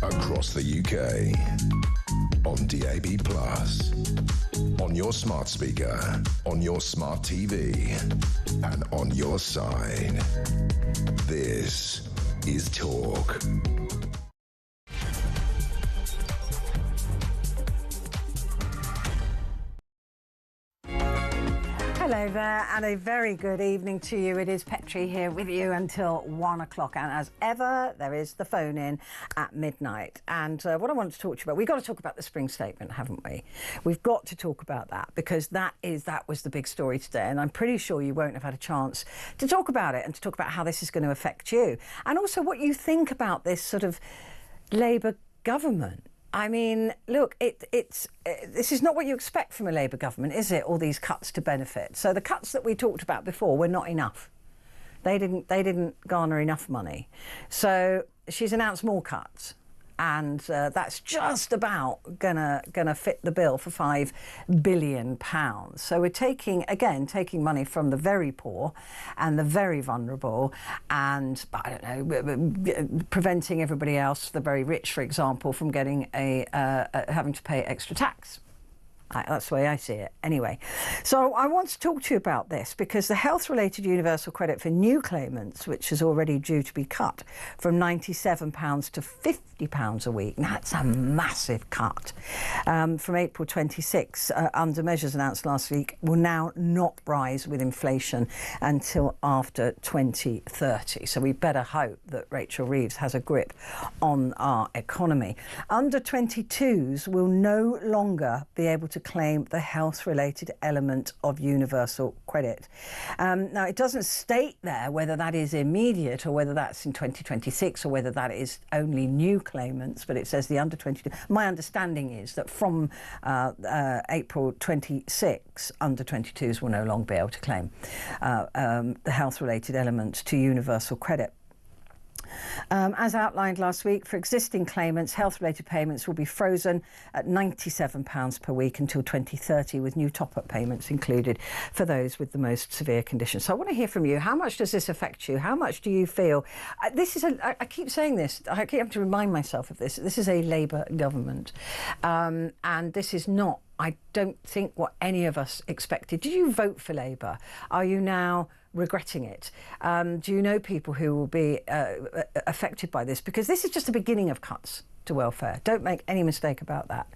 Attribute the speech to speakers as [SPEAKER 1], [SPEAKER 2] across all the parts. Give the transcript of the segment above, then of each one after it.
[SPEAKER 1] across the UK, on DAB+, on your smart speaker, on your smart TV, and on your side. This is Talk.
[SPEAKER 2] Hello there, and a very good evening to you. It is Petrie here with you until 1 o'clock, and as ever, there is the phone in at midnight. And what I wanted to talk to you about, we've got to talk about the spring statement, haven't we? We've got to talk about that, because that was the big story today, and I'm pretty sure you won't have had a chance to talk about it and to talk about how this is going to affect you, and also what you think about this sort of Labour government. I mean, look, this is not what you expect from a Labour government, is it? All these cuts to benefit. So the cuts that we talked about before were not enough. They didn't garner enough money. So she's announced more cuts, and that's just about gonna fit the bill for £5 billion. So we're taking money from the very poor and the very vulnerable, and I don't know, preventing everybody else, the very rich, for example, from getting having to pay extra tax. That's the way I see it. Anyway, so I want to talk to you about this because the health-related universal credit for new claimants, which is already due to be cut from £97 to £50 a week, now that's a massive cut, from April 26, under measures announced last week, will now not rise with inflation until after 2030. So we better hope that Rachel Reeves has a grip on our economy. Under 22s will no longer be able to claim the health-related element of universal credit. Now, it doesn't state there whether that is immediate or whether that's in 2026 or whether that is only new claimants, but it says the under 22. My understanding is that from April 26, under 22s will no longer be able to claim the health-related element to universal credit. As outlined last week, for existing claimants, health-related payments will be frozen at £97 per week until 2030, with new top-up payments included for those with the most severe conditions. So I want to hear from you. How much does this affect you? How much do you feel? I keep saying this. I keep having to remind myself of this. This is a Labour government, and this is not, I don't think, what any of us expected. Did you vote for Labour? Are you now regretting it? Do you know people who will be affected by this? Because this is just the beginning of cuts to welfare. Don't make any mistake about that.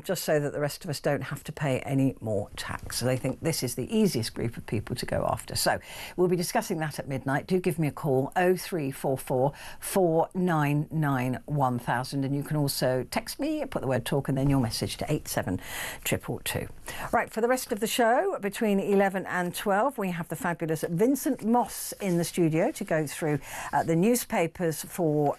[SPEAKER 2] Just so that the rest of us don't have to pay any more tax. So they think this is the easiest group of people to go after. So we'll be discussing that at midnight. Do give me a call, 0344 499 1000, and you can also text me, put the word talk and then your message to 87222. Right, for the rest of the show, between 11 and 12, we have the fabulous Vincent Moss in the studio to go through the newspapers for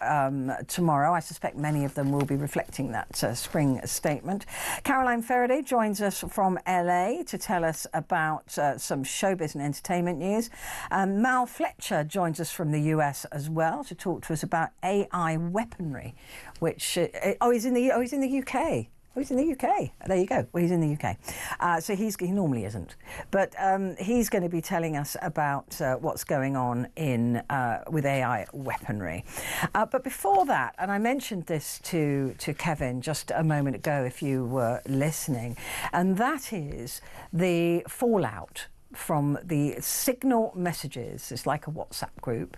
[SPEAKER 2] tomorrow. I suspect many of them will be reflecting that spring statement. Caroline Faraday joins us from LA to tell us about some showbiz and entertainment news. Mal Fletcher joins us from the US as well to talk to us about AI weaponry, which he's in the UK. Oh, he's in the UK. There you go. Well, he's in the UK. So he normally isn't. But he's going to be telling us about what's going on with AI weaponry. But before that, and I mentioned this to Kevin just a moment ago if you were listening, and that is the fallout from the Signal messages. It's like a WhatsApp group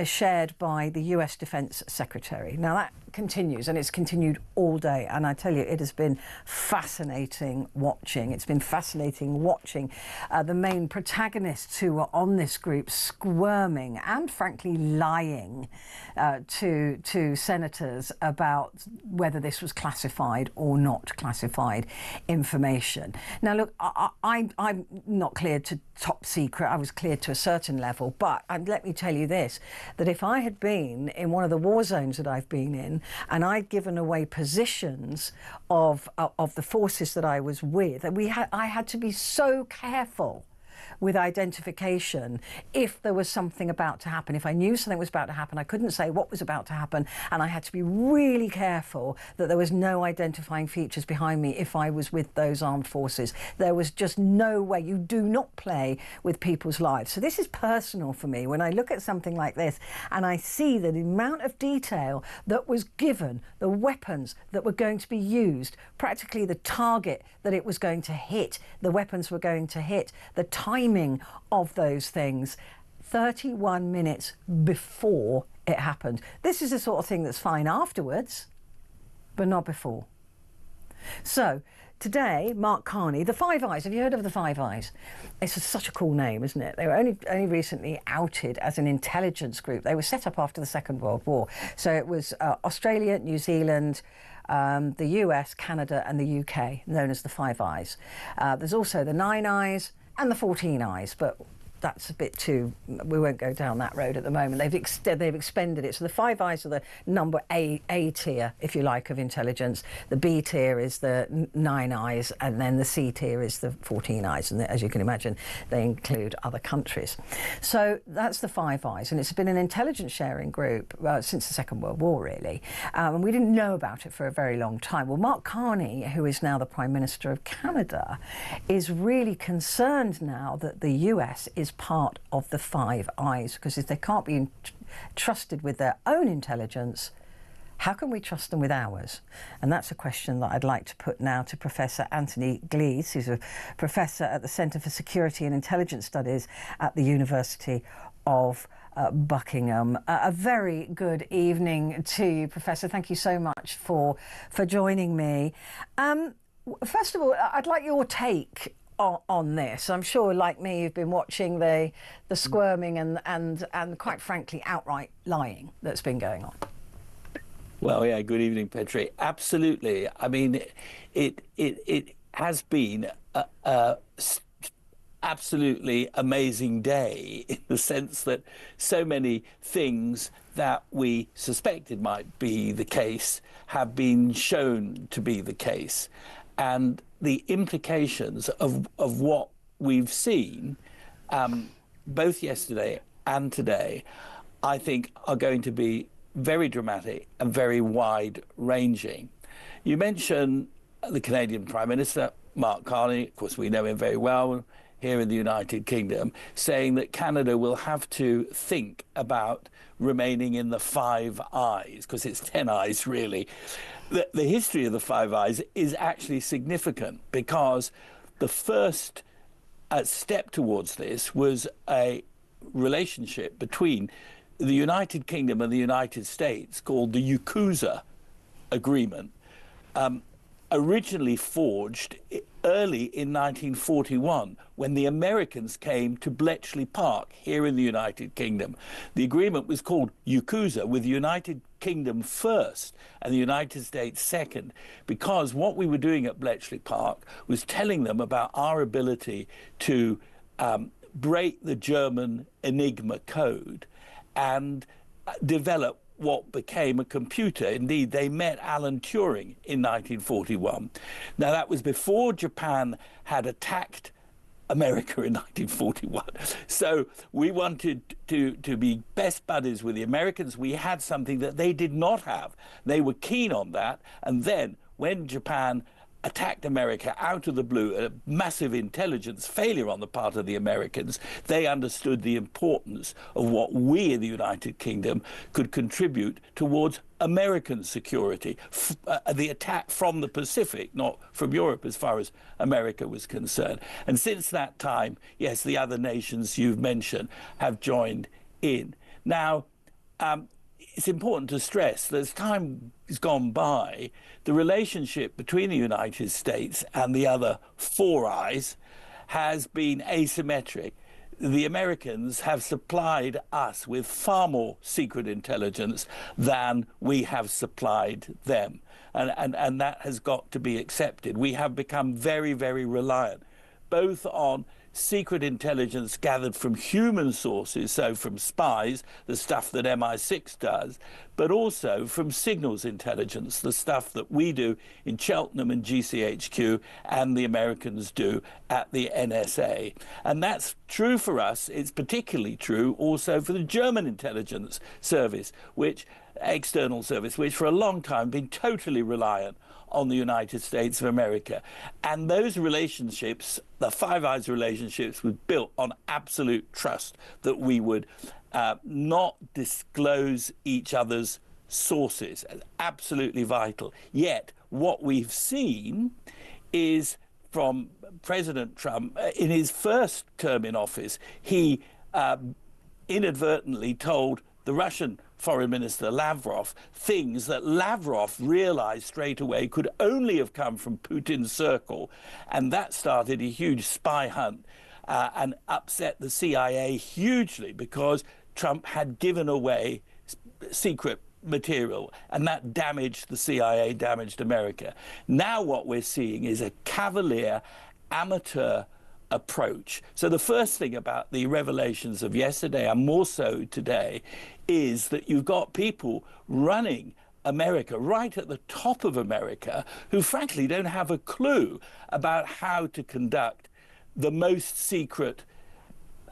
[SPEAKER 2] shared by the US Defense Secretary. Now that continues, and it's continued all day, and I tell you, it has been fascinating watching. It's been fascinating watching the main protagonists who were on this group squirming and frankly lying to senators about whether this was classified or not classified information. Now look, I'm not cleared to top secret. I was cleared to a certain level, but let me tell you this, that if I had been in one of the war zones that I've been in and I'd given away positions of the forces that I was with, and I had to be so careful with identification if there was something about to happen. If I knew something was about to happen, I couldn't say what was about to happen, and I had to be really careful that there was no identifying features behind me if I was with those armed forces. There was just no way. You do not play with people's lives. So this is personal for me. When I look at something like this and I see the amount of detail that was given, the weapons that were going to be used, practically the target that it was going to hit, the weapons were going to hit, the timing of those things, 31 minutes before it happened. This is the sort of thing that's fine afterwards, but not before. So today, Mark Carney, the Five Eyes. Have you heard of the Five Eyes? It's such a cool name, isn't it? They were only recently outed as an intelligence group. They were set up after the Second World War. So it was Australia, New Zealand, the US, Canada and the UK, known as the Five Eyes. There's also the Nine Eyes and the 14 Eyes, but that's a bit too, we won't go down that road at the moment. They've expended it. So the Five Eyes are the number A tier, if you like, of intelligence. The B tier is the Nine Eyes, and then the C tier is the 14 Eyes. And as you can imagine, they include other countries. So that's the Five Eyes, and it's been an intelligence sharing group since the Second World War, really. And we didn't know about it for a very long time. Well, Mark Carney, who is now the Prime Minister of Canada, is really concerned now that the US is part of the Five Eyes, because if they can't be trusted with their own intelligence, how can we trust them with ours? And that's a question that I'd like to put now to Professor Anthony Glees, who's a professor at the Centre for Security and Intelligence Studies at the University of Buckingham. A very good evening to you, Professor. Thank you so much for joining me. First of all, I'd like your take on this. I'm sure, like me, you've been watching the squirming and quite frankly outright lying that's been going on.
[SPEAKER 3] Well, yeah. Good evening, Petrie. Absolutely. I mean, it has been a absolutely amazing day in the sense that so many things that we suspected might be the case have been shown to be the case, and the implications of what we've seen, both yesterday and today, I think are going to be very dramatic and very wide-ranging. You mentioned the Canadian Prime Minister, Mark Carney. Of course, we know him very well here in the United Kingdom, saying that Canada will have to think about remaining in the Five Eyes, because it's 10 eyes, really. The history of the Five Eyes is actually significant, because the first step towards this was a relationship between the United Kingdom and the United States called the Yakuza Agreement, originally forged early in 1941 when the Americans came to Bletchley Park here in the United Kingdom. The agreement was called Yakuza, with the United Kingdom first and the United States second, because what we were doing at Bletchley Park was telling them about our ability to break the German Enigma code and develop what became a computer. Indeed, they met Alan Turing in 1941. Now, that was before Japan had attacked America in 1941. So we wanted to be best buddies with the Americans. We had something that they did not have. They were keen on that. And then when Japan attacked America out of the blue, a massive intelligence failure on the part of the Americans, they understood the importance of what we in the United Kingdom could contribute towards American security, the attack from the Pacific, not from Europe as far as America was concerned. And since that time, yes, the other nations you've mentioned have joined in. Now, it's important to stress that as time has gone by, the relationship between the United States and the other Four Eyes has been asymmetric. The Americans have supplied us with far more secret intelligence than we have supplied them. And that has got to be accepted. We have become very, very reliant, both on secret intelligence gathered from human sources, so from spies, the stuff that MI6 does, but also from signals intelligence, the stuff that we do in Cheltenham and GCHQ and the Americans do at the NSA. And that's true for us. It's particularly true also for the German intelligence service, external service, which for a long time been totally reliant on the United States of America. And those relationships, the Five Eyes relationships, was built on absolute trust that we would not disclose each other's sources. Absolutely vital. Yet what we've seen is from President Trump, in his first term in office, he inadvertently told the Russian Foreign Minister Lavrov things that Lavrov realized straight away could only have come from Putin's circle. And that started a huge spy hunt and upset the CIA hugely, because Trump had given away secret material, and that damaged the CIA, damaged America. Now what we're seeing is a cavalier, amateur approach. So the first thing about the revelations of yesterday, and more so today, is that you've got people running America, right at the top of America, who frankly don't have a clue about how to conduct the most secret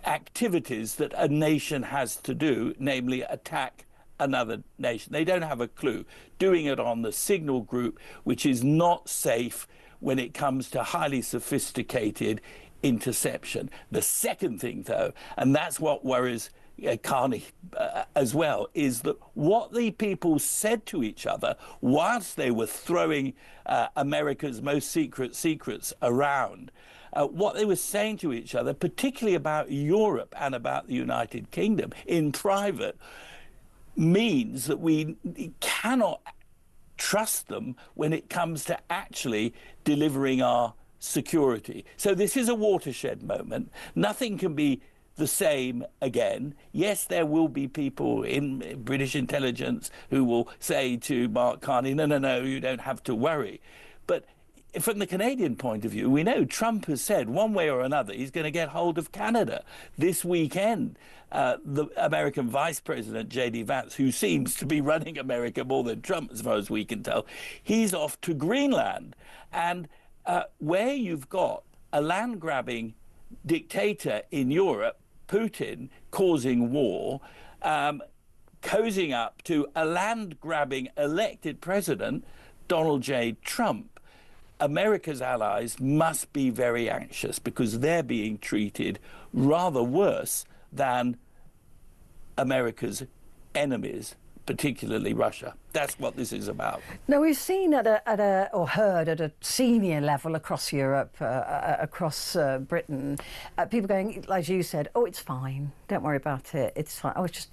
[SPEAKER 3] activities that a nation has to do, namely attack another nation. They don't have a clue. Doing it on the signal group, which is not safe when it comes to highly sophisticated interception. The second thing, though, and that's what worries Carney as well, is that what the people said to each other whilst they were throwing America's most secrets around, what they were saying to each other, particularly about Europe and about the United Kingdom in private, means that we cannot trust them when it comes to actually delivering our security. So this is a watershed moment. Nothing can be the same again. Yes, there will be people in British intelligence who will say to Mark Carney, no, you don't have to worry. But from the Canadian point of view, we know Trump has said one way or another he's going to get hold of Canada. This weekend, the American Vice President, J.D. Vance, who seems to be running America more than Trump as far as we can tell, he's off to Greenland. And where you've got a land-grabbing dictator in Europe, Putin, causing war, cozying up to a land-grabbing elected president, Donald J. Trump, America's allies must be very anxious, because they're being treated rather worse than America's enemies, particularly Russia. That's what this is about.
[SPEAKER 2] Now, we've seen or heard at a senior level across Europe, across Britain, people going, as you said, oh, it's fine, don't worry about it, it's fine, oh, it's just,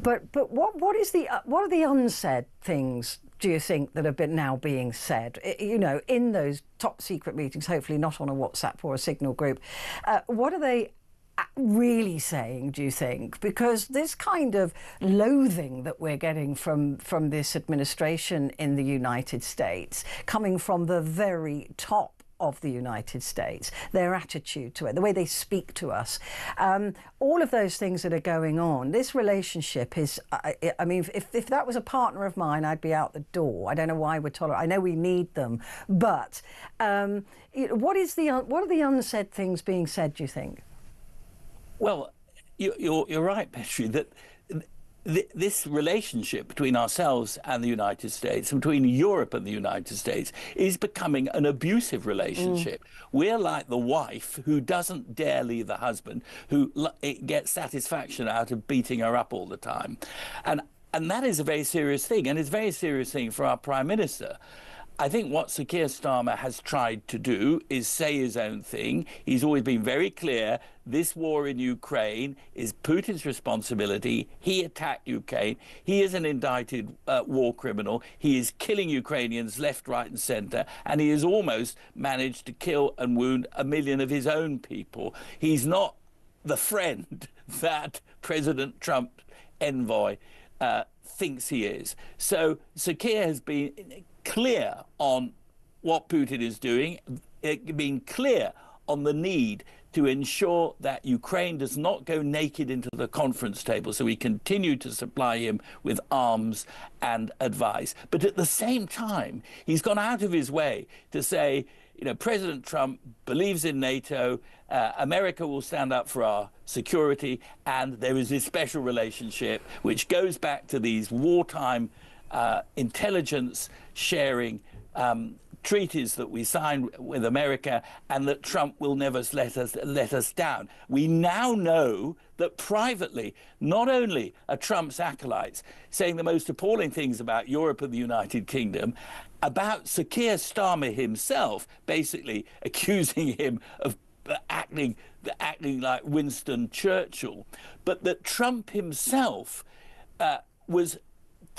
[SPEAKER 2] But what are the unsaid things, do you think, that have been now being said, in those top secret meetings, hopefully not on a WhatsApp or a Signal group? What are they really saying, do you think? Because this kind of loathing that we're getting from this administration in the United States, coming from the very top of the United States, their attitude to it, the way they speak to us, all of those things that are going on, this relationship is, I mean, if that was a partner of mine, I'd be out the door. I don't know why we're tolerant. I know we need them, but what are the unsaid things being said, do you think?
[SPEAKER 3] Well, you're right, Petrie, that this relationship between ourselves and the United States, between Europe and the United States, is becoming an abusive relationship. We're like the wife who doesn't dare leave the husband, who gets satisfaction out of beating her up all the time. And that is a very serious thing, and it's a very serious thing for our Prime Minister. I think what Sir Keir Starmer has tried to do is say his own thing. He's always been very clear, this war in Ukraine is Putin's responsibility. He attacked Ukraine. He is an indicted war criminal. He is killing Ukrainians left, right and centre, and he has almost managed to kill and wound 1 million of his own people. He's not the friend that President Trump's envoy thinks he is. So Sir Keir has been clear on what Putin is doing, being clear on the need to ensure that Ukraine does not go naked into the conference table. So we continue to supply him with arms and advice. But at the same time, he's gone out of his way to say, you know, President Trump believes in NATO, America will stand up for our security, and there is this special relationship which goes back to these wartime intelligence sharing treaties that we signed with America, and that Trump will never let us down. We now know that privately, not only are Trump's acolytes saying the most appalling things about Europe and the United Kingdom, about Sir Keir Starmer himself, basically accusing him of acting like Winston Churchill, but that Trump himself was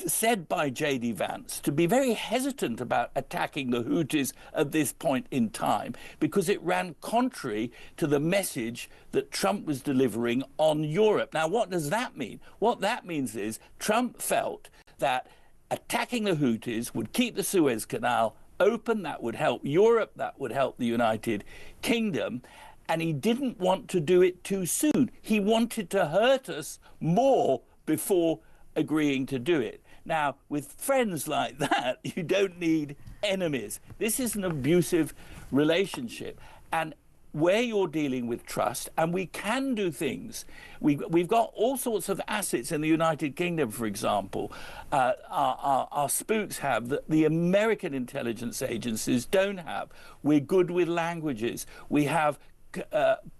[SPEAKER 3] said by J.D. Vance to be very hesitant about attacking the Houthis at this point in time because it ran contrary to the message that Trump was delivering on Europe. Now, what does that mean? What that means is Trump felt that attacking the Houthis would keep the Suez Canal open, that would help Europe, that would help the United Kingdom, and he didn't want to do it too soon. He wanted to hurt us more before agreeing to do it. Now, with friends like that, you don't need enemies. This is an abusive relationship. And where you're dealing with trust, and we can do things. We've got all sorts of assets in the United Kingdom, for example. Our spooks have that the American intelligence agencies don't have. We're good with languages. We have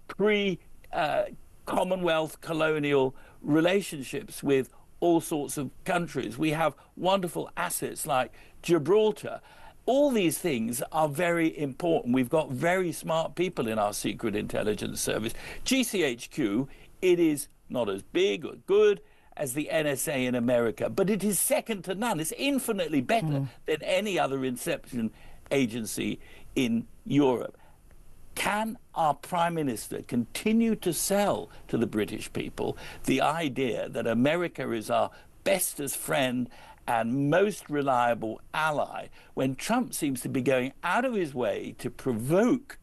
[SPEAKER 3] pre-Commonwealth colonial relationships with all sorts of countries. We have wonderful assets like Gibraltar. All these things are very important. We've got very smart people in our secret intelligence service. GCHQ, it is not as big or good as the NSA in America, but it is second to none. It's infinitely better than any other inception agency in Europe. Can our Prime Minister continue to sell to the British people the idea that America is our bestest friend and most reliable ally when Trump seems to be going out of his way to provoke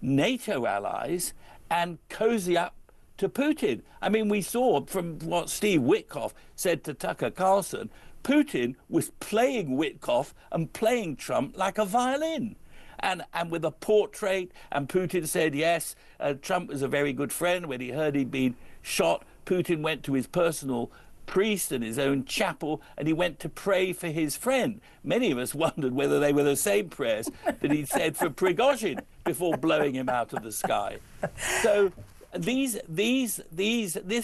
[SPEAKER 3] NATO allies and cozy up to Putin? I mean, we saw from what Steve Witkoff said to Tucker Carlson, Putin was playing Witkoff and playing Trump like a violin. And with a portrait, and Putin said, yes, Trump was a very good friend. When he heard he'd been shot, Putin went to his personal priest in his own chapel, and he went to pray for his friend. Many of us wondered whether they were the same prayers that he said for Prigozhin before blowing him out of the sky. So this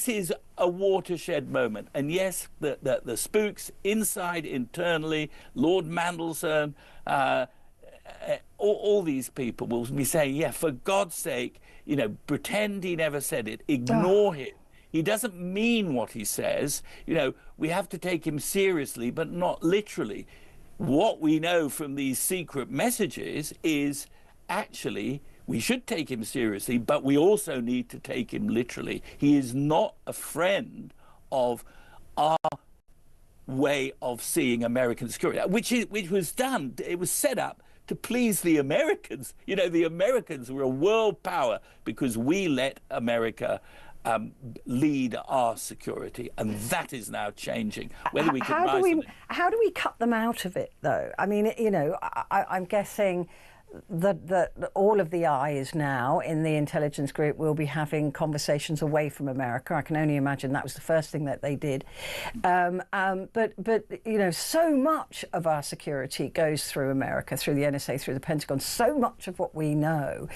[SPEAKER 3] is a watershed moment. And yes, the spooks inside, internally, Lord Mandelson, all these people will be saying, yeah, for God's sake, you know, pretend he never said it, ignore him. He doesn't mean what he says. You know, we have to take him seriously, but not literally. What we know from these secret messages is actually we should take him seriously, but we also need to take him literally. He is not a friend of our way of seeing American security, which was done. It was set up to please the Americans. You know, the Americans were a world power because we let America lead our security, and that is now changing. Whether we can
[SPEAKER 2] how do we cut them out of it, though? I mean, you know, I'm guessing that all of the eyes now in the intelligence group will be having conversations away from America. I can only imagine that was the first thing that they did. But you know, so much of our security goes through America, through the NSA, through the Pentagon. So much of what we know,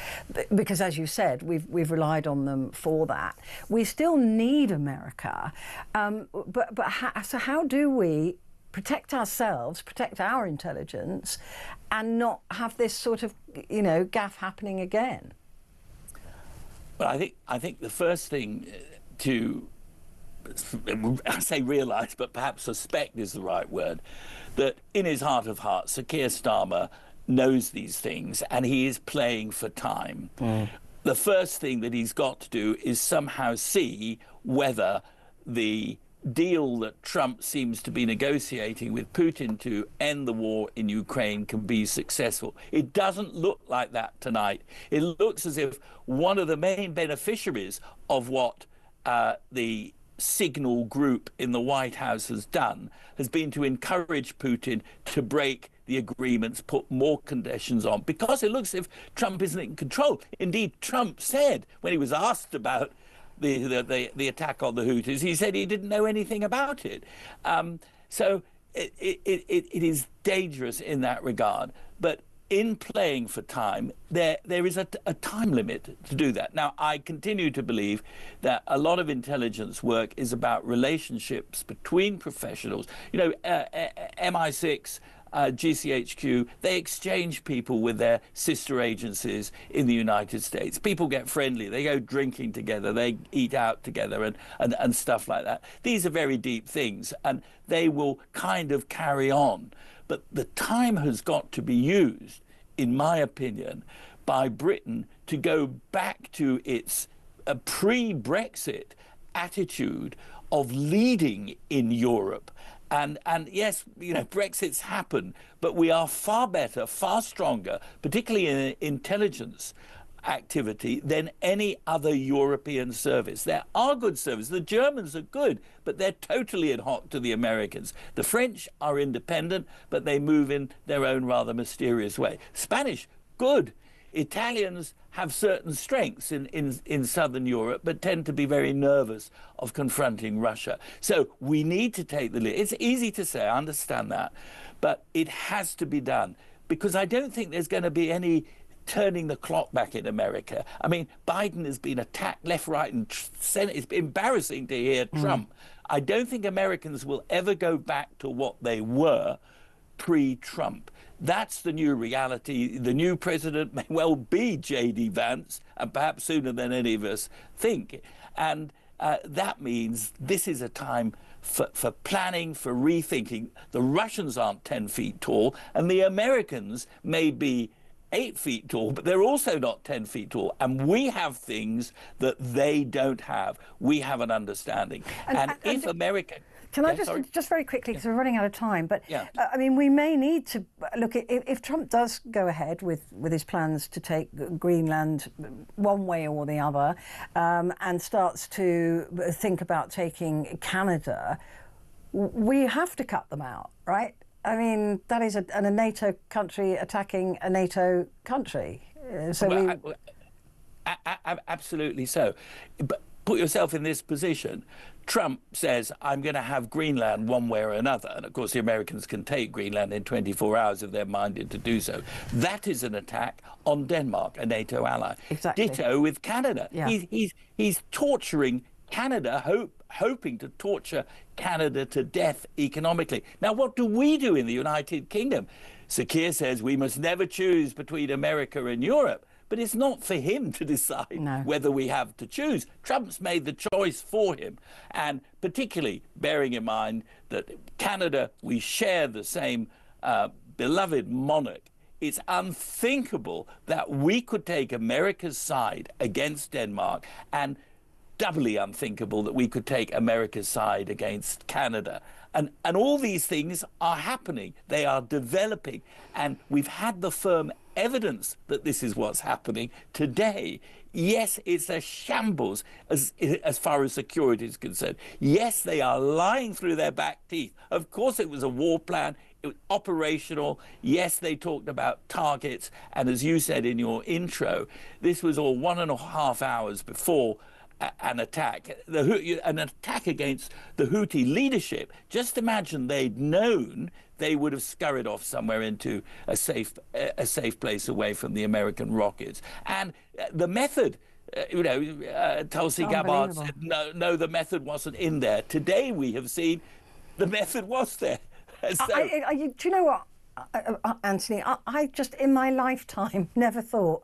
[SPEAKER 2] because as you said, we've relied on them for that. We still need America. So how do we protect ourselves, protect our intelligence, and not have this sort of, you know, gaffe happening again?
[SPEAKER 3] Well, I think the first thing to, I say realise, but perhaps suspect is the right word, that in his heart of hearts, Sir Keir Starmer knows these things and he is playing for time. The first thing that he's got to do is somehow see whether the deal that Trump seems to be negotiating with Putin to end the war in Ukraine can be successful. It doesn't look like that tonight. It looks as if one of the main beneficiaries of what the signal group in the White House has done has been to encourage Putin to break the agreements, put more conditions on, because it looks as if Trump isn't in control. Indeed, Trump said, when he was asked about the attack on the Houthis, he said he didn't know anything about it. So it is dangerous in that regard. But in playing for time, there is a time limit to do that. Now, I continue to believe that a lot of intelligence work is about relationships between professionals. You know, MI6, GCHQ, they exchange people with their sister agencies in the United States. People get friendly. They go drinking together. They eat out together and stuff like that. These are very deep things, and they will kind of carry on. But the time has got to be used, in my opinion, by Britain to go back to its pre-Brexit attitude of leading in Europe. And yes, you know, Brexit's happened, but we are far better, far stronger, particularly in intelligence activity, than any other European service. There are good services. The Germans are good, but they're totally ad hoc to the Americans. The French are independent, but they move in their own rather mysterious way. Spanish, good. Italians have certain strengths in southern Europe, but tend to be very nervous of confronting Russia. So we need to take the lead. It's easy to say, I understand that, but it has to be done, because I don't think there's going to be any turning the clock back in America. I mean, Biden has been attacked left, right, and center. It's embarrassing to hear Trump. I don't think Americans will ever go back to what they were pre-Trump. That's the new reality. The new president may well be J.D. Vance, and perhaps sooner than any of us think. And that means this is a time for planning, for rethinking. The Russians aren't 10 feet tall, and the Americans may be 8 feet tall, but they're also not 10 feet tall. And we have things that they don't have. We have an understanding. And if America...
[SPEAKER 2] Can I just very quickly, because we're running out of time, but I mean, we may need to look at, if Trump does go ahead with his plans to take Greenland one way or the other, and starts to think about taking Canada, we have to cut them out, right? I mean, that is a NATO country attacking a NATO country.
[SPEAKER 3] Absolutely so. But put yourself in this position. Trump says, I'm going to have Greenland one way or another. And of course, the Americans can take Greenland in 24 hours if they're minded to do so. That is an attack on Denmark, a NATO ally.
[SPEAKER 2] Exactly.
[SPEAKER 3] Ditto with Canada.
[SPEAKER 2] Yeah.
[SPEAKER 3] He's torturing Canada, hoping to torture Canada to death economically. Now, what do we do in the United Kingdom? Sir Keir says we must never choose between America and Europe. But it's not for him to decide whether we have to choose. Trump's made the choice for him. And particularly bearing in mind that Canada, we share the same beloved monarch, it's unthinkable that we could take America's side against Denmark, and doubly unthinkable that we could take America's side against Canada. And all these things are happening. They are developing. And we've had the firm evidence that this is what's happening today. Yes, it's a shambles as far as security is concerned. Yes, they are lying through their back teeth. Of course, it was a war plan. It was operational. Yes, they talked about targets. And as you said in your intro, this was all 1.5 hours before an attack against the Houthi leadership. Just imagine they'd known, they would have scurried off somewhere into a safe place away from the American rockets. And the method, Tulsi Gabbard said, no, the method wasn't in there. Today we have seen the method was there. So,
[SPEAKER 2] do you know what? Anthony, I just in my lifetime never thought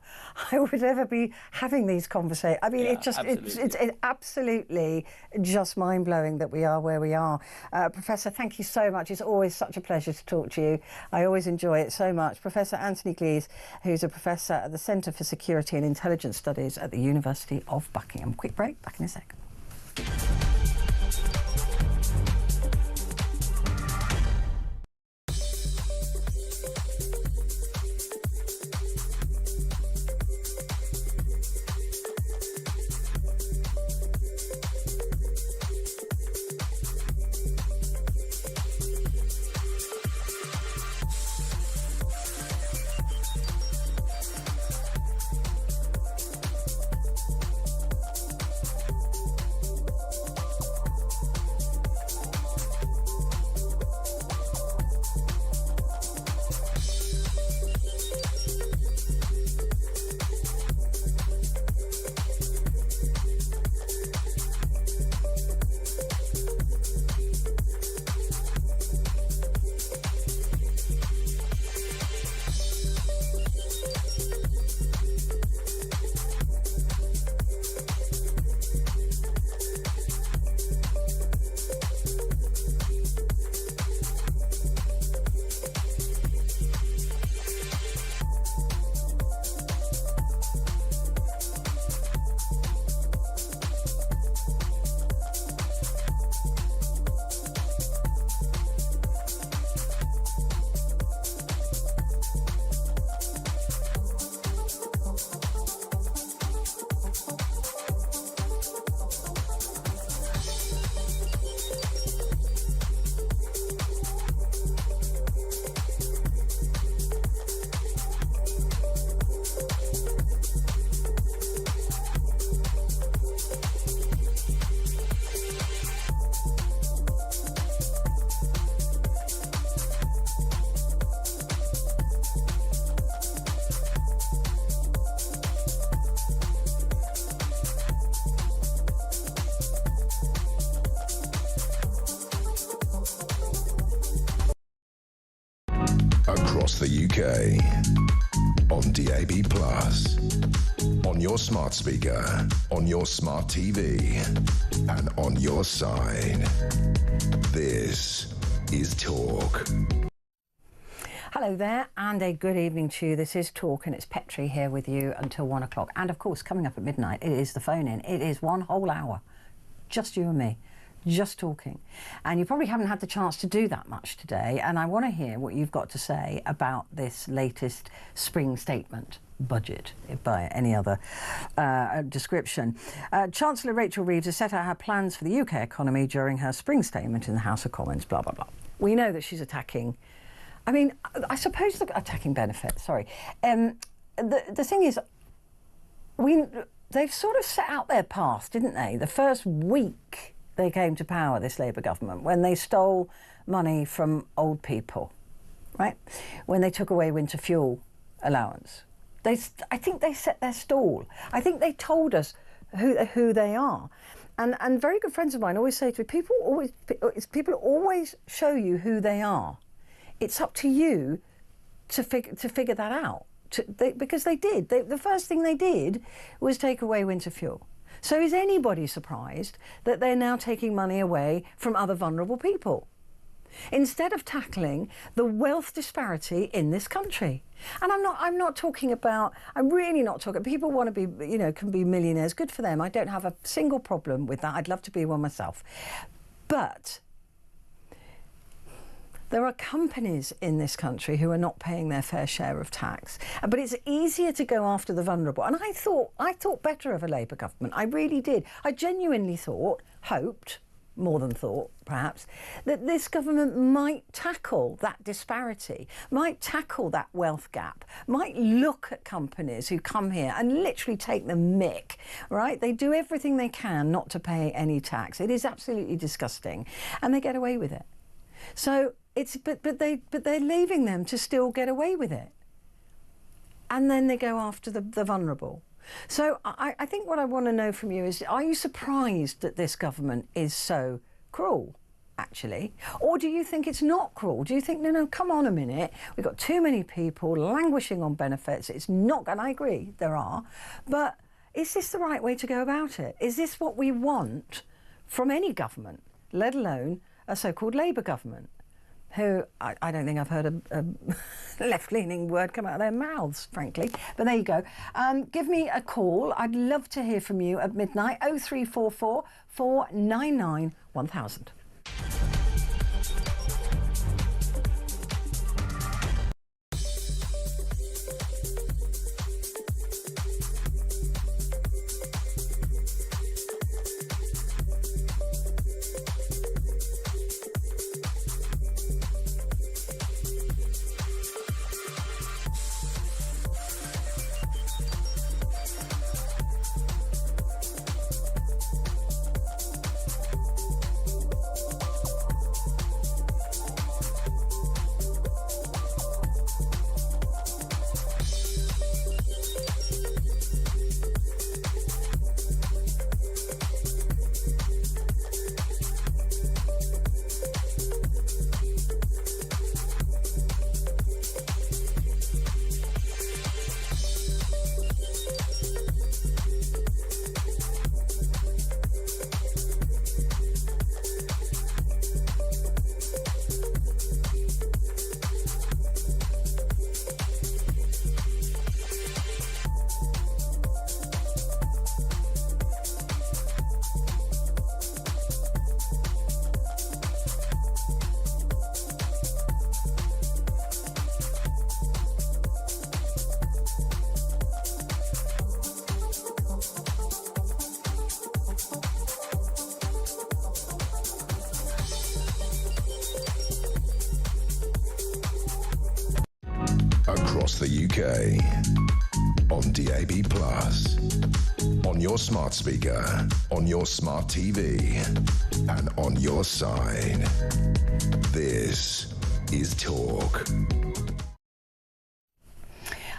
[SPEAKER 2] I would ever be having these conversations. I mean, it's absolutely just mind-blowing that we are where we are. Professor, thank you so much. It's always such a pleasure to talk to you. I always enjoy it so much. Professor Anthony Glees, who's a professor at the Centre for Security and Intelligence Studies at the University of Buckingham. Quick break, back in a sec.
[SPEAKER 1] across the UK, on DAB+, on your smart speaker, on your smart TV, and on your side. This is Talk.
[SPEAKER 2] Hello there, and a good evening to you. This is Talk, and it's Petrie here with you until 1 o'clock. And of course, coming up at midnight, it is the phone in. It is one whole hour, just you and me, just talking. And you probably haven't had the chance to do that much today, and I want to hear what you've got to say about this latest spring statement budget, by any other description. Chancellor Rachel Reeves has set out her plans for the UK economy during her spring statement in the House of Commons, blah, blah, blah. We know that she's attacking, I mean, I suppose the attacking benefits, sorry. The thing is, they've sort of set out their path, didn't they? The first week they came to power, this Labour government, when they stole money from old people, right? When they took away winter fuel allowance. I think they set their stall. I think they told us who they are. And very good friends of mine always say to me, people always show you who they are. It's up to you to figure that out, because they did. The first thing they did was take away winter fuel. So is anybody surprised that they're now taking money away from other vulnerable people, instead of tackling the wealth disparity in this country? And I'm not talking about, I'm really not talking, people want to be, can be millionaires, good for them. I don't have a single problem with that. I'd love to be one myself. But there are companies in this country who are not paying their fair share of tax. But it's easier to go after the vulnerable. And I thought better of a Labour government. I really did. I genuinely hoped, more than thought, perhaps, that this government might tackle that disparity, might tackle that wealth gap, might look at companies who come here and literally take the mick, right? They do everything they can not to pay any tax. It is absolutely disgusting, and they get away with it. So but they're leaving them to still get away with it, and then they go after the vulnerable. So I think what I want to know from you is, are you surprised that this government is so cruel, actually? Or do you think it's not cruel? Do you think, no, come on a minute, we've got too many people languishing on benefits, it's not, and I agree, there are, but is this the right way to go about it? Is this what we want from any government, let alone a so-called Labour government, who I don't think I've heard a left-leaning word come out of their mouths, frankly. But there you go. Give me a call. I'd love to hear from you at midnight. 0344 499 1000.
[SPEAKER 1] Across the UK, on DAB+, on your smart speaker, on your smart TV, and on your side. This is Talk.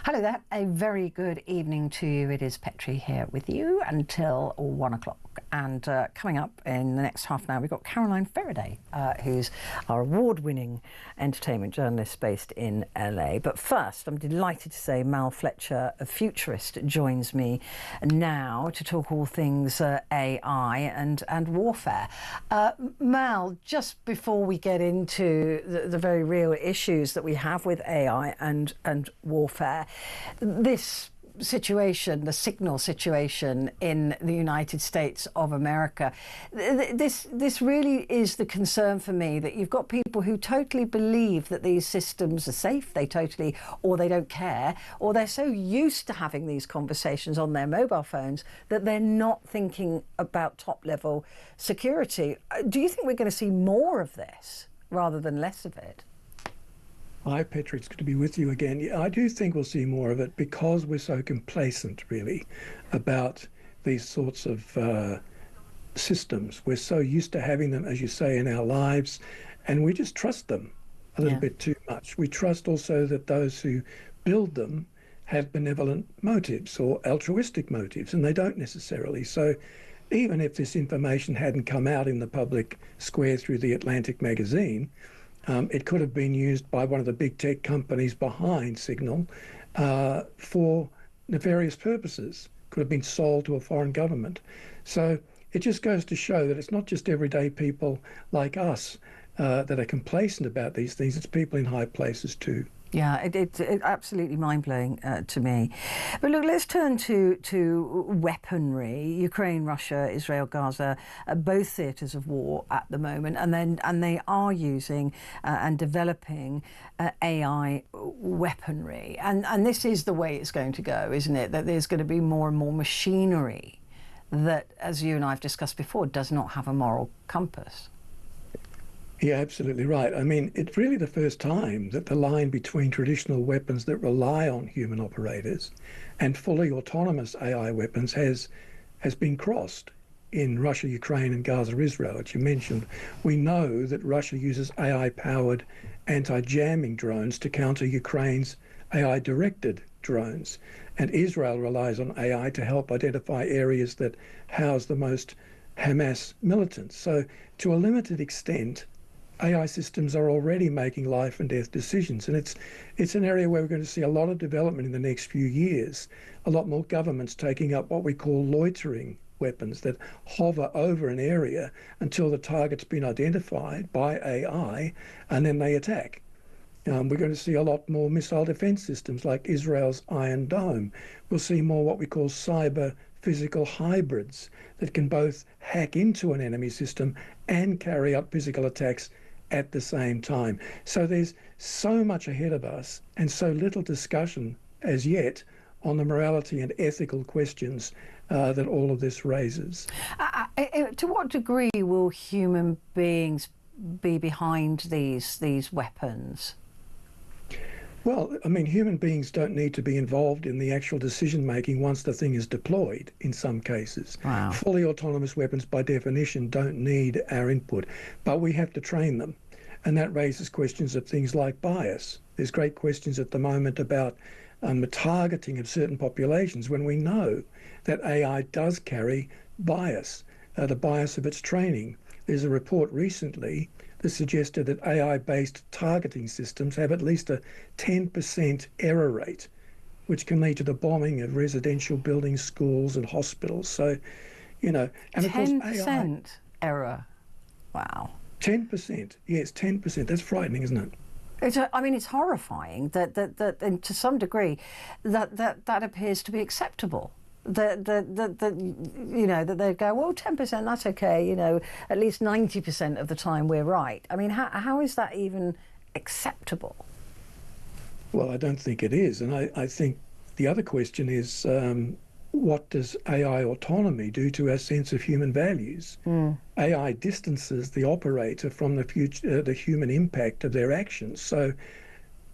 [SPEAKER 2] Hello there, a very good evening to you. It is Petrie here with you until 1 o'clock. o'clock. And coming up in the next half an hour, we've got Caroline Faraday, who's our award-winning entertainment journalist based in LA. But first, I'm delighted to say Mal Fletcher, a futurist, joins me now to talk all things AI and warfare. Mal, just before we get into the very real issues that we have with AI and warfare, this situation, the signal situation in the United States of America, this really is the concern for me, that you've got people who totally believe that these systems are safe, or they don't care, or they're so used to having these conversations on their mobile phones that they're not thinking about top-level security. Do you think we're going to see more of this rather than less of it?
[SPEAKER 4] Hi, Petrie. It's good to be with you again. Yeah, I do think we'll see more of it because we're so complacent, really, about these sorts of systems. We're so used to having them, as you say, in our lives, and we just trust them a little bit too much. We trust also that those who build them have benevolent motives or altruistic motives, and they don't necessarily. So even if this information hadn't come out in the public square through the Atlantic magazine, it could have been used by one of the big tech companies behind Signal for nefarious purposes. Could have been sold to a foreign government. So it just goes to show that it's not just everyday people like us that are complacent about these things. It's people in high places too.
[SPEAKER 2] Yeah, it's absolutely mind-blowing to me. But look, let's turn to weaponry. Ukraine, Russia, Israel, Gaza, both theatres of war at the moment, and they are using and developing AI weaponry. And this is the way it's going to go, isn't it? That there's going to be more and more machinery that, as you and I have discussed before, does not have a moral compass.
[SPEAKER 4] Yeah, absolutely right. I mean, it's really the first time that the line between traditional weapons that rely on human operators and fully autonomous AI weapons has been crossed in Russia, Ukraine, and Gaza, Israel, as you mentioned. We know that Russia uses AI-powered anti-jamming drones to counter Ukraine's AI-directed drones. And Israel relies on AI to help identify areas that house the most Hamas militants. So to a limited extent, AI systems are already making life and death decisions, and it's an area where we're going to see a lot of development in the next few years. A lot more governments taking up what we call loitering weapons that hover over an area until the target's been identified by AI, and then they attack. We're going to see a lot more missile defense systems like Israel's Iron Dome. We'll see more what we call cyber physical hybrids that can both hack into an enemy system and carry out physical attacks at the same time. So there's so much ahead of us and so little discussion as yet on the morality and ethical questions that all of this raises.
[SPEAKER 2] To what degree will human beings be behind these weapons?
[SPEAKER 4] Well, I mean, human beings don't need to be involved in the actual decision-making once the thing is deployed in some cases.
[SPEAKER 2] Wow.
[SPEAKER 4] Fully autonomous weapons, by definition, don't need our input, but we have to train them. And that raises questions of things like bias. There's great questions at the moment about the targeting of certain populations when we know that AI does carry bias, the bias of its training. There's a report recently that suggested that AI-based targeting systems have at least a 10% error rate, which can lead to the bombing of residential buildings, schools, and hospitals. So, and of course,
[SPEAKER 2] 10% error. Wow.
[SPEAKER 4] 10%. Yes, 10%. That's frightening, isn't it?
[SPEAKER 2] It's horrifying that and to some degree, that appears to be acceptable. That they go, well, 10%, that's okay, at least 90% of the time we're right. I mean, how is that even acceptable?
[SPEAKER 4] Well, I don't think it is. And I think the other question is, what does AI autonomy do to our sense of human values? AI distances the operator from the human impact of their actions. So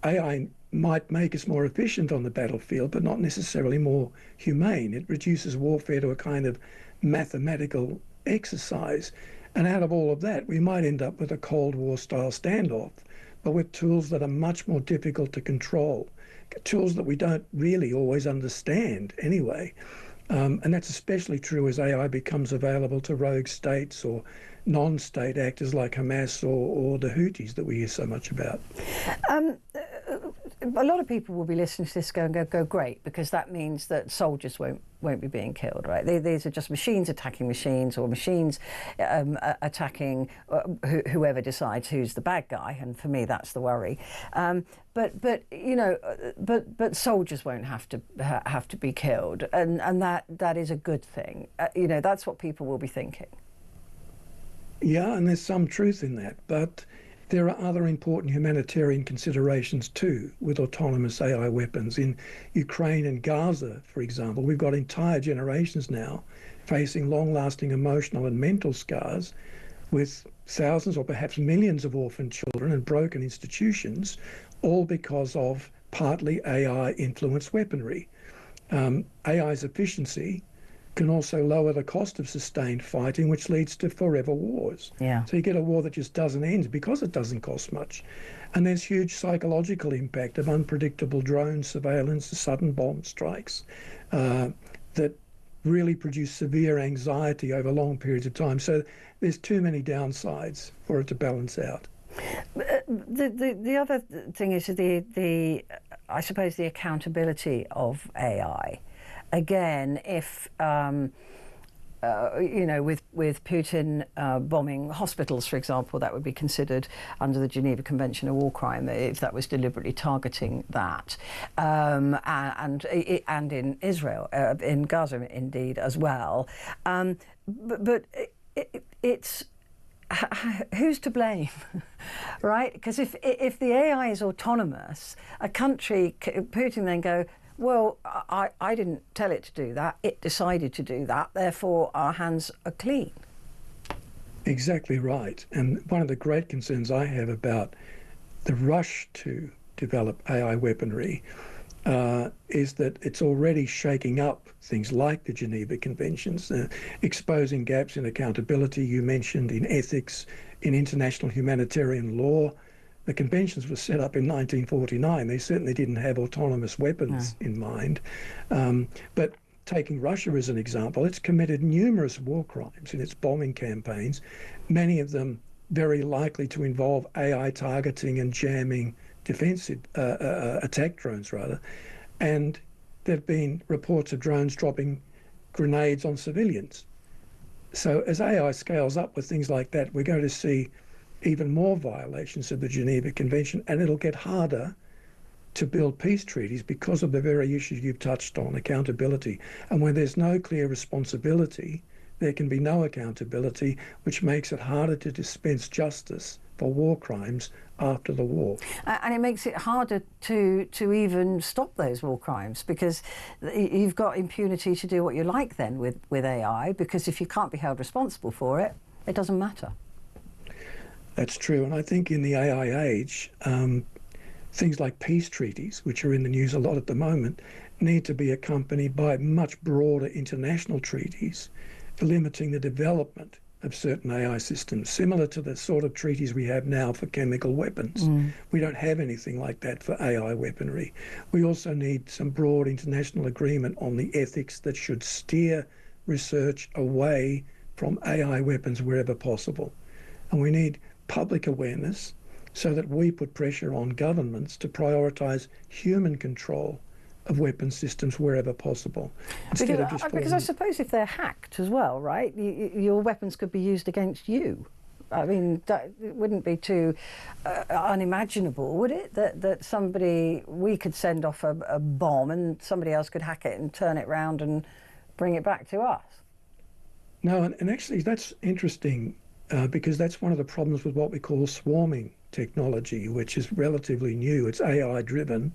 [SPEAKER 4] AI might make us more efficient on the battlefield, but not necessarily more humane. It reduces warfare to a kind of mathematical exercise. And out of all of that, we might end up with a Cold War style standoff, but with tools that are much more difficult to control, tools that we don't really always understand anyway. And that's especially true as AI becomes available to rogue states or non-state actors like Hamas or the Houthis that we hear so much about.
[SPEAKER 2] A lot of people will be listening to this go great, because that means that soldiers won't be being killed, right? These are just machines attacking machines, or machines attacking whoever decides who's the bad guy, and for me that's the worry. But you know, but soldiers won't have to be killed, and that is a good thing. You know, that's what people will be thinking.
[SPEAKER 4] Yeah, and there's some truth in that, but there are other important humanitarian considerations too with autonomous AI weapons. In Ukraine and Gaza, for example, we've got entire generations now facing long-lasting emotional and mental scars, with thousands or perhaps millions of orphaned children and broken institutions, all because of partly AI-influenced weaponry. AI's efficiency can also lower the cost of sustained fighting, which leads to forever wars.
[SPEAKER 2] Yeah.
[SPEAKER 4] So you get a war that just doesn't end because it doesn't cost much. And there's huge psychological impact of unpredictable drone surveillance, sudden bomb strikes that really produce severe anxiety over long periods of time. So there's too many downsides for it to balance out.
[SPEAKER 2] The other thing is I suppose the accountability of AI. Again, if you know, with Putin bombing hospitals, for example, that would be considered under the Geneva Convention a war crime if that was deliberately targeting that, and in Israel, in Gaza, indeed as well. But it's who's to blame, right? Because if the AI is autonomous, a country, Putin then go, well, I didn't tell it to do that. It decided to do that. Therefore, our hands are clean.
[SPEAKER 4] Exactly right. And one of the great concerns I have about the rush to develop AI weaponry is that it's already shaking up things like the Geneva Conventions, exposing gaps in accountability you mentioned, in ethics, in international humanitarian law. The conventions were set up in 1949. They certainly didn't have autonomous weapons in mind. But taking Russia as an example, it's committed numerous war crimes in its bombing campaigns, many of them very likely to involve AI targeting and jamming defensive attack drones, rather. And there have been reports of drones dropping grenades on civilians. So as AI scales up with things like that, we're going to see even more violations of the Geneva Convention, and it'll get harder to build peace treaties because of the very issues you've touched on, accountability. And when there's no clear responsibility, there can be no accountability, which makes it harder to dispense justice for war crimes after the war.
[SPEAKER 2] And it makes it harder to even stop those war crimes, because you've got impunity to do what you like then with AI, because if you can't be held responsible for it, it doesn't matter.
[SPEAKER 4] That's true. And I think in the AI age, things like peace treaties, which are in the news a lot at the moment, need to be accompanied by much broader international treaties limiting the development of certain AI systems, similar to the sort of treaties we have now for chemical weapons. We don't have anything like that for AI weaponry. We also need some broad international agreement on the ethics that should steer research away from AI weapons wherever possible. And we need public awareness so that we put pressure on governments to prioritise human control of weapon systems wherever possible.
[SPEAKER 2] Because I suppose if they're hacked as well, right, your weapons could be used against you. I mean, it wouldn't be too unimaginable, would it? That we could send off a bomb and somebody else could hack it and turn it round and bring it back to us.
[SPEAKER 4] No, and actually that's interesting because that's one of the problems with what we call swarming technology, which is relatively new. It's AI driven.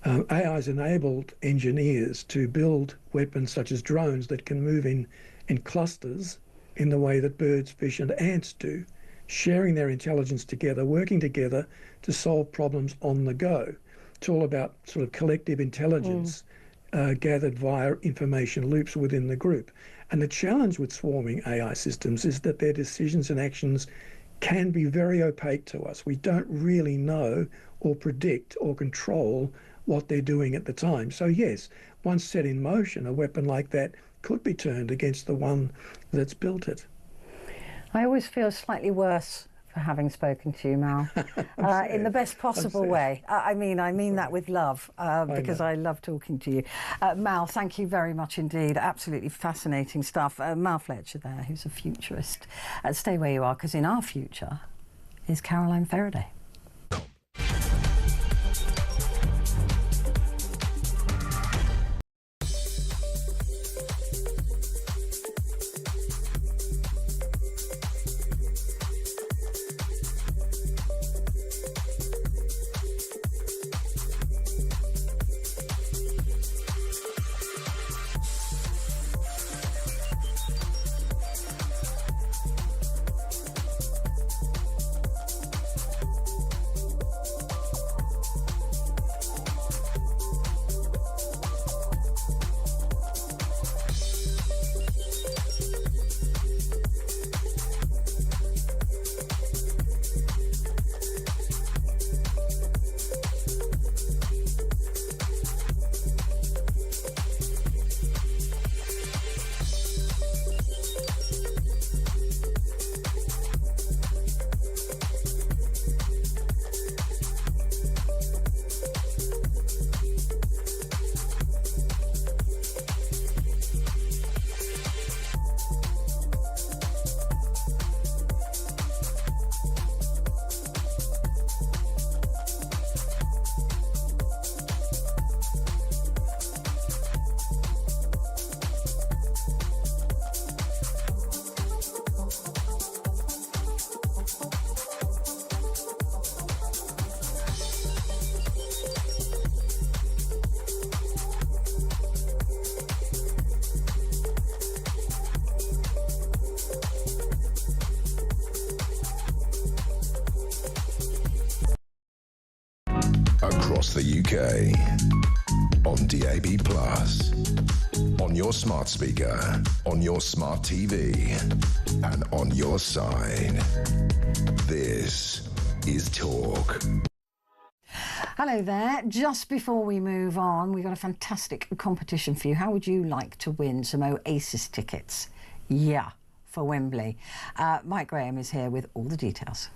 [SPEAKER 4] AI has enabled engineers to build weapons such as drones that can move in clusters in the way that birds, fish and ants do, sharing their intelligence together, working together to solve problems on the go. It's all about sort of collective intelligence gathered via information loops within the group. And the challenge with swarming AI systems is that their decisions and actions can be very opaque to us. We don't really know or predict or control what they're doing at the time. So yes, once set in motion, a weapon like that could be turned against the one that's built it.
[SPEAKER 2] I always feel slightly worse for having spoken to you, Mal, in the best possible way. I mean that with love, because I love talking to you. Mal, thank you very much indeed. Absolutely fascinating stuff. Mal Fletcher there, who's a futurist. Stay where you are, because in our future is Caroline Faraday.
[SPEAKER 1] Across the UK, on DAB+, on your smart speaker, on your smart TV, and on your side. This is Talk.
[SPEAKER 2] Hello there. Just before we move on, we've got a fantastic competition for you. How would you like to win some Oasis tickets? Yeah, for Wembley. Mike Graham is here with all the details.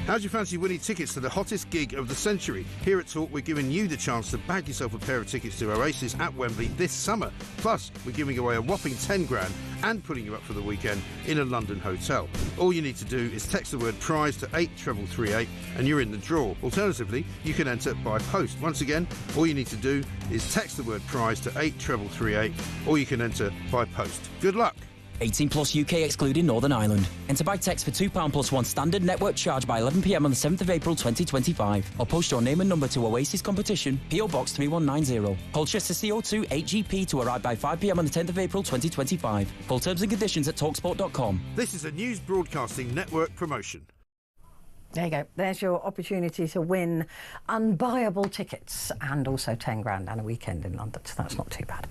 [SPEAKER 5] How do you fancy winning tickets to the hottest gig of the century? Here at Talk, we're giving you the chance to bag yourself a pair of tickets to Oasis at Wembley this summer. Plus, we're giving away a whopping 10 grand and putting you up for the weekend in a London hotel. All you need to do is text the word prize to 83338 and you're in the draw. Alternatively, you can enter by post. Once again, all you need to do is text the word prize to 83338 or you can enter by post. Good luck.
[SPEAKER 6] 18 plus UK excluding Northern Ireland. Enter by text for £2 plus one standard network charge by 11 p.m. on the 7th of April 2025. Or post your name and number to Oasis Competition, PO Box 3190. Colchester CO2 8GP to arrive by 5 p.m. on the 10th of April 2025. Full terms and conditions at talksport.com.
[SPEAKER 5] This is a News Broadcasting Network promotion.
[SPEAKER 2] There you go. There's your opportunity to win unbuyable tickets and also 10 grand and a weekend in London. So that's not too bad.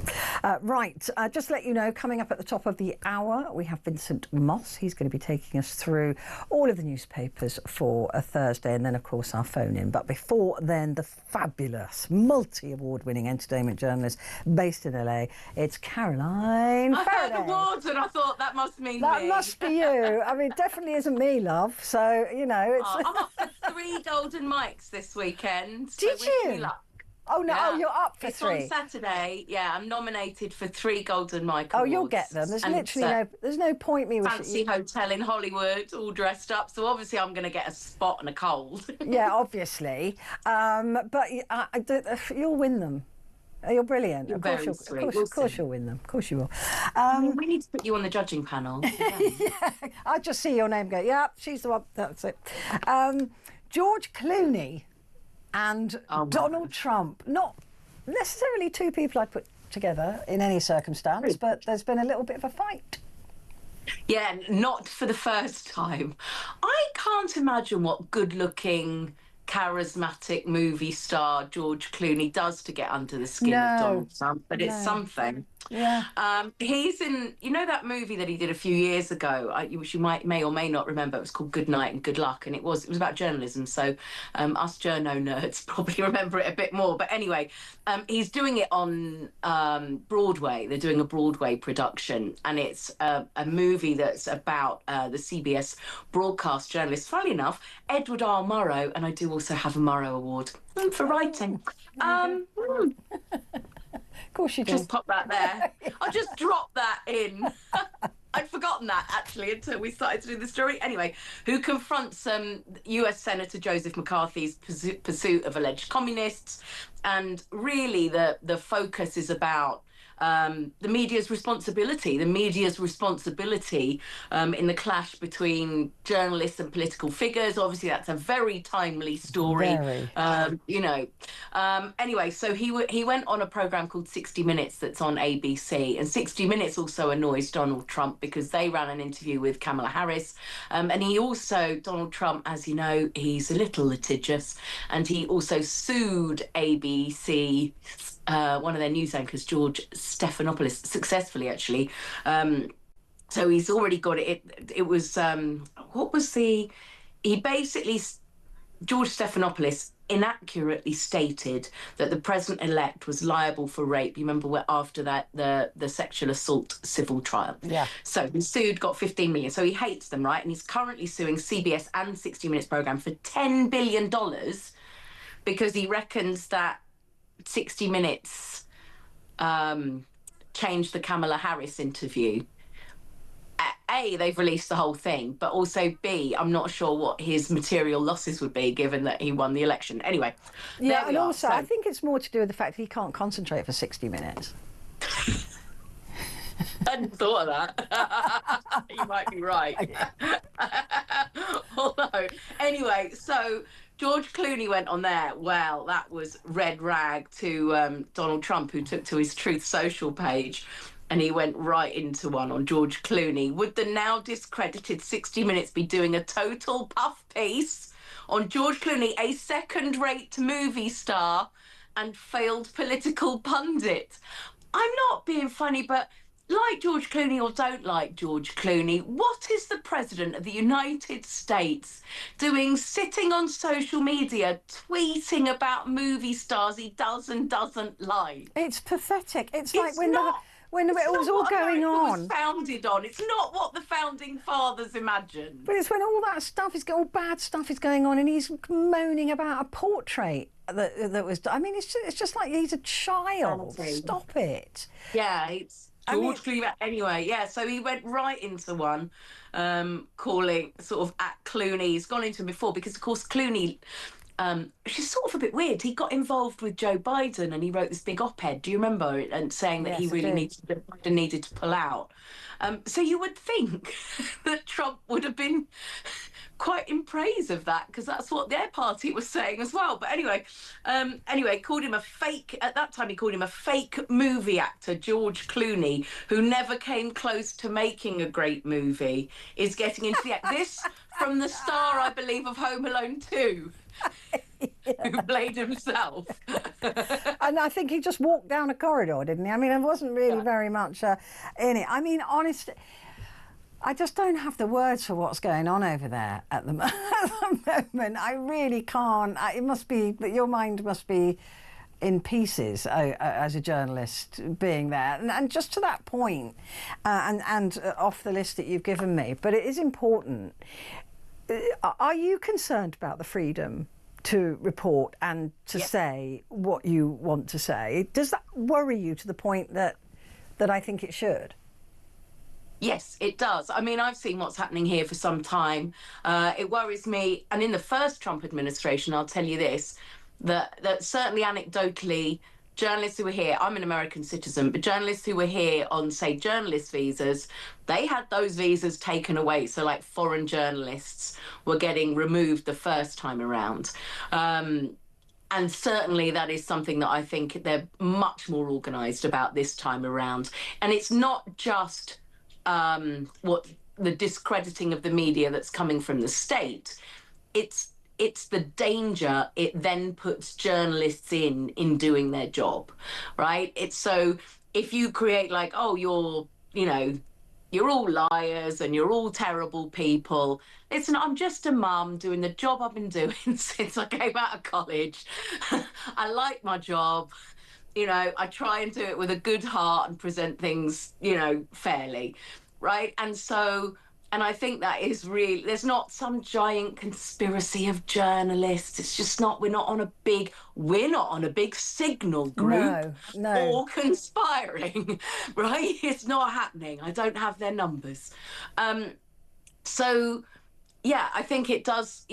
[SPEAKER 2] Just to let you know, coming up at the top of the hour, we have Vincent Moss. He's going to be taking us through all of the newspapers for a Thursday and then, of course, our phone in. But before then, the fabulous, multi-award winning entertainment journalist based in LA, it's Caroline Faraday.
[SPEAKER 7] I heard awards and I thought that must mean me.
[SPEAKER 2] That must be you. I mean, it definitely isn't me, love. So, you know, it's...
[SPEAKER 7] I'm up for 3 golden mics this weekend.
[SPEAKER 2] Did
[SPEAKER 7] so
[SPEAKER 2] you?
[SPEAKER 7] Wish me luck.
[SPEAKER 2] Oh, no,
[SPEAKER 7] Yeah.
[SPEAKER 2] you're up for
[SPEAKER 7] it's
[SPEAKER 2] 3.
[SPEAKER 7] on Saturday. Yeah, I'm nominated for 3 golden mic
[SPEAKER 2] Oh,
[SPEAKER 7] awards.
[SPEAKER 2] you'll get them. There's
[SPEAKER 7] And
[SPEAKER 2] literally there's no point me wishing
[SPEAKER 7] fancy hotel in Hollywood, all dressed up. So obviously I'm going to get a spot and a cold.
[SPEAKER 2] Yeah, obviously. But you'll win them. You're brilliant.
[SPEAKER 7] You're
[SPEAKER 2] of course,
[SPEAKER 7] very
[SPEAKER 2] you'll,
[SPEAKER 7] sweet.
[SPEAKER 2] of course you'll win them. Of course you will.
[SPEAKER 7] We need to put you on the judging panel.
[SPEAKER 2] Yeah, I just see your name go, yeah, she's the one. That's it. George Clooney and Donald Trump. Not necessarily 2 people I'd put together in any circumstance, but there's been a little bit of a fight.
[SPEAKER 7] Yeah, not for the first time. I can't imagine what good-looking charismatic movie star George Clooney does to get under the skin of Donald Trump, but it's something.
[SPEAKER 2] Yeah.
[SPEAKER 7] He's in, you know, that movie that he did a few years ago, which you may or may not remember. It was called Good Night and Good Luck, and it was about journalism. So us journo nerds probably remember it a bit more. But anyway, he's doing it on Broadway. They're doing a Broadway production, and it's a movie that's about the CBS broadcast journalist. Funnily enough, Edward R. Murrow, and I do also have a Murrow Award for writing.
[SPEAKER 2] Of course you do.
[SPEAKER 7] Just pop that there. I'll just drop that in. I'd forgotten that, actually, until we started to do the story. Anyway, who confronts US Senator Joseph McCarthy's pursuit of alleged communists. And really the focus is about the media's responsibility in the clash between journalists and political figures. Obviously, that's a very timely story. Anyway, so he went on a program called 60 Minutes that's on ABC, and 60 Minutes also annoys Donald Trump because they ran an interview with Kamala Harris, and he also, Donald Trump, as you know, he's a little litigious, and he also sued ABC, one of their news anchors, George Stephanopoulos, successfully, actually. So he's already got it. It was, George Stephanopoulos inaccurately stated that the president-elect was liable for rape. You remember after that, the sexual assault civil trial?
[SPEAKER 2] Yeah.
[SPEAKER 7] So he sued, got 15 million. So he hates them, right? And he's currently suing CBS and 60 Minutes program for $10 billion because he reckons that 60 Minutes changed the Kamala Harris interview. A, they've released the whole thing, but also B, I'm not sure what his material losses would be given that he won the election. Anyway,
[SPEAKER 2] yeah, and also I think it's more to do with the fact that he can't concentrate for 60 minutes.
[SPEAKER 7] I hadn't thought of that. You might be right. Although, anyway, so George Clooney went on there. Well, that was red rag to Donald Trump, who took to his Truth Social page, and he went right into one on George Clooney. Would the now discredited 60 Minutes be doing a total puff piece on George Clooney, a second-rate movie star and failed political pundit? I'm not being funny, but like George Clooney or don't like George Clooney, what is the President of the United States doing sitting on social media tweeting about movie stars he does and doesn't like?
[SPEAKER 2] It's pathetic. It's like when it was all going on.
[SPEAKER 7] Was founded on. It's not what the founding fathers imagined.
[SPEAKER 2] But it's when all that stuff all bad stuff is going on, and he's moaning about a portrait that was. I mean, it's just like he's a child. Stop it.
[SPEAKER 7] Yeah, it's George Clooney. Anyway, yeah. So he went right into one, calling sort of at Clooney. He's gone into him before because, of course, Clooney. Which is sort of a bit weird. He got involved with Joe Biden and he wrote this big op-ed. Do you remember? And saying that he really needed to pull out. So you would think that Trump would have been quite in praise of that because that's what their party was saying as well. But anyway, called him a fake. At that time, he called him a fake movie actor, George Clooney, who never came close to making a great movie, is getting into the act. This from the star, I believe, of Home Alone 2. Who played himself.
[SPEAKER 2] And I think he just walked down a corridor, didn't he? I mean, there wasn't really very much in it. I mean, honestly, I just don't have the words for what's going on over there at the moment. I really can't. It must be that your mind must be in pieces as a journalist being there. And just to that point, and off the list that you've given me, but it is important. Are you concerned about the freedom to report and to say what you want to say? Does that worry you to the point that I think it should?
[SPEAKER 7] Yes, it does. I mean, I've seen what's happening here for some time. It worries me. And in the first Trump administration, I'll tell you this, that certainly anecdotally, journalists who were here, I'm an American citizen, but journalists who were here on, say, journalist visas, they had those visas taken away. So like foreign journalists were getting removed the first time around. And certainly that is something that I think they're much more organised about this time around. And it's not just what the discrediting of the media that's coming from the state. It's it's the danger it then puts journalists in doing their job, right? It's so if you create like, oh, you're all liars and you're all terrible people. Listen, I'm just a mum doing the job I've been doing since I came out of college. I like my job. I try and do it with a good heart and present things, fairly, right? And I think that is really, there's not some giant conspiracy of journalists. It's just not, we're not on a big signal group or conspiring, right? It's not happening. I don't have their numbers. So, yeah, I think it does,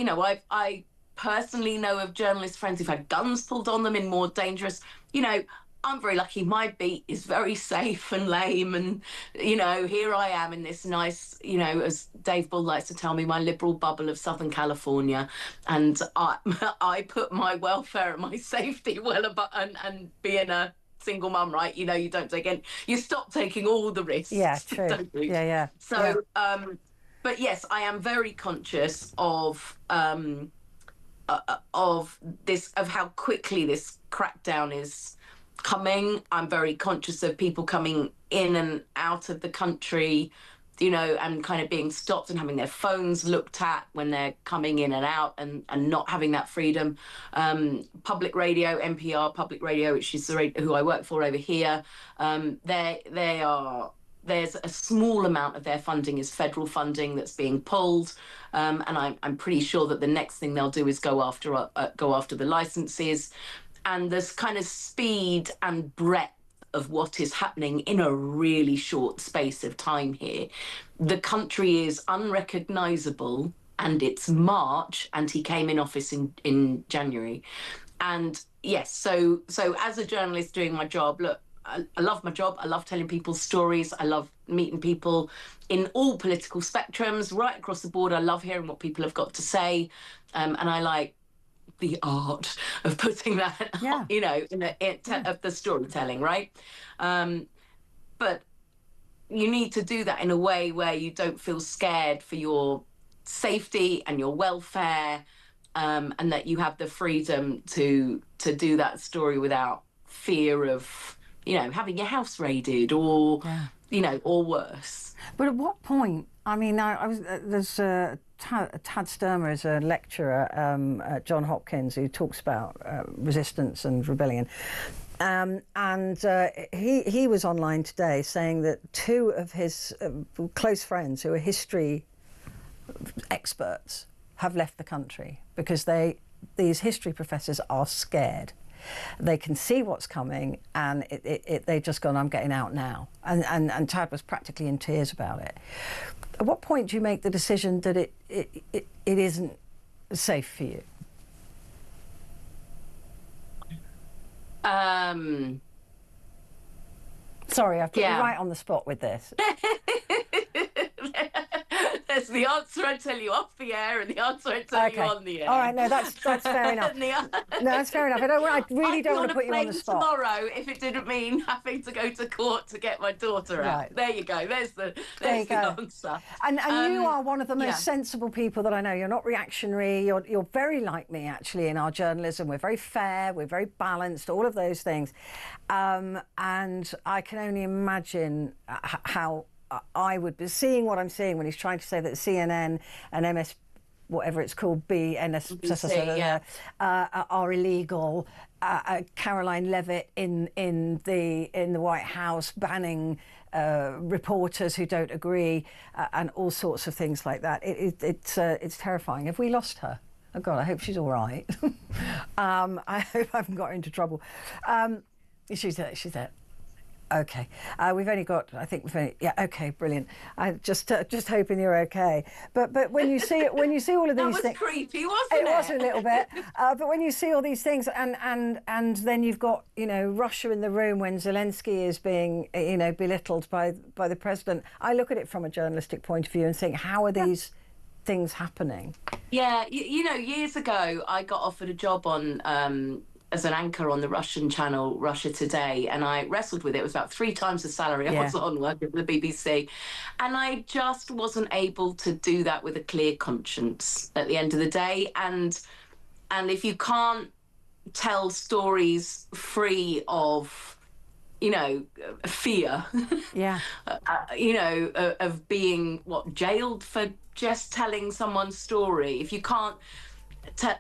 [SPEAKER 7] I personally know of journalist friends who've had guns pulled on them in more dangerous, I'm very lucky. My beat is very safe and lame. And, here I am in this nice, as Dave Bull likes to tell me, my liberal bubble of Southern California. And I put my welfare and my safety well above, and being a single mum, right? You don't you stop taking all the risks.
[SPEAKER 2] Yeah, true.
[SPEAKER 7] Don't you?
[SPEAKER 2] Yeah.
[SPEAKER 7] So, but yes, I am very conscious of how quickly this crackdown is coming. I'm very conscious of people coming in and out of the country, and kind of being stopped and having their phones looked at when they're coming in and out, and not having that freedom. Public radio, NPR Public Radio, which is who I work for over here, there's a small amount of their funding is federal funding that's being pulled, and I'm pretty sure that the next thing they'll do is go after the licenses. And this kind of speed and breadth of what is happening in a really short space of time here. The country is unrecognisable, and it's March, and he came in office in January. And yes, so as a journalist doing my job, look, I love my job. I love telling people's stories. I love meeting people in all political spectrums, right across the board. I love hearing what people have got to say. And I like the art of putting that, of the storytelling, right? But you need to do that in a way where you don't feel scared for your safety and your welfare, and that you have the freedom to do that story without fear of, having your house raided or, or worse.
[SPEAKER 2] But at what point? I mean, there's Tad Sturmer is a lecturer at Johns Hopkins who talks about resistance and rebellion. He was online today saying that two of his close friends who are history experts have left the country because these history professors are scared. They can see what's coming, and they just gone, I'm getting out now. And Tad was practically in tears about it. At what point do you make the decision that it isn't safe for you? Sorry, I've put you right on the spot with this.
[SPEAKER 7] There's the answer I tell you off the air and the answer I tell you on the air.
[SPEAKER 2] All right, no, that's fair enough. No, that's fair enough. I really don't want to put you on the spot.
[SPEAKER 7] Tomorrow, if it didn't mean having to go to court to get my daughter out. Right. There you go. There's the answer.
[SPEAKER 2] And you are one of the most sensible people that I know. You're not reactionary. You're very like me, actually, in our journalism. We're very fair. We're very balanced. All of those things. And I can only imagine how I would be seeing what I'm seeing when he's trying to say that CNN and MS, whatever it's called, are illegal. Caroline Levitt in the White House banning reporters who don't agree, and all sorts of things like that. It's terrifying. Have we lost her? Oh God, I hope she's all right. I hope I haven't got her into trouble. She's there. Okay, we've only got. Okay, brilliant. I just hoping you're okay. But when you see all of these things,
[SPEAKER 7] that was creepy, wasn't it?
[SPEAKER 2] It was a little bit. But when you see all these things, and then you've got Russia in the room when Zelensky is being belittled by the president. I look at it from a journalistic point of view and think, how are these things happening?
[SPEAKER 7] Yeah, years ago I got offered a job on as an anchor on the Russian channel Russia Today, and I wrestled with it. It was about 3 times the salary I was on working for the BBC, and I just wasn't able to do that with a clear conscience at the end of the day. And if you can't tell stories free of, you know, fear, you know, of being jailed for just telling someone's story, if you can't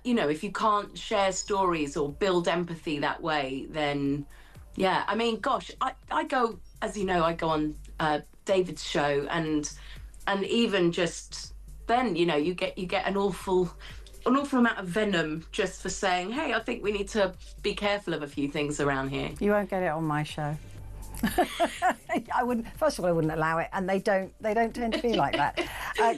[SPEAKER 7] you know, if you can't share stories or build empathy that way, then yeah, I mean, gosh, I go, as you know, I go on David's show, and even just then, you know, you get an awful amount of venom just for saying, hey, I think we need to be careful of a few things around here.
[SPEAKER 2] You won't get it on my show. I wouldn't. First of all, I wouldn't allow it, and they don't tend to be like that.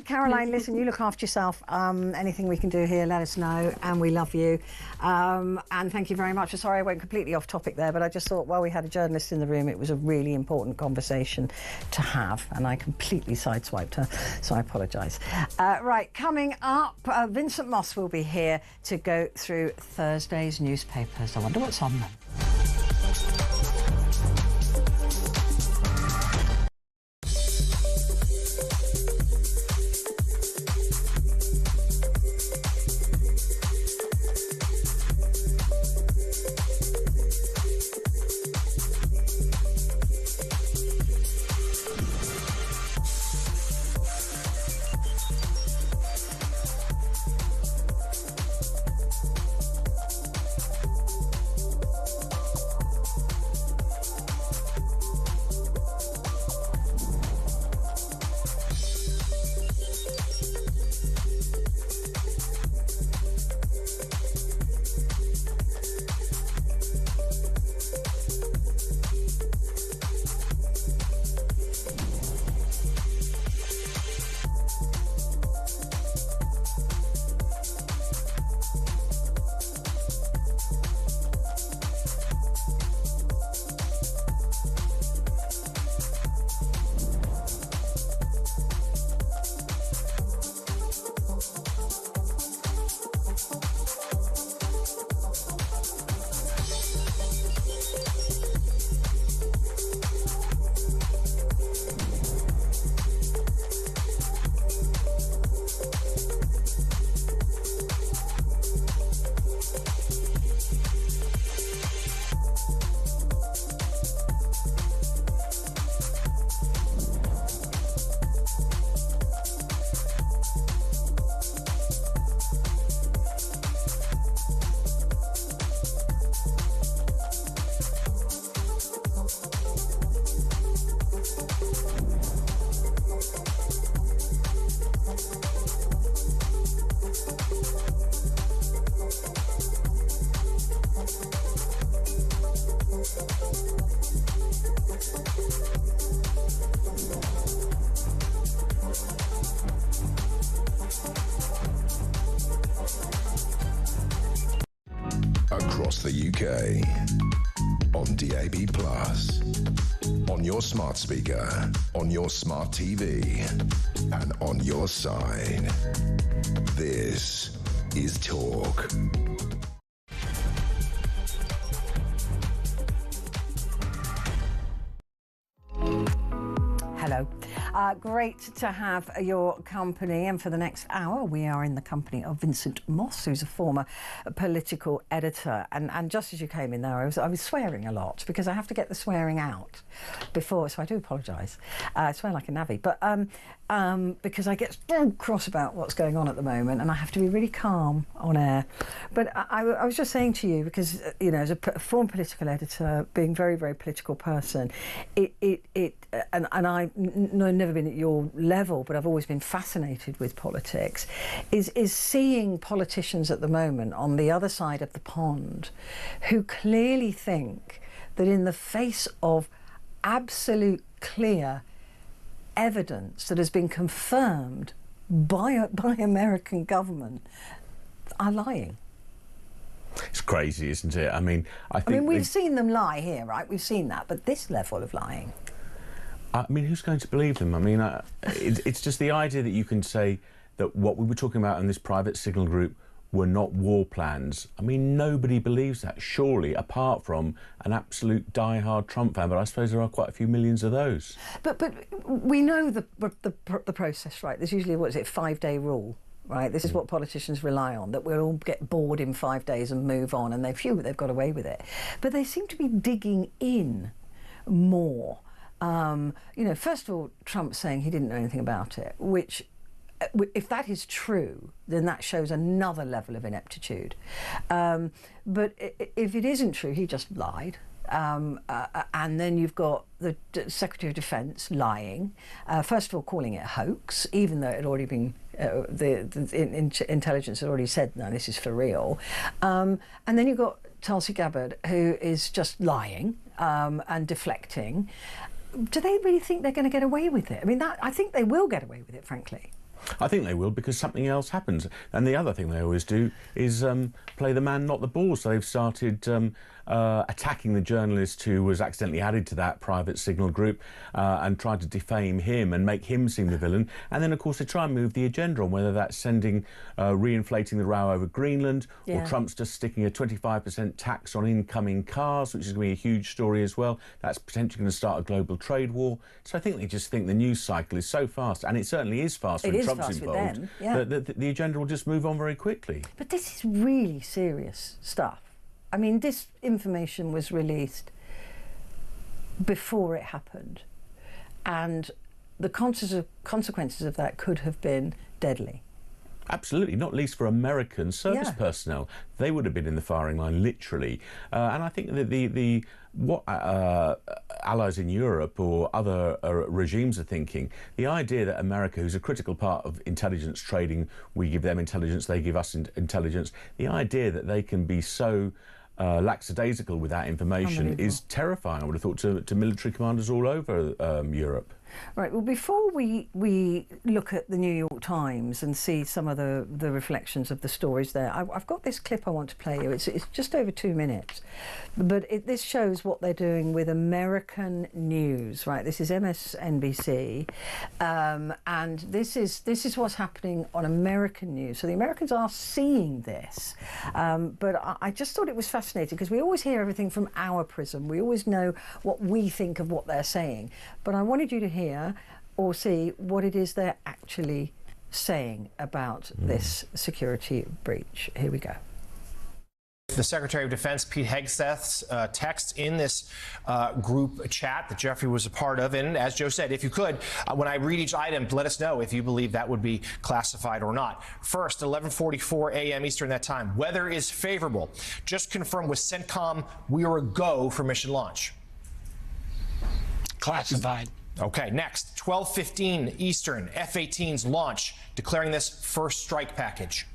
[SPEAKER 2] Caroline, listen, you look after yourself. Anything we can do here, let us know, and we love you. And thank you very much. Sorry, I went completely off topic there, but I just thought, well, we had a journalist in the room. It was a really important conversation to have, and I completely sideswiped her, so I apologise. Right, coming up, Vincent Moss will be here to go through Thursday's newspapers. I wonder what's on them.
[SPEAKER 1] Across the UK, on DAB+, on your smart speaker, on your smart TV, and on your side. This is Talk.
[SPEAKER 2] Hello. Great to have your company, and for the next hour we are in the company of Vincent Moss, who's a former political editor. And just as you came in there, I was swearing a lot because I have to get the swearing out before, so I do apologise. I swear like a navvy, but because I get so cross about what's going on at the moment, and I have to be really calm on air. But I was just saying to you, because you know, as a former political editor, being very, very political person, and I've never been at your level, but I've always been fascinated with politics, is seeing politicians at the moment on the other side of the pond who clearly think that in the face of absolute clear evidence that has been confirmed by American government are lying.
[SPEAKER 8] It's crazy, isn't it? I mean, I think
[SPEAKER 2] we've seen them lie here, right? We've seen that, but this level of lying.
[SPEAKER 8] I mean, who's going to believe them? I mean, it's just the idea that you can say that what we were talking about in this private signal group were not war plans. I mean, nobody believes that, surely, apart from an absolute die-hard Trump fan, but I suppose there are quite a few millions of those.
[SPEAKER 2] But we know the process, right? There's usually, what is it, 5-day rule, right? This is what politicians rely on, that we'll all get bored in 5 days and move on, and they've got away with it. But they seem to be digging in more. You know, first of all, Trump saying he didn't know anything about it, which, if that is true, then that shows another level of ineptitude. But if it isn't true, he just lied. And then you've got the Secretary of Defence lying, first of all calling it a hoax, even though it had already been, the intelligence had already said, no, this is for real. And then you've got Tulsi Gabbard, who is just lying and deflecting. Do they really think they're going to get away with it? I mean, I think they will get away with it, frankly.
[SPEAKER 8] I think they will, because something else happens. And the other thing they always do is play the man, not the ball. So they've started attacking the journalist who was accidentally added to that private signal group and tried to defame him and make him seem the villain. And then, of course, they try and move the agenda on, whether that's reinflating the row over Greenland, or Trump's just sticking a 25% tax on incoming cars, which is going to be a huge story as well. That's potentially going to start a global trade war. So I think they just think the news cycle is so fast, and it certainly is fast when Trump's involved, that the agenda will just move on very quickly.
[SPEAKER 2] But this is really serious stuff. I mean, this information was released before it happened, and the consequences of that could have been deadly.
[SPEAKER 8] Absolutely, not least for American service personnel. They would have been in the firing line, literally. And I think that what allies in Europe or other regimes are thinking, the idea that America, who's a critical part of intelligence trading, we give them intelligence, they give us intelligence, the idea that they can be so lackadaisical with that information is terrifying, I would have thought, to military commanders all over Europe.
[SPEAKER 2] Right, well, before we look at the New York Times and see some of the reflections of the stories there, I've got this clip I want to play you. It's just over 2 minutes, but this shows what they're doing with American news, right? This is MSNBC, and this is what's happening on American news. So the Americans are seeing this, but I just thought it was fascinating, because we always hear everything from our prism. We always know what we think of what they're saying, but I wanted you to hear or see what it is they're actually saying about this security breach. Here we go.
[SPEAKER 9] The Secretary of Defense, Pete Hegseth's text in this group chat that Jeffrey was a part of. And as Joe said, if you could, when I read each item, let us know if you believe that would be classified or not. First, 11:44 a.m. Eastern that time. Weather is favorable. Just confirmed with CENTCOM we are a go for mission launch.
[SPEAKER 10] Classified.
[SPEAKER 9] Okay, next, 12:15 Eastern, F-18s launch, declaring this first strike package.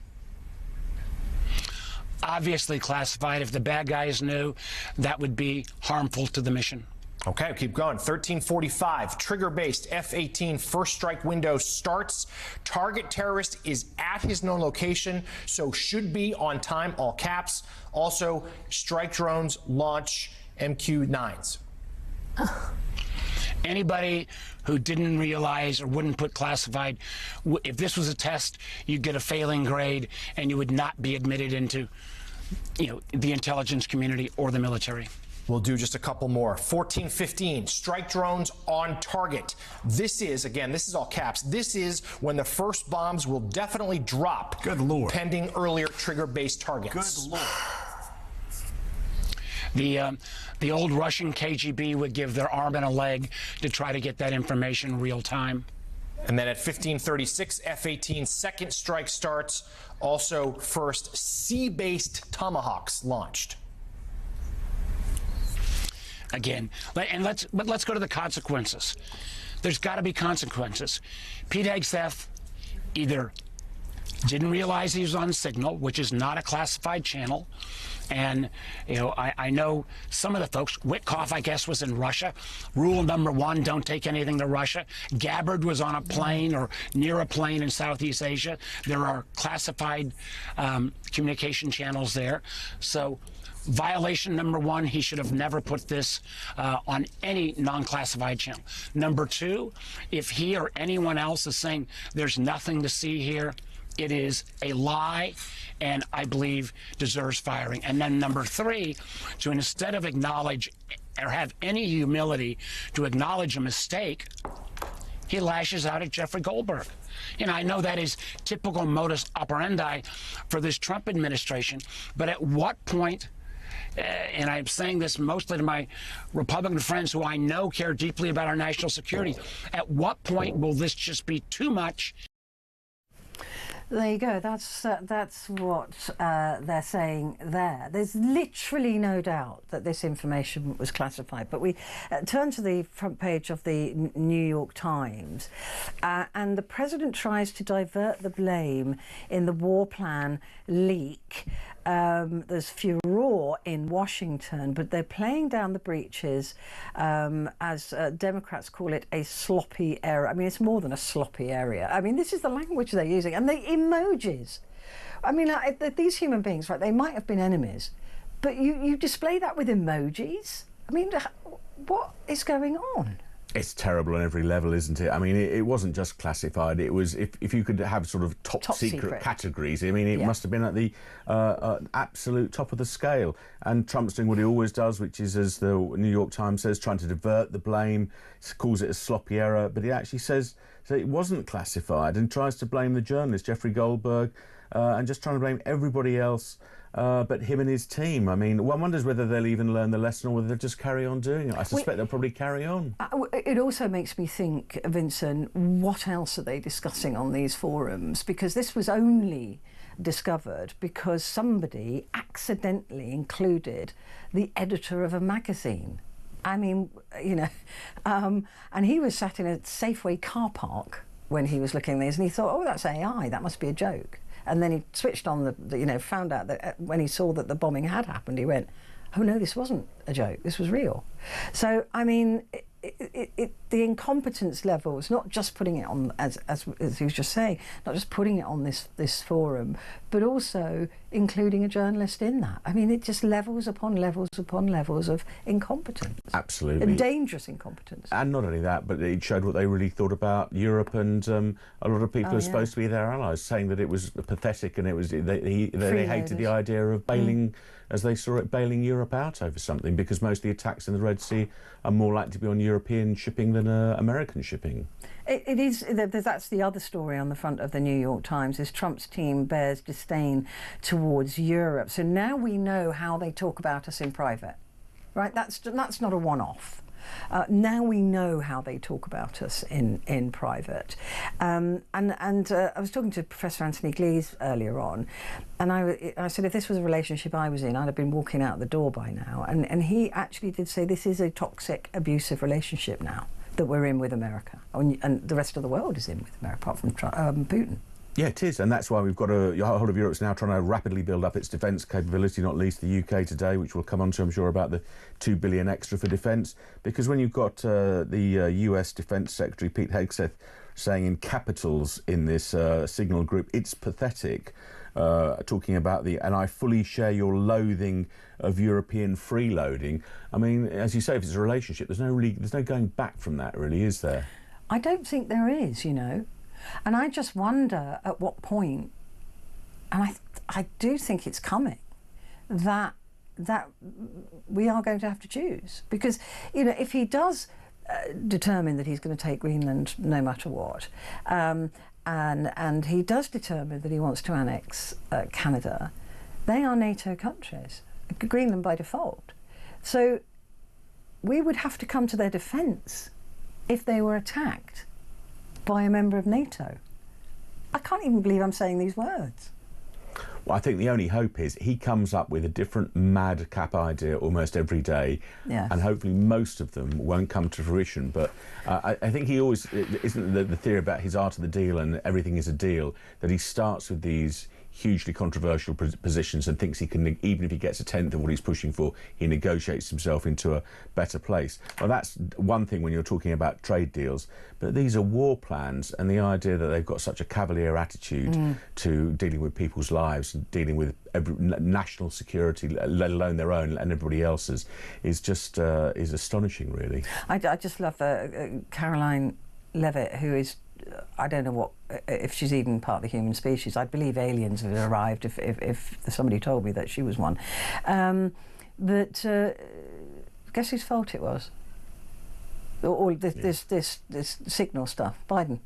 [SPEAKER 10] Obviously classified. If the bad guys knew, that would be harmful to the mission.
[SPEAKER 9] Okay, keep going. 13:45, trigger-based F-18 first strike window starts. Target terrorist is at his known location, so should be on time, all caps. Also, strike drones launch MQ-9s.
[SPEAKER 10] Anybody who didn't realize or wouldn't put classified, if this was a test, you'd get a failing grade and you would not be admitted into, the intelligence community or the military.
[SPEAKER 9] We'll do just a couple more. 14:15, strike drones on target. This is all caps. This is when the first bombs will definitely drop.
[SPEAKER 10] Good Lord.
[SPEAKER 9] Pending earlier trigger-based targets.
[SPEAKER 10] Good Lord. The old Russian KGB would give their arm and a leg to try to get that information real time.
[SPEAKER 9] And then at 15:36, F-18 second strike starts. Also, first sea-based Tomahawks launched.
[SPEAKER 10] Again, let's go to the consequences. There's got to be consequences. Pete Hegseth either didn't realize he was on signal, which is not a classified channel. And, I know some of the folks, Witkoff, I guess, was in Russia. Rule number 1, don't take anything to Russia. Gabbard was on a plane or near a plane in Southeast Asia. There are classified communication channels there. So violation number 1, he should have never put this on any non-classified channel. Number 2, if he or anyone else is saying there's nothing to see here, it is a lie, and I believe deserves firing. And then number three, to instead of acknowledge or have any humility to acknowledge a mistake, he lashes out at Jeffrey Goldberg. You know, I know that is typical modus operandi for this Trump administration, but at what point, and I'm saying this mostly to my Republican friends who I know care deeply about our national security, at what point will this just be too much?
[SPEAKER 2] There you go. That's what they're saying there. There's literally no doubt that this information was classified. But we turn to the front page of the New York Times, and the president tries to divert the blame in the war plan leak. There's furore in Washington, but they're playing down the breaches, as Democrats call it, a sloppy error. I mean, it's more than a sloppy area. I mean, this is the language they're using, and the emojis. I mean, these human beings, right, they might have been enemies, but you display that with emojis? I mean, what is going on?
[SPEAKER 8] It's terrible on every level, isn't it? I mean, it wasn't just classified. It was, if you could have sort of top secret categories, I mean, it must have been at the absolute top of the scale. And Trump's doing what he always does, which is, as the New York Times says, trying to divert the blame, calls it a sloppy error, but he actually says that it wasn't classified and tries to blame the journalist, Jeffrey Goldberg, and just trying to blame everybody else but him and his team. I mean, one wonders whether they'll even learn the lesson or whether they'll just carry on doing it. I suspect they'll probably carry on.
[SPEAKER 2] It also makes me think, Vincent, what else are they discussing on these forums? Because this was only discovered because somebody accidentally included the editor of a magazine. I mean, you know, and he was sat in a Safeway car park when he was looking at these, and he thought, oh, that's AI, that must be a joke. And then he switched on you know, found out that when he saw that the bombing had happened, he went, oh no, this wasn't a joke, this was real. So, I mean, the incompetence levels, not just putting it on, as he was just saying, not just putting it on this forum, but also including a journalist in that. I mean, it just levels upon levels upon levels of incompetence.
[SPEAKER 8] Absolutely.
[SPEAKER 2] And dangerous incompetence.
[SPEAKER 8] And not only that, but it showed what they really thought about Europe, and a lot of people are supposed to be their allies, saying that it was pathetic and it was they hated the idea of bailing, as they saw it, bailing Europe out over something, because most of the attacks in the Red Sea are more likely to be on European shipping than American shipping.
[SPEAKER 2] It is. That's the other story on the front of the New York Times, is Trump's team bears disdain towards Europe. So now we know how they talk about us in private, right? That's not a one-off. Now we know how they talk about us in private. And I was talking to Professor Anthony Glees earlier on, and I said if this was a relationship I was in, I'd have been walking out the door by now. And he actually did say this is a toxic, abusive relationship now that we're in with America, and the rest of the world is in with America, apart from Putin.
[SPEAKER 8] Yeah, it is, and that's why we've got the whole of Europe's now trying to rapidly build up its defence capability, not least the UK today, which we'll come on to, I'm sure, about the $2 billion extra for defence. Because when you've got the US Defence Secretary, Pete Hegseth, saying in capitals in this signal group, it's pathetic, talking about and I fully share your loathing of European freeloading. I mean, as you say, if it's a relationship, there's no going back from that, really, is there?
[SPEAKER 2] I don't think there is, you know. And I just wonder at what point, and I do think it's coming, that we are going to have to choose. Because, you know, if he does determine that he's going to take Greenland no matter what, and he does determine that he wants to annex Canada, they are NATO countries, Greenland by default. So we would have to come to their defence if they were attacked by a member of NATO. I can't even believe I'm saying these words.
[SPEAKER 8] Well, I think the only hope is he comes up with a different madcap idea almost every day, and hopefully most of them won't come to fruition. But I think he always, isn't the theory about his art of the deal and everything is a deal, that he starts with these hugely controversial positions and thinks he can, even if he gets a tenth of what he's pushing for, he negotiates himself into a better place. Well, that's one thing when you're talking about trade deals, but these are war plans, and the idea that they've got such a cavalier attitude to dealing with people's lives and dealing with national security, let alone their own and everybody else's, is just is astonishing, really.
[SPEAKER 2] I just love Caroline Levitt, who is I don't know what if she's even part of the human species. I'd believe aliens had arrived if somebody told me that she was one. But guess whose fault it was? All this signal stuff. Biden.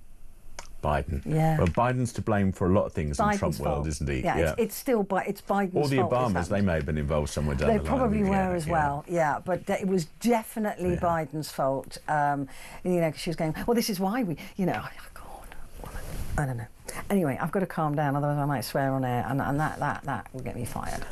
[SPEAKER 8] Yeah. Well, Biden's to blame for a lot of things in Trump world, isn't he?
[SPEAKER 2] Yeah. It's still it's Biden's fault.
[SPEAKER 8] All the Obamas, they may have been involved somewhere down the line.
[SPEAKER 2] They probably were as well. Yeah, but it was definitely Biden's fault. Because she was going, well, this is why we, I don't know. Anyway, I've got to calm down, otherwise I might swear on air, and that will get me fired.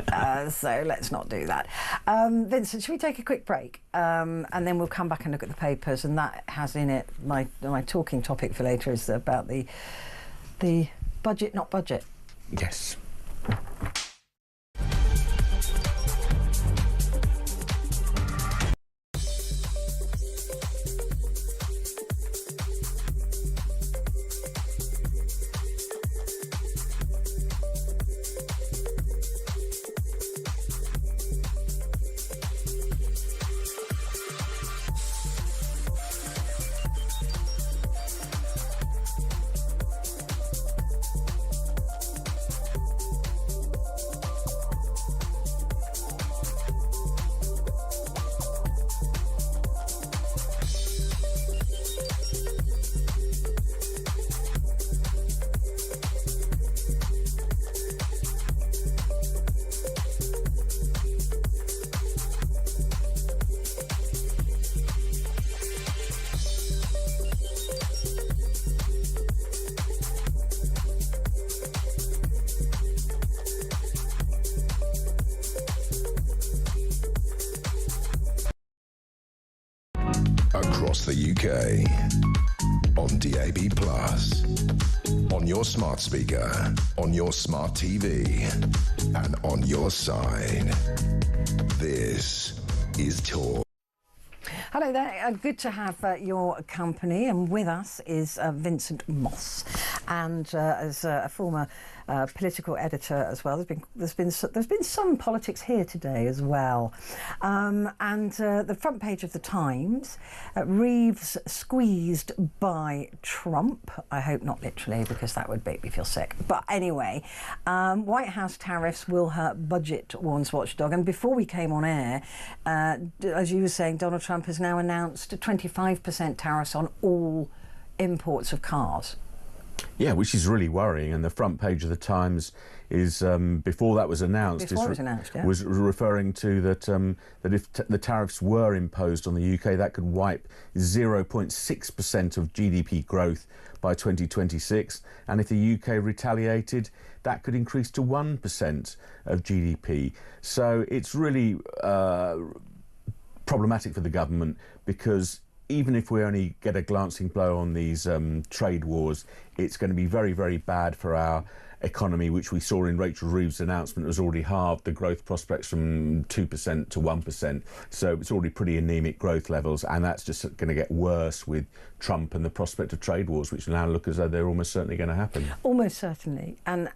[SPEAKER 2] So let's not do that. Vincent, should we take a quick break, and then we'll come back and look at the papers, and that has in it my talking topic for later is about the budget, not budget.
[SPEAKER 8] Yes.
[SPEAKER 1] Across the UK, on DAB+, on your smart speaker, on your smart TV, and on your side. This is Talk.
[SPEAKER 2] Hello there, good to have your company, and with us is Vincent Moss, and as a former political editor as well. There's been some politics here today as well, and the front page of the Times, Reeves squeezed by Trump. I hope not literally, because that would make me feel sick. But anyway, White House tariffs will hurt budget, warns Watchdog. And before we came on air, as you were saying, Donald Trump has now announced a 25% tariffs on all imports of cars.
[SPEAKER 8] Yeah, which is really worrying. And the front page of the Times is, before that was announced, was referring to that that if the tariffs were imposed on the UK, that could wipe 0.6% of GDP growth by 2026, and if the UK retaliated, that could increase to 1% of GDP. So it's really problematic for the government, because even if we only get a glancing blow on these trade wars, it's going to be very, very bad for our economy, which we saw in Rachel Reeves' announcement has already halved the growth prospects from 2% to 1%. So it's already pretty anemic growth levels, and that's just going to get worse with Trump and the prospect of trade wars, which now look as though they're almost certainly going to happen.
[SPEAKER 2] Almost certainly. And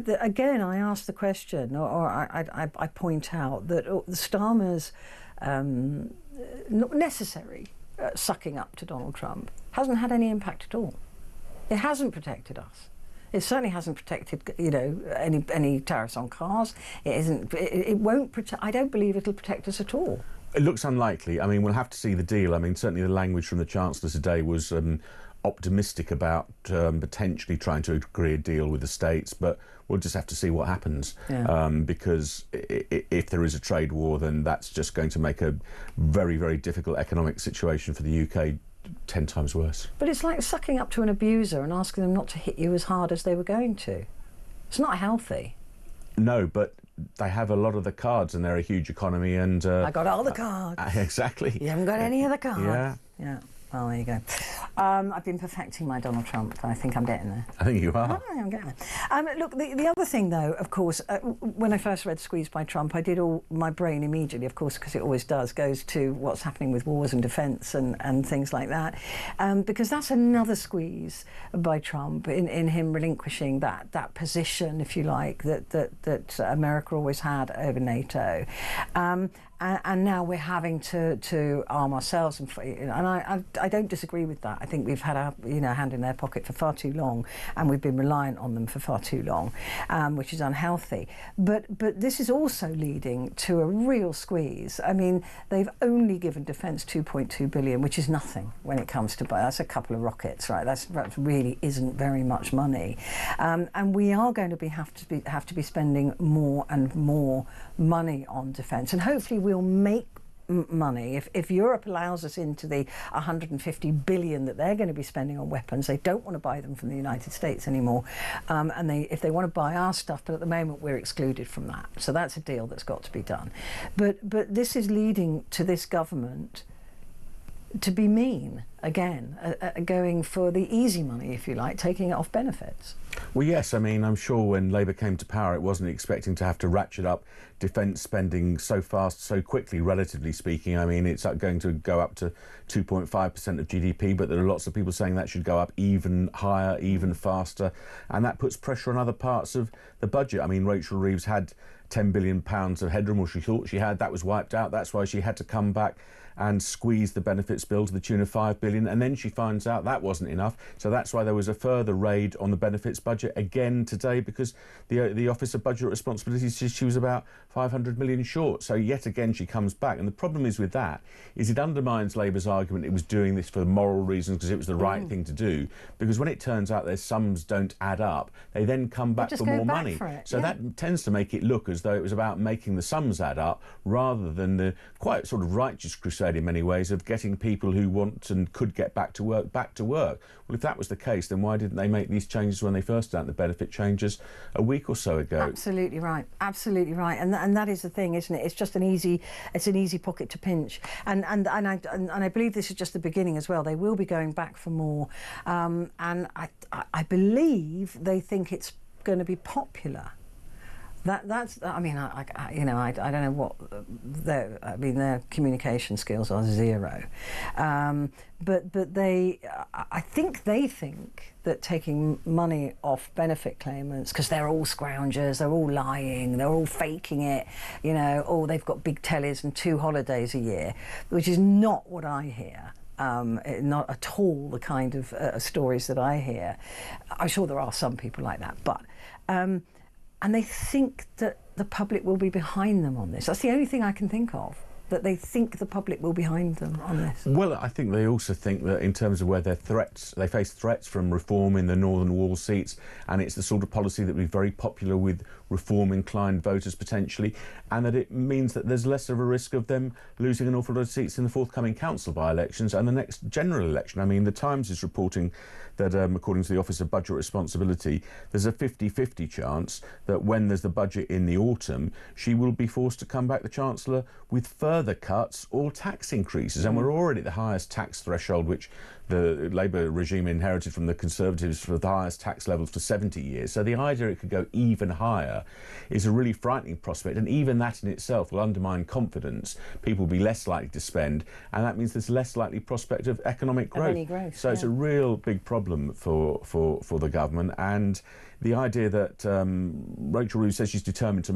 [SPEAKER 2] again, I ask the question, or I point out that the Starmer's not necessary sucking up to Donald Trump hasn't had any impact at all. It hasn't protected us. It certainly hasn't protected, any tariffs on cars. It isn't. It won't protect. I don't believe it'll protect us at all.
[SPEAKER 8] It looks unlikely. I mean, we'll have to see the deal. I mean, certainly the language from the Chancellor today was optimistic about potentially trying to agree a deal with the states, but we'll just have to see what happens. Yeah. Because if there is a trade war, then that's just going to make a very, very difficult economic situation for the UK 10 times worse.
[SPEAKER 2] But it's like sucking up to an abuser and asking them not to hit you as hard as they were going to. It's not healthy.
[SPEAKER 8] No, but they have a lot of the cards and they're a huge economy, and
[SPEAKER 2] I got all the cards.
[SPEAKER 8] Exactly.
[SPEAKER 2] You haven't got any of the cards.
[SPEAKER 8] Yeah.
[SPEAKER 2] Yeah. Well, there you go. I've been perfecting my Donald Trump. I think I'm getting there.
[SPEAKER 8] I think you are.
[SPEAKER 2] Oh, I'm getting there. Look, the other thing, though, of course, when I first read Squeezed by Trump, I did all my brain immediately, of course, because it always does, goes to what's happening with wars and defence and things like that, because that's another squeeze by Trump in him relinquishing that position, if you like, that America always had over NATO. and now we're having to arm ourselves, and I don't disagree with that. I think we've had our hand in their pocket for far too long, and we've been reliant on them for far too long, which is unhealthy. But this is also leading to a real squeeze. I mean, they've only given defence 2.2 billion, which is nothing when it comes to that's a couple of rockets, right? That really isn't very much money, and we are going to have to be spending more and more money on defence, and hopefully we'll make money if Europe allows us into the 150 billion that they're going to be spending on weapons. They don't want to buy them from the United States anymore, and if they want to buy our stuff, but at the moment we're excluded from that. So that's a deal that's got to be done. But this is leading to this government to be mean again, going for the easy money, if you like, taking it off benefits.
[SPEAKER 8] Well, yes, I mean, I'm sure when Labour came to power, it wasn't expecting to have to ratchet up defence spending so fast, so quickly, relatively speaking. I mean, it's going to go up to 2.5% of GDP, but there are lots of people saying that should go up even higher, even faster, and that puts pressure on other parts of the budget. I mean, Rachel Reeves had £10 billion of headroom, or she thought she had. That was wiped out. That's why she had to come back and squeeze the benefits bill to the tune of £5 billion, and then she finds out that wasn't enough. So that's why there was a further raid on the benefits budget again today, because the Office of Budget Responsibility says she was about 500 million short. So yet again she comes back, and the problem is with that is it undermines Labour's argument it was doing this for moral reasons because it was the right thing to do, because when it turns out their sums don't add up, they then come back for more money. So that tends to make it look as though it was about making the sums add up rather than the quite sort of righteous crusade in many ways of getting people who want and could get back to work. Well, if that was the case, then why didn't they make these changes when they first announced the benefit changes a week or so ago?
[SPEAKER 2] Absolutely right, absolutely right, and that is the thing, isn't it? It's just an easy pocket to pinch, and I believe this is just the beginning as well. They will be going back for more, and I believe they think it's going to be popular. That's. I mean, I don't know what their communication skills are zero, but they. I think they think that taking money off benefit claimants, because they're all scroungers, they're all lying, they're all faking it. They've got big tellies and 2 holidays a year, which is not what I hear. Not at all the kind of stories that I hear. I'm sure there are some people like that, but. And they think that the public will be behind them on this. That's the only thing I can think of, that they think the public will be behind them on this. Well,
[SPEAKER 8] I think they also think that in terms of where they face threats from reform in the Northern Wall seats, and it's the sort of policy that would be very popular with reform-inclined voters potentially, and that it means that there's less of a risk of them losing an awful lot of seats in the forthcoming council by-elections and the next general election. I mean, The Times is reporting that, according to the Office of Budget Responsibility, there's a 50-50 chance that when there's the budget in the autumn, she will be forced to come back, the Chancellor, with further cuts or tax increases. And we're already at the highest tax threshold, which the Labour regime inherited from the Conservatives, for the highest tax levels for 70 years. So the idea it could go even higher is a really frightening prospect, and even that in itself will undermine confidence. People will be less likely to spend, and that means there's less likely prospect of economic growth. So it's a real big problem for the government, and the idea that Rachel Reeves says she's determined to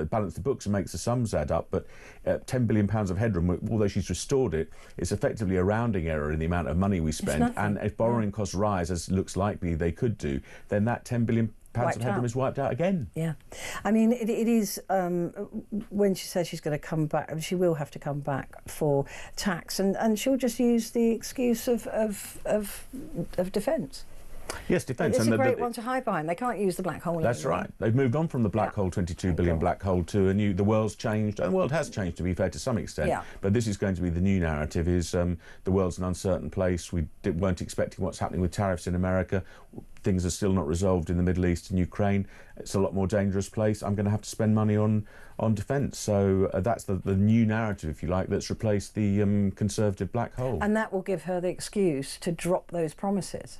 [SPEAKER 8] balance the books and makes the sums add up, but £10 billion of headroom, although she's restored it, it's effectively a rounding error in the amount of money we spend. And if borrowing costs rise, as looks likely they could do, then that £10 billion of headroom is wiped out again. Yeah,
[SPEAKER 2] I mean, it is, when she says she's going to come back, she will have to come back for tax, and she'll just use the excuse of defence.
[SPEAKER 8] Yes, defence.
[SPEAKER 2] It's a great one to hide behind. They can't use the black hole anymore.
[SPEAKER 8] That's right. They've moved on from the black hole, 22 billion black hole, to the world's changed. And the world has changed, to be fair, to some extent. Yeah. But this is going to be the new narrative, is the world's an uncertain place. We weren't expecting what's happening with tariffs in America. Things are still not resolved in the Middle East and Ukraine. It's a lot more dangerous place. I'm going to have to spend money on defence. So that's the new narrative, if you like, that's replaced the Conservative black hole.
[SPEAKER 2] And that will give her the excuse to drop those promises.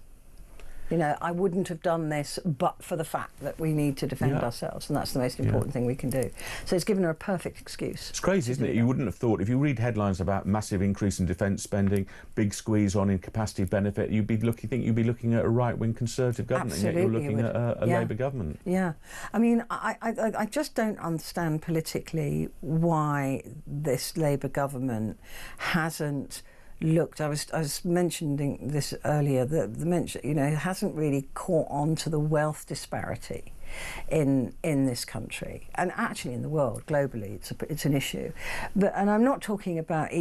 [SPEAKER 2] You know, I wouldn't have done this but for the fact that we need to defend ourselves, and that's the most important thing we can do. So it's given her a perfect excuse.
[SPEAKER 8] It's crazy, isn't it? You wouldn't have thought, if you read headlines about massive increase in defence spending, big squeeze on incapacity benefit, you'd be looking at a right-wing Conservative government,
[SPEAKER 2] Absolutely,
[SPEAKER 8] and yet you're looking at a Labour government.
[SPEAKER 2] Yeah. I mean, I just don't understand politically why this Labour government hasn't looked. I was mentioning this earlier. It hasn't really caught on to the wealth disparity in this country, and actually in the world globally. It's an issue, and I'm not talking about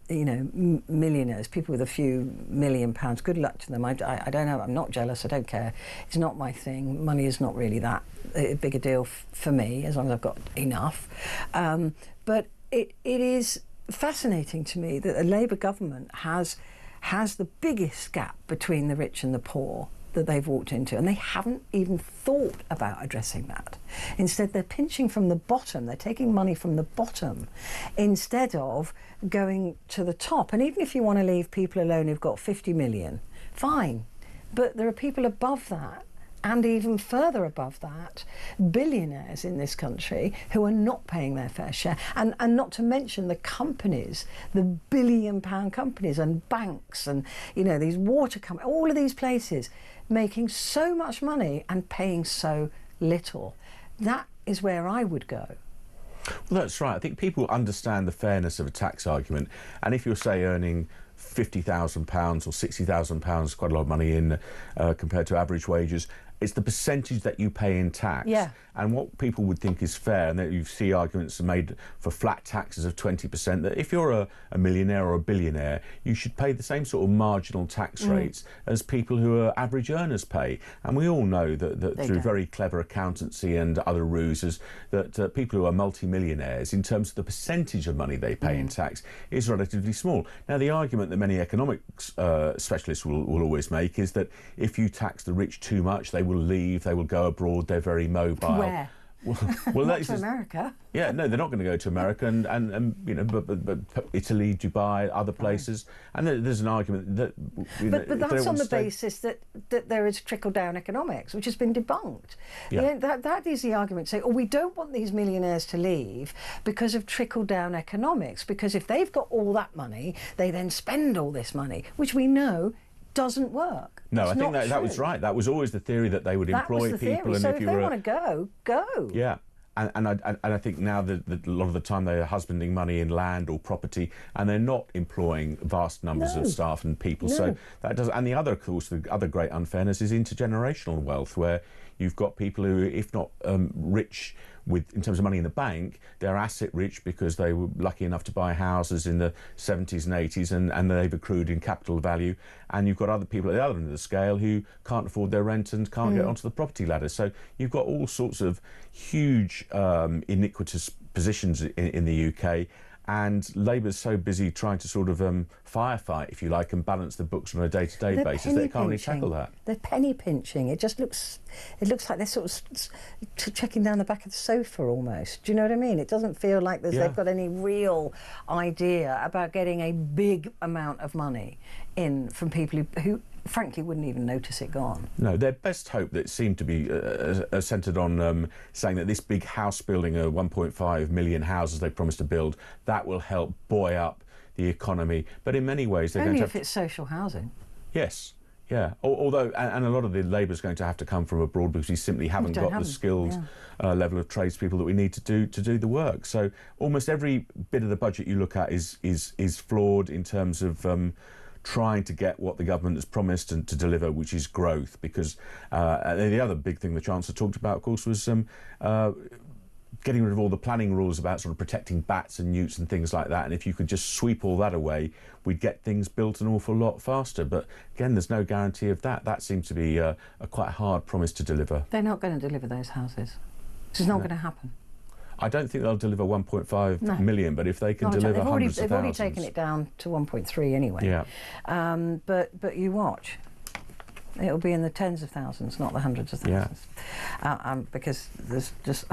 [SPEAKER 2] millionaires, people with a few £1 million. Good luck to them. I don't know. I'm not jealous. I don't care. It's not my thing. Money is not really that big a deal for me, as long as I've got enough. But it is fascinating to me that the Labour government has the biggest gap between the rich and the poor that they've walked into, and they haven't even thought about addressing that. Instead, they're pinching from the bottom. They're taking money from the bottom instead of going to the top. And even if you want to leave people alone who've got 50 million, fine. But there are people above that, and even further above that, billionaires in this country who are not paying their fair share. And not to mention the companies, the billion-pound companies and banks and, these water companies, all of these places making so much money and paying so little. That is where I would go.
[SPEAKER 8] Well, that's right. I think people understand the fairness of a tax argument. And if you're, say, earning £50,000 or £60,000, quite a lot of money in compared to average wages, it's the percentage that you pay in tax.
[SPEAKER 2] Yeah.
[SPEAKER 8] And what people would think is fair, and that you see arguments made for flat taxes of 20%, that if you're a millionaire or a billionaire, you should pay the same sort of marginal tax rates as people who are average earners pay. And we all know that through very clever accountancy and other ruses, that people who are multi-millionaires, in terms of the percentage of money they pay in tax, is relatively small. Now, the argument that many economics specialists will always make is that if you tax the rich too much, they will leave, they will go abroad, they're very mobile.
[SPEAKER 2] Where?
[SPEAKER 8] Well,
[SPEAKER 2] not to America.
[SPEAKER 8] Yeah, no, they're not going to go to America, but Italy, Dubai, other places, and there's an argument that.
[SPEAKER 2] But that's on the basis that there is trickle-down economics, which has been debunked.
[SPEAKER 8] Yeah.
[SPEAKER 2] That is the argument. Say, we don't want these millionaires to leave because of trickle-down economics. Because if they've got all that money, they then spend all this money, which we know doesn't work.
[SPEAKER 8] No,
[SPEAKER 2] it's
[SPEAKER 8] I think that was right. That was always the theory, that they would employ people, and
[SPEAKER 2] so
[SPEAKER 8] if you
[SPEAKER 2] they want to go, go.
[SPEAKER 8] Yeah. And I think now that a lot of the time they're husbanding money in land or property, and they're not employing vast numbers of staff and people.
[SPEAKER 2] No.
[SPEAKER 8] So that does. And the other, of course, the other great unfairness is intergenerational wealth, where you've got people who, if not rich in terms of money in the bank, they're asset rich because they were lucky enough to buy houses in the 70s and 80s, and they've accrued in capital value. And you've got other people at the other end of the scale who can't afford their rent and can't get onto the property ladder. So you've got all sorts of huge iniquitous positions in the UK. And Labour's so busy trying to sort of firefight, if you like, and balance the books on a day-to-day basis that they can't really tackle that.
[SPEAKER 2] They're penny pinching. It looks like they're sort of checking down the back of the sofa almost. Do you know what I mean? It doesn't feel like they've got any real idea about getting a big amount of money in from people who frankly wouldn't even notice it gone.
[SPEAKER 8] No, their best hope that seemed to be centred on saying that this big house building, 1.5 million houses they promised to build, that will help buoy up the economy. But in many ways they're
[SPEAKER 2] only
[SPEAKER 8] going to
[SPEAKER 2] if it's social housing.
[SPEAKER 8] Yes. Yeah, although, and a lot of the Labour's going to have to come from abroad because we simply haven't got the skilled level of tradespeople that we need to do the work. So almost every bit of the budget you look at is flawed in terms of trying to get what the government has promised and to deliver, which is growth. Because the other big thing the Chancellor talked about, of course, was getting rid of all the planning rules about sort of protecting bats and newts and things like that. And if you could just sweep all that away, we'd get things built an awful lot faster. But again, there's no guarantee of that. That seems to be a quite hard promise to deliver.
[SPEAKER 2] They're not going to deliver those houses. This is not going to happen.
[SPEAKER 8] I don't think they'll deliver 1.5 million, but if they can deliver hundreds of thousands...
[SPEAKER 2] They've already taken it down to 1.3 anyway.
[SPEAKER 8] Yeah.
[SPEAKER 2] But you watch. It'll be in the tens of thousands, not the hundreds of thousands.
[SPEAKER 8] Yeah.
[SPEAKER 2] Because there's just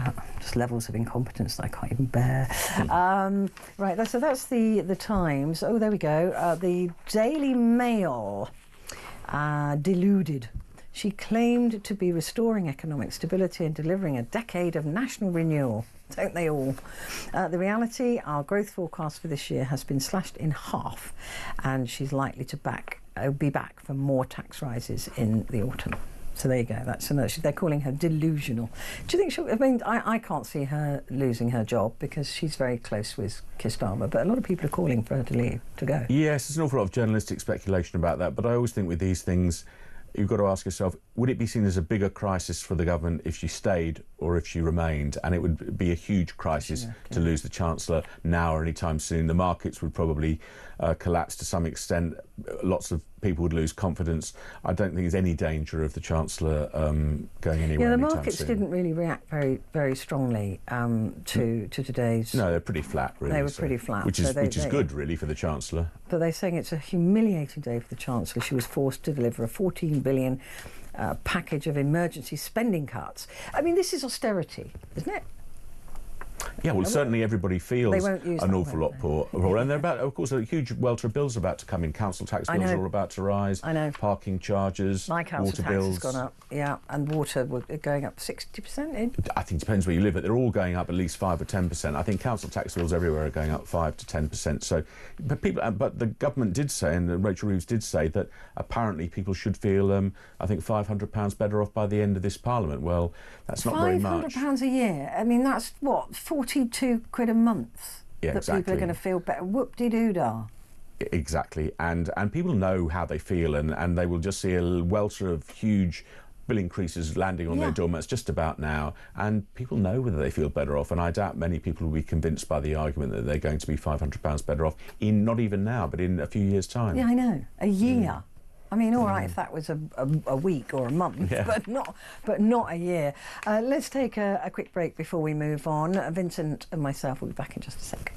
[SPEAKER 2] levels of incompetence that I can't even bear. Right, so that's the Times. Oh, there we go. The Daily Mail, deluded. She claimed to be restoring economic stability and delivering a decade of national renewal. Don't they all? The reality, our growth forecast for this year has been slashed in half, and she's likely to be back for more tax rises in the autumn. So there you go. That's another. They're calling her delusional. Do you think she'll? I mean, I can't see her losing her job because she's very close with Keir Starmer. But a lot of people are calling for her to leave, to go.
[SPEAKER 8] Yes, there's an awful lot of journalistic speculation about that. But I always think with these things, you've got to ask yourself, would it be seen as a bigger crisis for the government if she stayed or if she remained? And it would be a huge crisis to lose the Chancellor now or anytime soon. The markets would probably collapse to some extent. Lots of people would lose confidence. I don't think there's any danger of the Chancellor going anywhere.
[SPEAKER 2] Yeah, the
[SPEAKER 8] anytime
[SPEAKER 2] markets
[SPEAKER 8] soon.
[SPEAKER 2] didn't really react very, very strongly to today's.
[SPEAKER 8] No, they're pretty flat, really.
[SPEAKER 2] They were pretty flat,
[SPEAKER 8] which is good, really, for the Chancellor.
[SPEAKER 2] But they're saying it's a humiliating day for the Chancellor. She was forced to deliver a 14 billion package of emergency spending cuts. I mean, this is austerity, isn't it?
[SPEAKER 8] Yeah, well, certainly everybody feels an awful lot poor. And they're about, of course, a huge welter of bills about to come in. Council tax bills are all about to rise.
[SPEAKER 2] I know.
[SPEAKER 8] Parking charges,
[SPEAKER 2] My council
[SPEAKER 8] water
[SPEAKER 2] tax
[SPEAKER 8] bills.
[SPEAKER 2] has gone up, yeah, and water going up 60%.
[SPEAKER 8] I think it depends where you live, but they're all going up at least 5 or 10%. I think council tax bills everywhere are going up 5 to 10%. So, but the government did say, and Rachel Reeves did say, that apparently people should feel, I think, £500 better off by the end of this Parliament. Well, that's not very much.
[SPEAKER 2] £500 a year. I mean, that's what, 42 quid a month.
[SPEAKER 8] Yeah,
[SPEAKER 2] that
[SPEAKER 8] exactly.
[SPEAKER 2] People are going to feel better. Whoop-de-doo-dah.
[SPEAKER 8] Exactly, and people know how they feel, and they will just see a welter of huge bill increases landing on their doormats just about now, and people know whether they feel better off, and I doubt many people will be convinced by the argument that they're going to be £500 better off in not even now, but in a few years' time.
[SPEAKER 2] Yeah, I know. A year. I mean, all right, if that was a week or a month, but not a year. Let's take a quick break before we move on. Vincent and myself will be back in just a sec.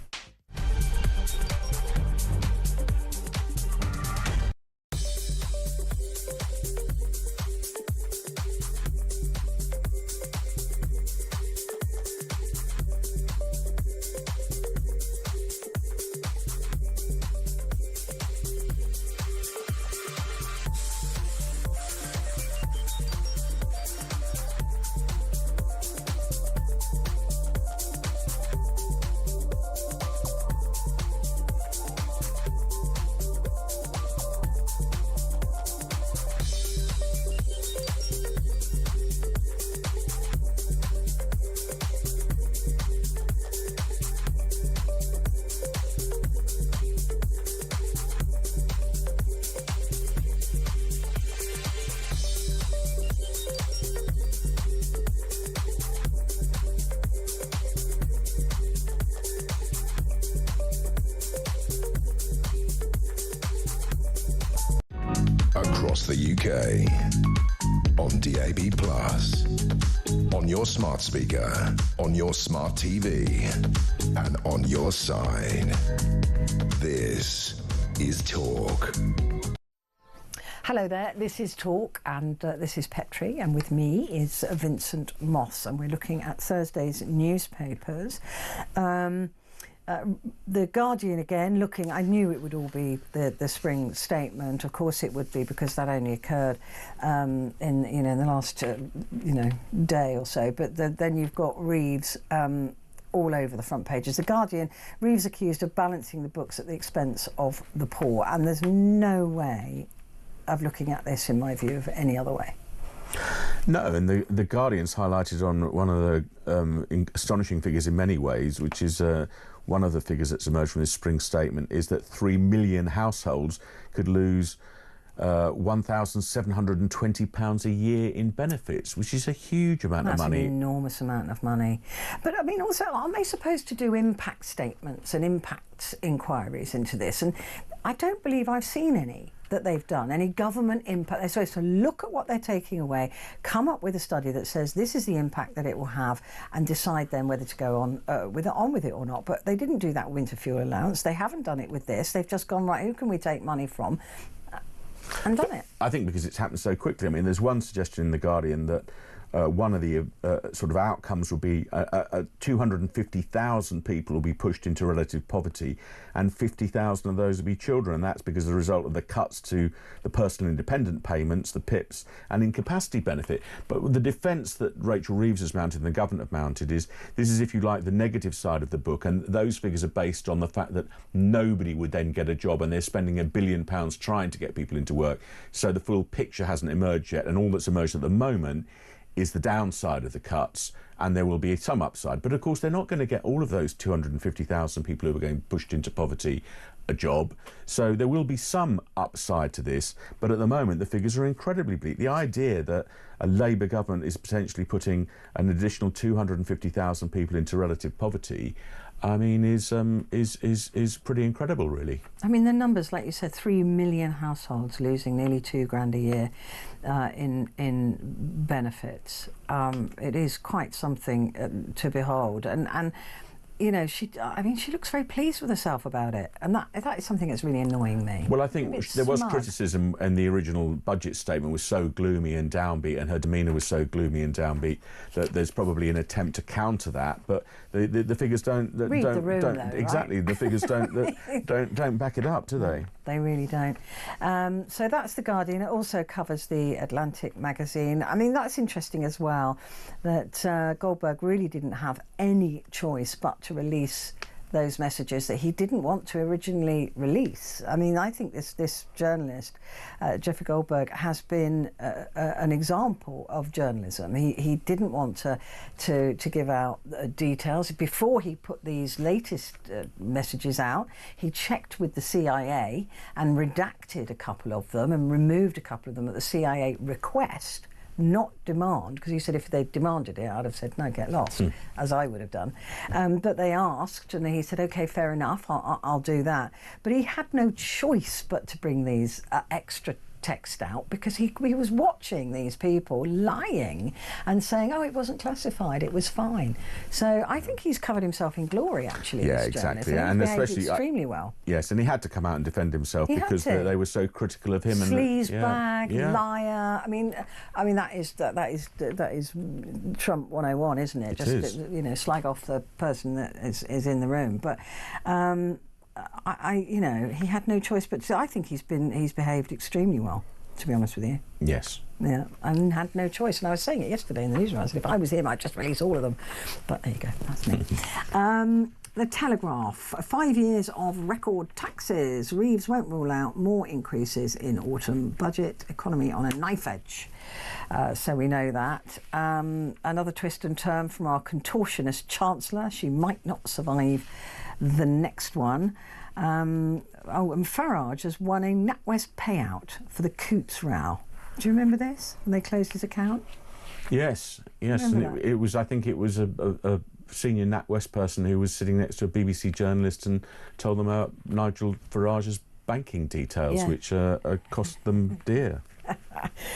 [SPEAKER 1] Across the UK, on DAB+, on your smart speaker, on your smart TV, and on your side. This is Talk.
[SPEAKER 2] Hello there, this is Talk, and this is Petrie, and with me is Vincent Moss, and we're looking at Thursday's newspapers. The Guardian again, looking. I knew it would all be the spring statement. Of course, it would be, because that only occurred in the last day or so. But then you've got Reeves all over the front pages. The Guardian, Reeves accused of balancing the books at the expense of the poor, and there's no way of looking at this, in my view, of any other way.
[SPEAKER 8] No, and the Guardian's highlighted on one of the astonishing figures in many ways, which is one of the figures that's emerged from this spring statement, is that 3 million households could lose £1,720 a year in benefits, which is a huge amount of money.
[SPEAKER 2] That's an enormous amount of money. But I mean, also, aren't they supposed to do impact statements and impact inquiries into this? And I don't believe I've seen any that they've done, any government impact. They're supposed to look at what they're taking away, come up with a study that says this is the impact that it will have, and decide then whether to go on with it or not. But they didn't do that with winter fuel allowance. They haven't done it with this. They've just gone, right, who can we take money from, and done it.
[SPEAKER 8] I think because it's happened so quickly. I mean, there's one suggestion in The Guardian that one of the sort of outcomes will be 250,000 people will be pushed into relative poverty, and 50,000 of those will be children. And that's because as a result of the cuts to the personal independent payments, the PIPs, and incapacity benefit. But the defence that Rachel Reeves has mounted and the government have mounted is, this is, if you like, the negative side of the book, and those figures are based on the fact that nobody would then get a job, and they're spending £1 billion trying to get people into work. So the full picture hasn't emerged yet, and all that's emerged at the moment is the downside of the cuts, and there will be some upside. But of course, they're not going to get all of those 250,000 people who are getting pushed into poverty a job. So there will be some upside to this, but at the moment the figures are incredibly bleak. The idea that a Labour government is potentially putting an additional 250,000 people into relative poverty, I mean, is pretty incredible, really. I
[SPEAKER 2] mean, the numbers, like you said, 3 million households losing nearly £2,000 a year in benefits. It is quite something to behold, and you know, she looks very pleased with herself about it, and that is something that's really annoying me.
[SPEAKER 8] Well, I think there was criticism, and the original budget statement was so gloomy and downbeat, and her demeanour was so gloomy and downbeat, that there's probably an attempt to counter that. But the figures don't exactly. Right? The figures don't back it up, do they?
[SPEAKER 2] They really don't. So that's The Guardian. It also covers the Atlantic magazine. I mean, that's interesting as well, that Goldberg really didn't have any choice but to release those messages that he didn't want to originally release. I mean, I think this journalist, Jeffrey Goldberg, has been an example of journalism. He didn't want to give out details. Before he put these latest messages out, he checked with the CIA and redacted a couple of them and removed a couple of them at the CIA request, not demand, because he said if they demanded it, I'd have said, no, get lost, as I would have done. But they asked, and he said, OK, fair enough, I'll do that. But he had no choice but to bring these extra text out, because he was watching these people lying and saying, oh, it wasn't classified, it was fine. So I think he's covered himself in glory, actually.
[SPEAKER 8] Yeah, exactly. And especially
[SPEAKER 2] extremely well.
[SPEAKER 8] Yes, and he had to come out and defend himself because they were so critical of him.
[SPEAKER 2] Sleazebag, liar. I mean that is Trump 101, isn't it? Just you know, slag off the person that is in the room. But you know, he had no choice but to. I think he's behaved extremely well, to be honest with you.
[SPEAKER 8] Yes.
[SPEAKER 2] Yeah, and had no choice. And I was saying it yesterday in the newsroom. I said, if I was him, I'd just release all of them. But there you go, that's me. The Telegraph, 5 years of record taxes. Reeves won't rule out more increases in autumn budget. Economy on a knife edge. So we know that. Another twist and turn from our contortionist Chancellor. She might not survive the next one. And Farage has won a NatWest payout for the Coots row. Do you remember this, when they closed his account?
[SPEAKER 8] Yes. And it was, I think it was a senior NatWest person who was sitting next to a BBC journalist and told them about Nigel Farage's banking details, which cost them dear.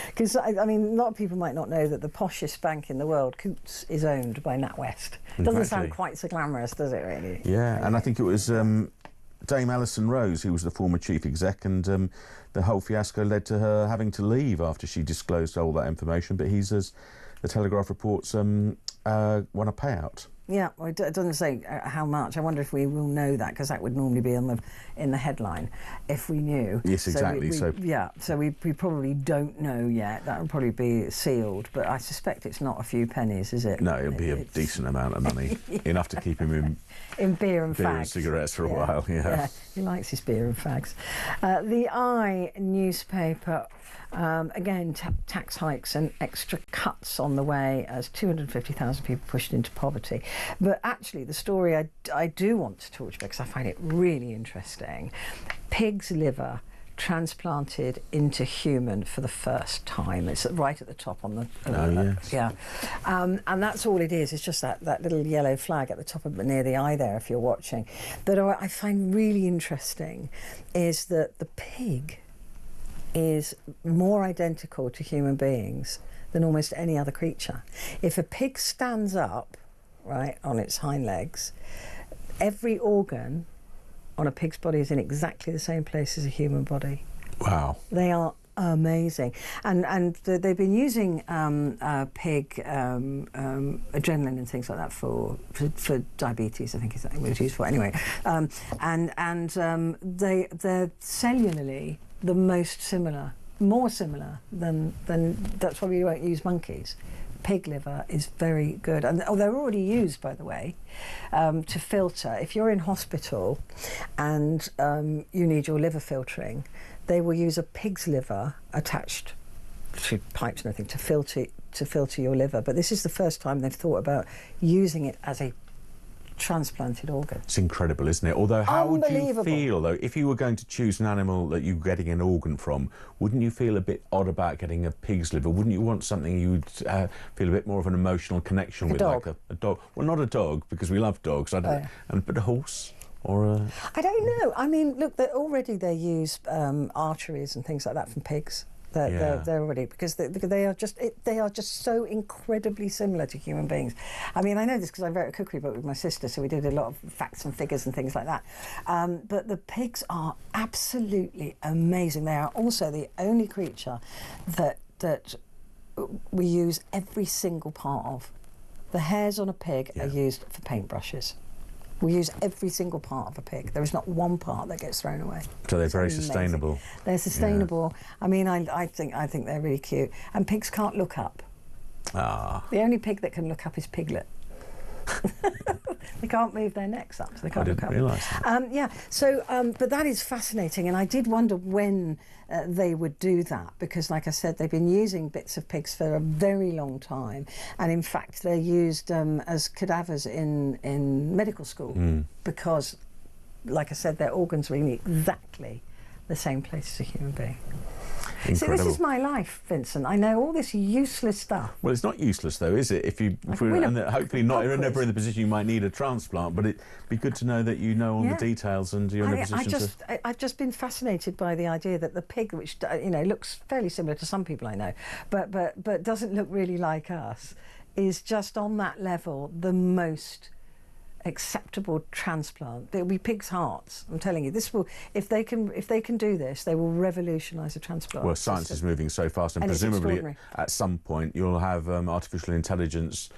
[SPEAKER 2] Because, I mean, a lot of people might not know that the poshest bank in the world, Coots, is owned by NatWest. Doesn't sound quite so glamorous, does it, really?
[SPEAKER 8] Yeah, and I think it was Dame Alison Rose, who was the former chief exec, and the whole fiasco led to her having to leave after she disclosed all that information. But he's, as the Telegraph reports, won a payout.
[SPEAKER 2] Yeah, well, it doesn't say how much. I wonder if we will know that, because that would normally be in the headline if we knew.
[SPEAKER 8] Yes, exactly.
[SPEAKER 2] So we probably don't know yet. That would probably be sealed, but I suspect it's not a few pennies, is it?
[SPEAKER 8] No, it'll be a decent amount of money, enough to keep him
[SPEAKER 2] in beer and fags.
[SPEAKER 8] And cigarettes for a while. Yeah,
[SPEAKER 2] he likes his beer and fags. The Eye newspaper. Again, tax hikes and extra cuts on the way as 250,000 people pushed into poverty. But actually, the story I do want to talk to you about, because I find it really interesting, pig's liver transplanted into human for the first time. It's right at the top on the...
[SPEAKER 8] yes.
[SPEAKER 2] Yeah. And that's all it is. It's just that little yellow flag at the top of near the eye there, if you're watching. But what I find really interesting is that the pig is more identical to human beings than almost any other creature. If a pig stands up, right, on its hind legs, every organ on a pig's body is in exactly the same place as a human body.
[SPEAKER 8] Wow.
[SPEAKER 2] They are amazing. And they've been using pig adrenaline and things like that for diabetes, I think is what it's used for. Anyway, they're cellularly the most similar, more similar than that's why we won't use monkeys. Pig liver is very good, and they're already used, by the way, to filter. If you're in hospital and you need your liver filtering, they will use a pig's liver attached to pipes and everything to filter your liver. But this is the first time they've thought about using it as a transplanted organ.
[SPEAKER 8] It's incredible, isn't it? Although, how would you feel, though, if you were going to choose an animal that you're getting an organ from? Wouldn't you feel a bit odd about getting a pig's liver? Wouldn't you want something you would feel a bit more of an emotional connection with,
[SPEAKER 2] dog.
[SPEAKER 8] like a dog? Well, not a dog, because we love dogs. But a horse or a...
[SPEAKER 2] I don't know. I mean, look, they use arteries and things like that from pigs. They're already, because they are just so incredibly similar to human beings. I mean, I know this because I wrote a cookery book with my sister, so we did a lot of facts and figures and things like that. But the pigs are absolutely amazing. They are also the only creature that we use every single part of. The hairs on a pig are used for paintbrushes. We use every single part of a pig. There is not one part that gets thrown away.
[SPEAKER 8] So they're very sustainable.
[SPEAKER 2] They're sustainable. Yeah. I mean, I think they're really cute. And pigs can't look up.
[SPEAKER 8] Ah.
[SPEAKER 2] The only pig that can look up is Piglet. They can't move their necks up, so they can't look up.
[SPEAKER 8] I didn't realise that.
[SPEAKER 2] Yeah. So, but that is fascinating, and I did wonder when they would do that, because, like I said, they've been using bits of pigs for a very long time, and in fact, they're used as cadavers in medical school because, like I said, their organs are in exactly the same place as a human being.
[SPEAKER 8] Incredible.
[SPEAKER 2] So this is my life, Vincent. I know all this useless stuff.
[SPEAKER 8] Well, it's not useless, though, is it? Hopefully you're never in the position you might need a transplant, but it'd be good to know that you know all the details and you're in a position
[SPEAKER 2] I've just been fascinated by the idea that the pig, which looks fairly similar to some people I know, but doesn't look really like us, is just on that level the most acceptable transplant. There'll be pigs' hearts. I'm telling you, this will. If they can do this, they will revolutionise the transplant.
[SPEAKER 8] Well, science is moving so fast, and presumably at some point you'll have artificial intelligence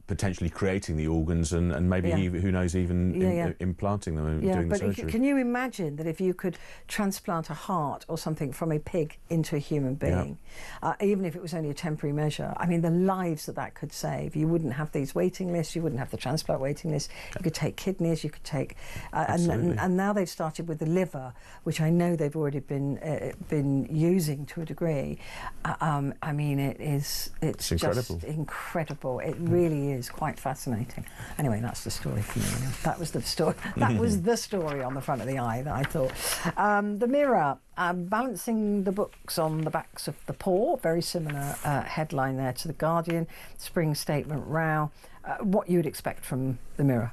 [SPEAKER 8] potentially creating the organs and maybe who knows, even implanting them and doing the surgery.
[SPEAKER 2] Can you imagine that if you could transplant a heart or something from a pig into a human being, even if it was only a temporary measure? I mean, the lives that could save. You wouldn't have these waiting lists. You wouldn't have the transplant waiting list. You could take kidneys. You could take, and now they've started with the liver, which I know they've already been using to a degree. I mean, it's
[SPEAKER 8] incredible.
[SPEAKER 2] Just incredible. It really is quite fascinating. Anyway, that's the story for me. That was the story. That was the story on the front of the eye that I thought. The Mirror, balancing the books on the backs of the poor. Very similar headline there to The Guardian. Spring statement row. What you would expect from the Mirror?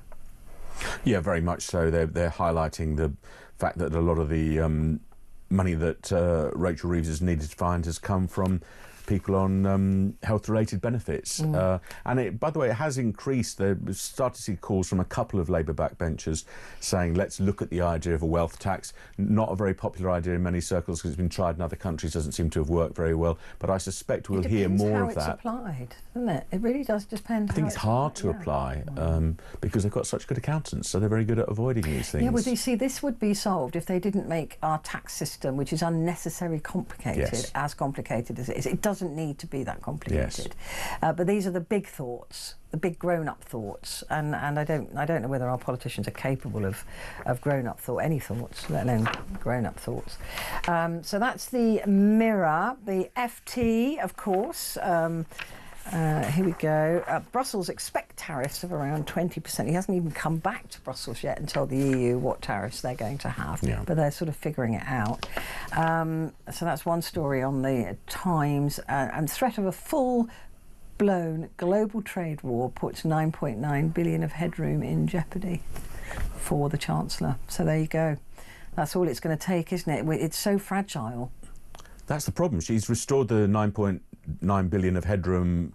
[SPEAKER 8] Yeah, very much so. They're highlighting the fact that a lot of the money that Rachel Reeves has needed to find has come from people on health-related benefits. And it, by the way, it has increased. We've started to see calls from a couple of Labour backbenchers saying, let's look at the idea of a wealth tax. Not a very popular idea in many circles because it's been tried in other countries, doesn't seem to have worked very well. But I suspect we'll hear more of that.
[SPEAKER 2] It depends how it's applied, doesn't it? It really does depend.
[SPEAKER 8] I think it's hard to apply because they've got such good accountants, so they're very good at avoiding these things.
[SPEAKER 2] Yeah, well, you see, this would be solved if they didn't make our tax system, which is unnecessarily complicated, as complicated as it is. It doesn't need to be that complicated. But these are the big thoughts, the big grown-up thoughts, and I don't know whether our politicians are capable of grown-up thought, any thoughts, let alone grown-up thoughts. So that's the Mirror. The FT, of course. Here we go. Brussels expect tariffs of around 20%. He hasn't even come back to Brussels yet and told the EU what tariffs they're going to have, but they're sort of figuring it out. So that's one story on the Times. And threat of a full-blown global trade war puts 9.9 billion of headroom in jeopardy for the Chancellor. So there you go. That's all it's going to take, isn't it? It's so fragile.
[SPEAKER 8] That's the problem. She's restored the 9.9 billion of headroom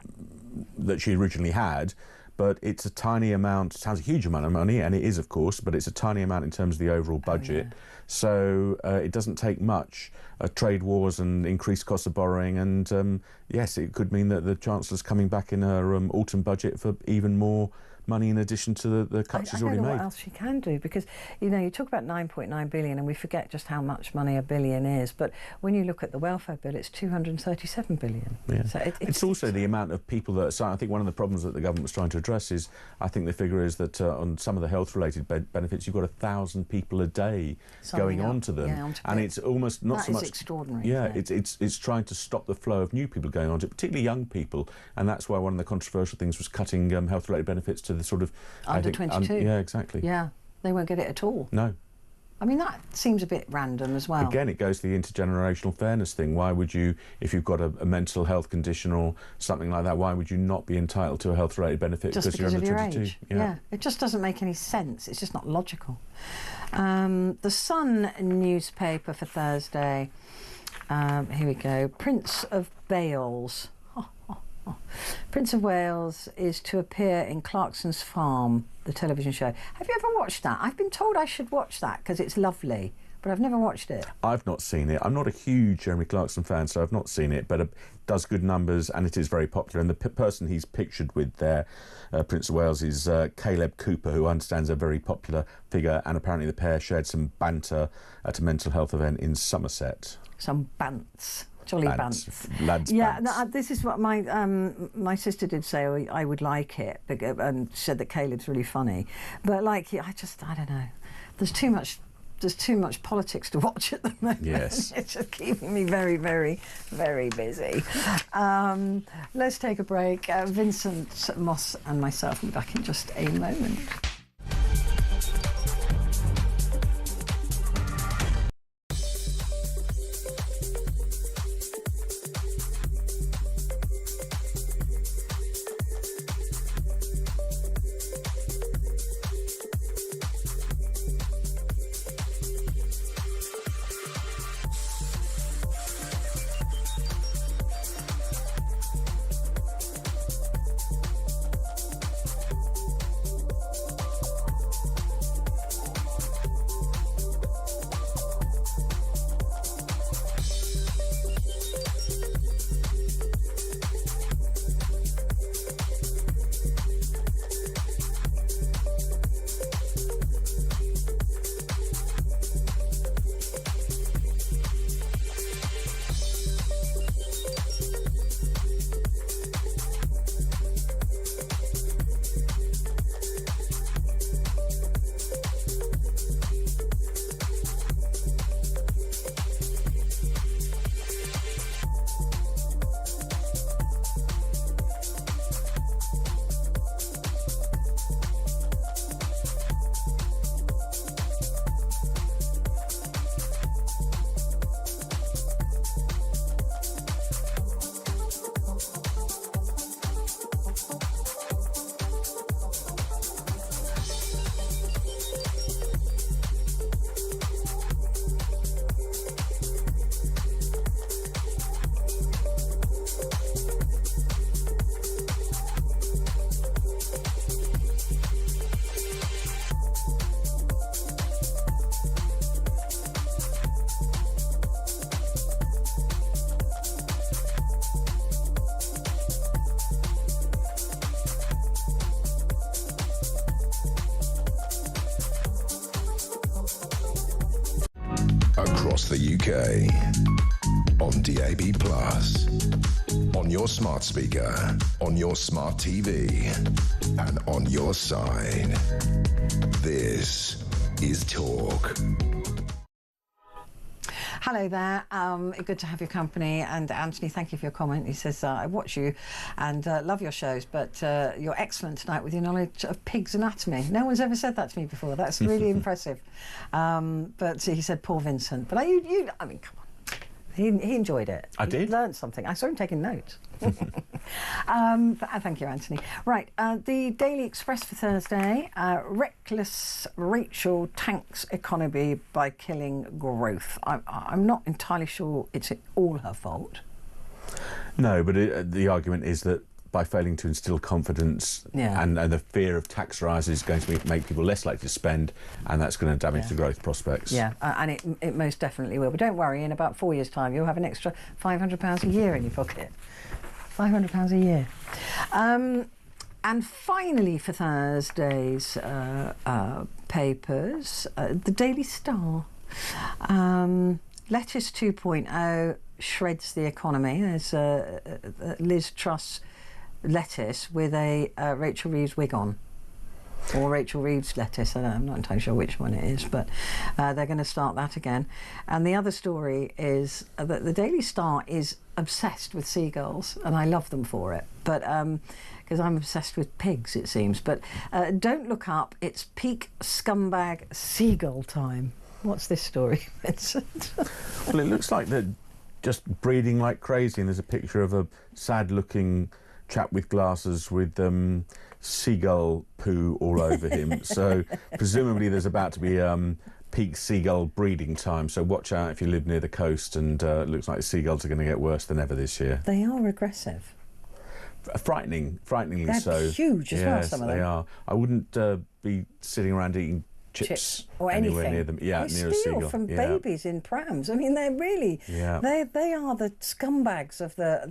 [SPEAKER 8] that she originally had, but it's a tiny amount. It sounds a huge amount of money, and it is, of course, but it's a tiny amount in terms of the overall budget. So it doesn't take much. Trade wars and increased costs of borrowing, and yes, it could mean that the Chancellor's coming back in her autumn budget for even more money in addition to the cuts she's already made. I don't know what else she can do, because you talk about 9.9 billion and we forget just how much money a billion is, but when you look at the welfare bill, it's 237 billion. Yeah.
[SPEAKER 2] So
[SPEAKER 8] it's also the amount of people that I think one of the problems that the government was trying to address is, I think the figure is that on some of the health related benefits you've got 1,000 people a day going on to them, and it's almost not so much
[SPEAKER 2] extraordinary.
[SPEAKER 8] Yeah, it's trying to stop the flow of new people going on to it, particularly young people, and that's why one of the controversial things was cutting health related benefits to the sort of
[SPEAKER 2] under 22.
[SPEAKER 8] Yeah, exactly.
[SPEAKER 2] Yeah, they won't get it at all.
[SPEAKER 8] No.
[SPEAKER 2] I mean, that seems a bit random as well.
[SPEAKER 8] Again, it goes to the intergenerational fairness thing. Why would you, if you've got a mental health condition or something like that, why would you not be entitled to a health-related benefit
[SPEAKER 2] just
[SPEAKER 8] because you're under 22?
[SPEAKER 2] Age. Yeah, it just doesn't make any sense. It's just not logical. The Sun newspaper for Thursday. Here we go. Prince of Wales. Prince of Wales is to appear in Clarkson's Farm, the television show. Have you ever watched that? I've been told I should watch that because it's lovely, but I've never watched it.
[SPEAKER 8] I've not seen it. I'm not a huge Jeremy Clarkson fan, so I've not seen it, but it does good numbers and it is very popular. And the person he's pictured with there, Prince of Wales, is Caleb Cooper, who understands a very popular figure, and apparently the pair shared some banter at a mental health event in Somerset.
[SPEAKER 2] Some bants. Jolly bants.
[SPEAKER 8] Lads
[SPEAKER 2] yeah,
[SPEAKER 8] bants.
[SPEAKER 2] No, this is what my sister did say. I would like it, and said that Caleb's really funny. But I don't know. There's too much politics to watch at the moment.
[SPEAKER 8] Yes.
[SPEAKER 2] It's just keeping me very, very, very busy. Let's take a break. Vincent Moss and myself will be back in just a moment.
[SPEAKER 1] Across the UK, on DAB+, on your smart speaker, on your smart TV, and on your side. This is Talk.
[SPEAKER 2] Hello there, good to have your company. And Anthony, thank you for your comment. He says, I watch you and love your shows, but you're excellent tonight with your knowledge of pigs' anatomy. No one's ever said that to me before. That's really impressive. But he said, poor Vincent. But I mean, come on. He enjoyed it.
[SPEAKER 8] I did.
[SPEAKER 2] He learned something. I saw him taking notes. Thank you, Anthony. Right, the Daily Express for Thursday. Reckless Rachel tanks economy by killing growth. I'm not entirely sure it's all her fault.
[SPEAKER 8] No, but the argument is that by failing to instil confidence, and the fear of tax rises is going to make people less likely to spend, and that's going to damage the growth prospects.
[SPEAKER 2] Yeah, and it most definitely will. But don't worry, in about 4 years' time, you'll have an extra £500 a year in your pocket. £500 a year. And finally, for Thursday's papers, the Daily Star. Lettuce 2.0 shreds the economy. There's Liz Truss lettuce with a Rachel Reeves wig on. Or Rachel Reeves lettuce, I'm not entirely sure which one it is, but they're going to start that again. And the other story is that the Daily Star is obsessed with seagulls, and I love them for it. But because I'm obsessed with pigs, it seems. But don't look up, it's peak scumbag seagull time. What's this story, Vincent?
[SPEAKER 8] Well, it looks like they're just breeding like crazy, and there's a picture of a sad-looking chap with glasses with seagull poo all over him. So presumably there's about to be peak seagull breeding time, so watch out if you live near the coast, and it looks like the seagulls are going to get worse than ever this year.
[SPEAKER 2] They are aggressive.
[SPEAKER 8] Frighteningly
[SPEAKER 2] They're
[SPEAKER 8] so.
[SPEAKER 2] Huge as well, some of them.
[SPEAKER 8] They are. I wouldn't be sitting around eating chips
[SPEAKER 2] or
[SPEAKER 8] anywhere
[SPEAKER 2] anything
[SPEAKER 8] near them. Yeah,
[SPEAKER 2] they
[SPEAKER 8] near a
[SPEAKER 2] steal
[SPEAKER 8] seagull.
[SPEAKER 2] from babies in prams. I mean, they're really they are the scumbags of the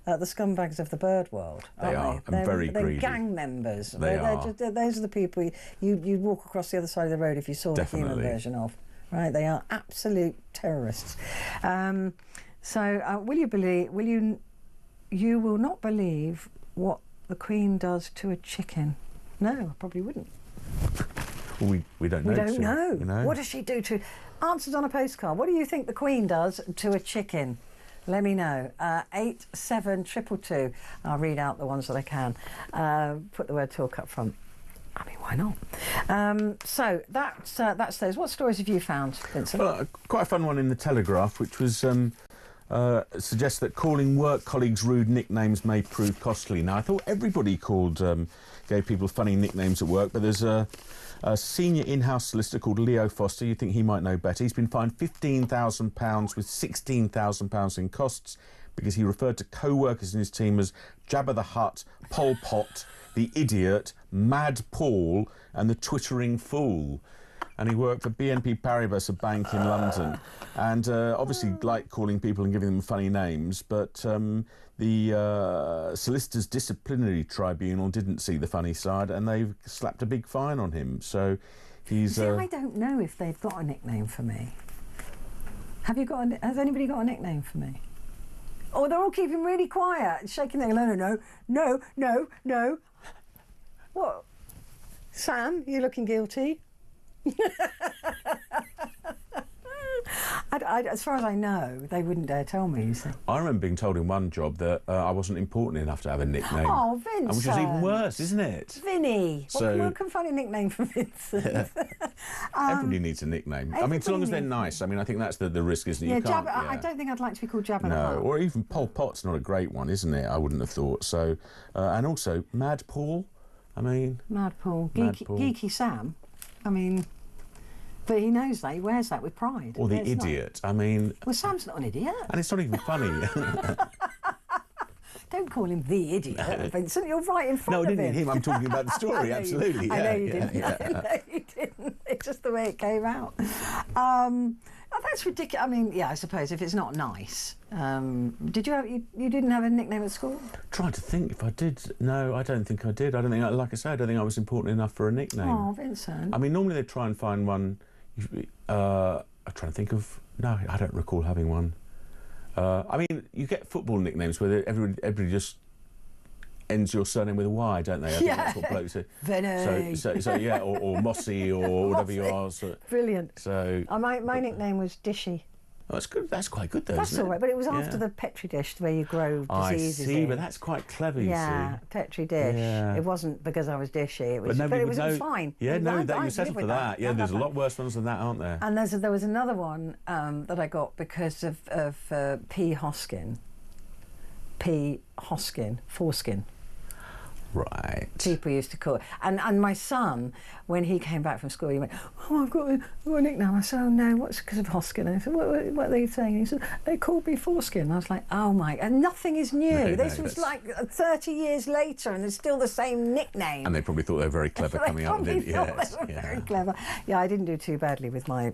[SPEAKER 2] the scumbags of the bird world.
[SPEAKER 8] They are, and very greedy.
[SPEAKER 2] They're gang members.
[SPEAKER 8] They are.
[SPEAKER 2] Those are the people you'd walk across the other side of the road if you saw the human version of. Right, they are absolute terrorists. So, will you believe? You will not believe what the Queen does to a chicken. No, I probably wouldn't.
[SPEAKER 8] Well, we don't know.
[SPEAKER 2] We don't know.
[SPEAKER 8] You know.
[SPEAKER 2] What does she do to... Answers on a postcard. What do you think the Queen does to a chicken? Let me know. 87222. I'll read out the ones that I can. Put the word talk up front. I mean, why not? So that's those. What stories have you found, Vincent?
[SPEAKER 8] Well, quite a fun one in the Telegraph, which was... suggests that calling work colleagues rude nicknames may prove costly. Now, I thought everybody gave people funny nicknames at work, but there's a senior in-house solicitor called Leo Foster. You'd think he might know better. He's been fined £15,000 with £16,000 in costs because he referred to co-workers in his team as Jabba the Hutt, Pol Pot, the Idiot, Mad Paul and the Twittering Fool. And he worked for BNP Paribas, a bank in London, and obviously liked calling people and giving them funny names, but the Solicitors Disciplinary Tribunal didn't see the funny side, and they've slapped a big fine on him. So he's...
[SPEAKER 2] See, I don't know if they've got a nickname for me. Has anybody got a nickname for me? Oh, they're all keeping really quiet, shaking their head. No. What? Sam, you're looking guilty. As far as I know, they wouldn't dare tell me, you see.
[SPEAKER 8] I remember being told in one job that I wasn't important enough to have a nickname.
[SPEAKER 2] Oh, Vincent!
[SPEAKER 8] Which is even worse, isn't it?
[SPEAKER 2] Vinny! What can find a nickname for Vincent?
[SPEAKER 8] Yeah. Everybody needs a nickname. I mean, as long as they're nice. I mean, I think that's the risk, isn't it?
[SPEAKER 2] Yeah, I don't think I'd like to be called Jabba the Hutt.
[SPEAKER 8] No, or even Pol Pot's not a great one, isn't it? I wouldn't have thought so. And also, Mad Paul, I mean...
[SPEAKER 2] Mad Paul. Geeky Sam. I mean, but he knows that. He wears that with pride.
[SPEAKER 8] Or the Idiot. I mean...
[SPEAKER 2] Well, Sam's not an idiot.
[SPEAKER 8] And it's not even funny.
[SPEAKER 2] Don't call him the Idiot, Vincent. You're right in front of him.
[SPEAKER 8] No, I didn't mean him. I'm talking about the story, absolutely.
[SPEAKER 2] I know you didn't. Yeah. I know you didn't. It's just the way it came out. That's ridiculous. I mean, yeah, I suppose if it's not nice. Did you didn't have a nickname at school?
[SPEAKER 8] Trying to think if I did. No, I don't think I did. I don't think, like I say, I don't think I was important enough for a nickname.
[SPEAKER 2] Oh, Vincent.
[SPEAKER 8] I mean, normally they try and find one. I'm trying to think of. No, I don't recall having one. I mean, you get football nicknames where everybody just ends your surname with a Y, don't they? I think that's what blokes do.
[SPEAKER 2] Vinny.
[SPEAKER 8] So yeah, or Mossy or whatever you are. So,
[SPEAKER 2] brilliant.
[SPEAKER 8] So
[SPEAKER 2] my nickname was Dishy.
[SPEAKER 8] Oh, that's good. That's quite good, though.
[SPEAKER 2] That's all right, but it was after the Petri dish where you grow diseases.
[SPEAKER 8] I see,
[SPEAKER 2] in.
[SPEAKER 8] but that's quite clever. You see,
[SPEAKER 2] Petri dish.
[SPEAKER 8] Yeah.
[SPEAKER 2] It wasn't because I was dishy. It was,
[SPEAKER 8] but
[SPEAKER 2] it was fine.
[SPEAKER 8] Yeah,
[SPEAKER 2] you
[SPEAKER 8] were settled for that. Yeah, there's a lot worse ones than that, aren't there?
[SPEAKER 2] And there was another one that I got because of P. Hosken. P. Hosken, foreskin.
[SPEAKER 8] Right.
[SPEAKER 2] People used to call it. And my son, when he came back from school, he went, "Oh, I've got a nickname." I said, "Oh no, what's because of Hosken?" And I said, what are they saying? He said, "They called me Foreskin." I was like, "Oh my!" And nothing is new. This was like 30 years later, and it's still the same nickname.
[SPEAKER 8] And they probably thought they were very clever coming up with it. Yes,
[SPEAKER 2] they were very clever. Yeah, I didn't do too badly with my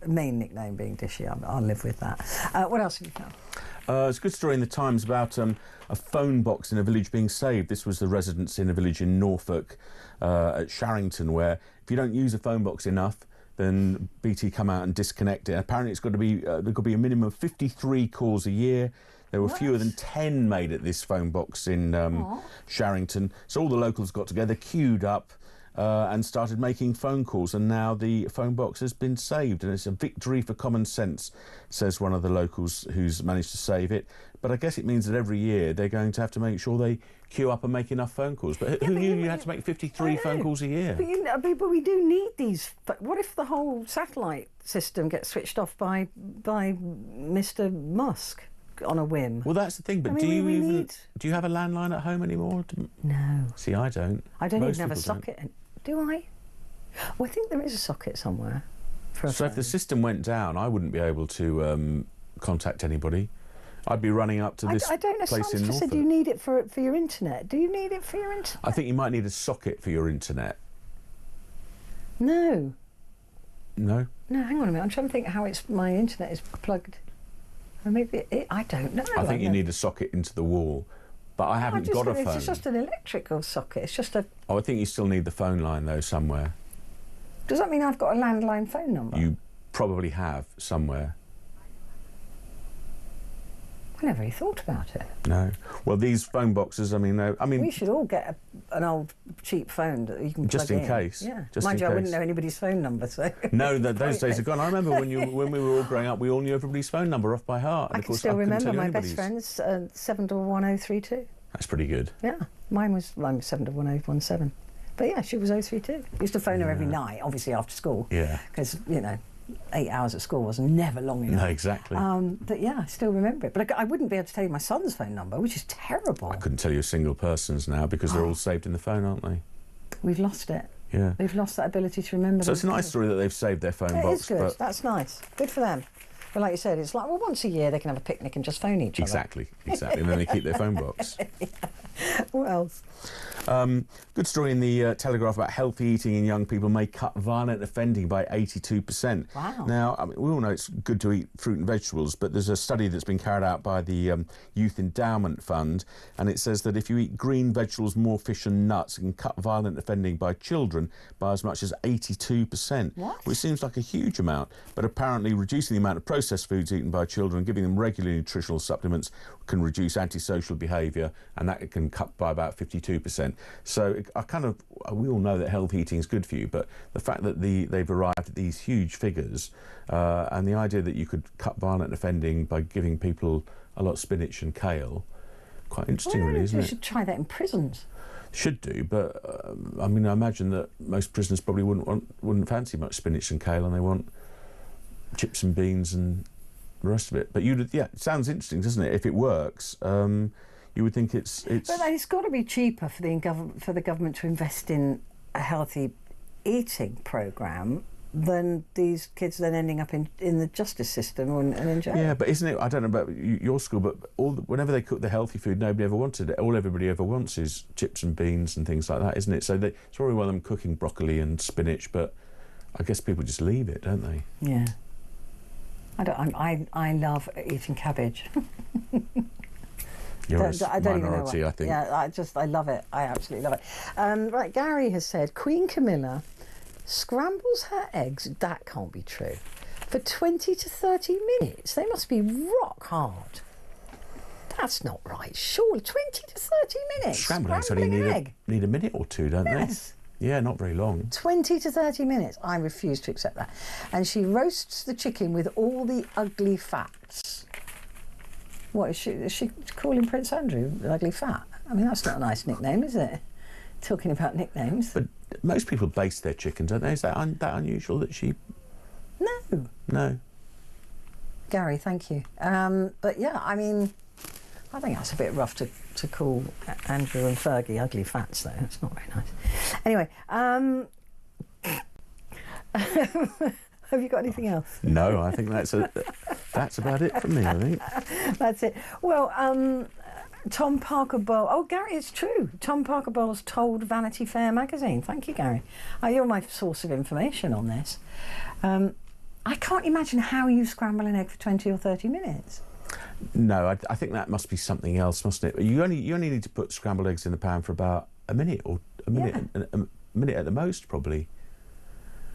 [SPEAKER 2] main nickname being Dishy. I'll live with that. What else have you found?
[SPEAKER 8] It's a good story in the Times about a phone box in a village being saved. This was the residents in a village in Norfolk at Sharrington, where if you don't use a phone box enough, then BT come out and disconnect it. Apparently, it's got to be there's got to be a minimum of 53 calls a year. There were fewer than 10 made at this phone box in Sharrington. So all the locals got together, queued up, and started making phone calls, and now the phone box has been saved, and it's a victory for common sense, says one of the locals who's managed to save it. But I guess it means that every year they're going to have to make sure they queue up and make enough phone calls. But who knew you had to make 53 phone calls a year?
[SPEAKER 2] But we do need these. But what if the whole satellite system gets switched off by Mr. Musk on a whim?
[SPEAKER 8] Well, that's the thing. But do you have a landline at home anymore?
[SPEAKER 2] No.
[SPEAKER 8] See, I don't.
[SPEAKER 2] I don't even have a socket. Do I? Well, I think there is a socket somewhere.
[SPEAKER 8] So if the system went down, I wouldn't be able to contact anybody. I'd be running up to this
[SPEAKER 2] I don't know.
[SPEAKER 8] place in Norfolk.
[SPEAKER 2] Said you need it for your internet. Do you need it for your internet?
[SPEAKER 8] I think you might need a socket for your internet.
[SPEAKER 2] No.
[SPEAKER 8] No?
[SPEAKER 2] No, hang on a minute. I'm trying to think how my internet is plugged. Or maybe I don't know.
[SPEAKER 8] I think you need a socket into the wall. But I haven't got a phone.
[SPEAKER 2] It's just an electrical socket. It's just a...
[SPEAKER 8] Oh, I think you still need the phone line, though, somewhere.
[SPEAKER 2] Does that mean I've got a landline phone number?
[SPEAKER 8] You probably have, somewhere.
[SPEAKER 2] I never really thought about it.
[SPEAKER 8] No. Well, these phone boxes, I mean...
[SPEAKER 2] We should all get an old, cheap phone that you can plug in.
[SPEAKER 8] Just in case.
[SPEAKER 2] Yeah.
[SPEAKER 8] Just
[SPEAKER 2] Mind
[SPEAKER 8] in
[SPEAKER 2] you,
[SPEAKER 8] case.
[SPEAKER 2] I wouldn't know anybody's phone number, so...
[SPEAKER 8] No, those days are gone. I remember when we were all growing up, we all knew everybody's phone number off by heart.
[SPEAKER 2] And I can still remember my best friend's 71032.
[SPEAKER 8] That's pretty good.
[SPEAKER 2] Yeah. Mine was 71017. But yeah, she was 032. Used to phone her every night, obviously after school.
[SPEAKER 8] Yeah.
[SPEAKER 2] Because, 8 hours at school was never long enough.
[SPEAKER 8] No, exactly.
[SPEAKER 2] But yeah, I still remember it. But I wouldn't be able to tell you my son's phone number, which is terrible.
[SPEAKER 8] I couldn't tell you a single person's now because they're all saved in the phone, aren't they?
[SPEAKER 2] We've lost it.
[SPEAKER 8] Yeah.
[SPEAKER 2] We've lost that ability to remember.
[SPEAKER 8] So it's a nice story that they've saved their phone box.
[SPEAKER 2] It is good. That's nice. Good for them. But like you said, it's like, well, once a year they can have a picnic and just phone each other.
[SPEAKER 8] Exactly. And then they keep their phone box.
[SPEAKER 2] Yeah. What else?
[SPEAKER 8] Good story in the Telegraph about healthy eating in young people may cut violent offending by 82%.
[SPEAKER 2] Wow.
[SPEAKER 8] Now, we all know it's good to eat fruit and vegetables, but there's a study that's been carried out by the Youth Endowment Fund, and it says that if you eat green vegetables, more fish and nuts, it can cut violent offending by children by as much as 82%.
[SPEAKER 2] What?
[SPEAKER 8] Which seems like a huge amount, but apparently reducing the amount of processed foods eaten by children, giving them regular nutritional supplements, can reduce antisocial behaviour, and that can cut by about 52%. So we all know that healthy eating is good for you, but the fact that they've arrived at these huge figures, and the idea that you could cut violent offending by giving people a lot of spinach and kale, quite interesting, really, isn't it?
[SPEAKER 2] We should try that in prisons.
[SPEAKER 8] Should do, but I imagine that most prisoners probably wouldn't fancy much spinach and kale, and they want chips and beans and the rest of it. But it sounds interesting, doesn't it? If it works, you would think it's.
[SPEAKER 2] But it's got to be cheaper for the government to invest in a healthy eating programme than these kids then ending up in the justice system and in jail.
[SPEAKER 8] Yeah, but isn't it? I don't know about your school, but whenever they cook the healthy food, nobody ever wanted it. All everybody ever wants is chips and beans and things like that, isn't it? So it's probably one of them cooking broccoli and spinach, but I guess people just leave it, don't they?
[SPEAKER 2] Yeah. I love eating cabbage.
[SPEAKER 8] You're a minority, I think.
[SPEAKER 2] Yeah, I love it. I absolutely love it. Right, Gary has said, Queen Camilla scrambles her eggs. That can't be true. For 20 to 30 minutes. They must be rock hard. That's not right. Surely 20 to 30 minutes.
[SPEAKER 8] Scrambled eggs only need a minute or two, don't they? Yeah, not very long. 20
[SPEAKER 2] to 30 minutes. I refuse to accept that. And she roasts the chicken with all the ugly fats. What, is she calling Prince Andrew ugly fat? I mean, that's not a nice nickname, is it? Talking about nicknames.
[SPEAKER 8] But most people baste their chicken, don't they? Is that unusual that she...
[SPEAKER 2] No.
[SPEAKER 8] No.
[SPEAKER 2] Gary, thank you. But yeah, I mean, I think that's a bit rough to to call Andrew and Fergie ugly fats, though. It's not very nice. Anyway, have you got anything else?
[SPEAKER 8] No, I think that's about it from me, I think.
[SPEAKER 2] That's it. Well, Tom Parker Bowles. Oh, Gary, it's true. Tom Parker Bowles told Vanity Fair magazine. Thank you, Gary. You're my source of information on this. I can't imagine how you scramble an egg for 20 or 30 minutes.
[SPEAKER 8] No, I think that must be something else, mustn't it? You only need to put scrambled eggs in the pan for about a minute or a minute at the most, probably.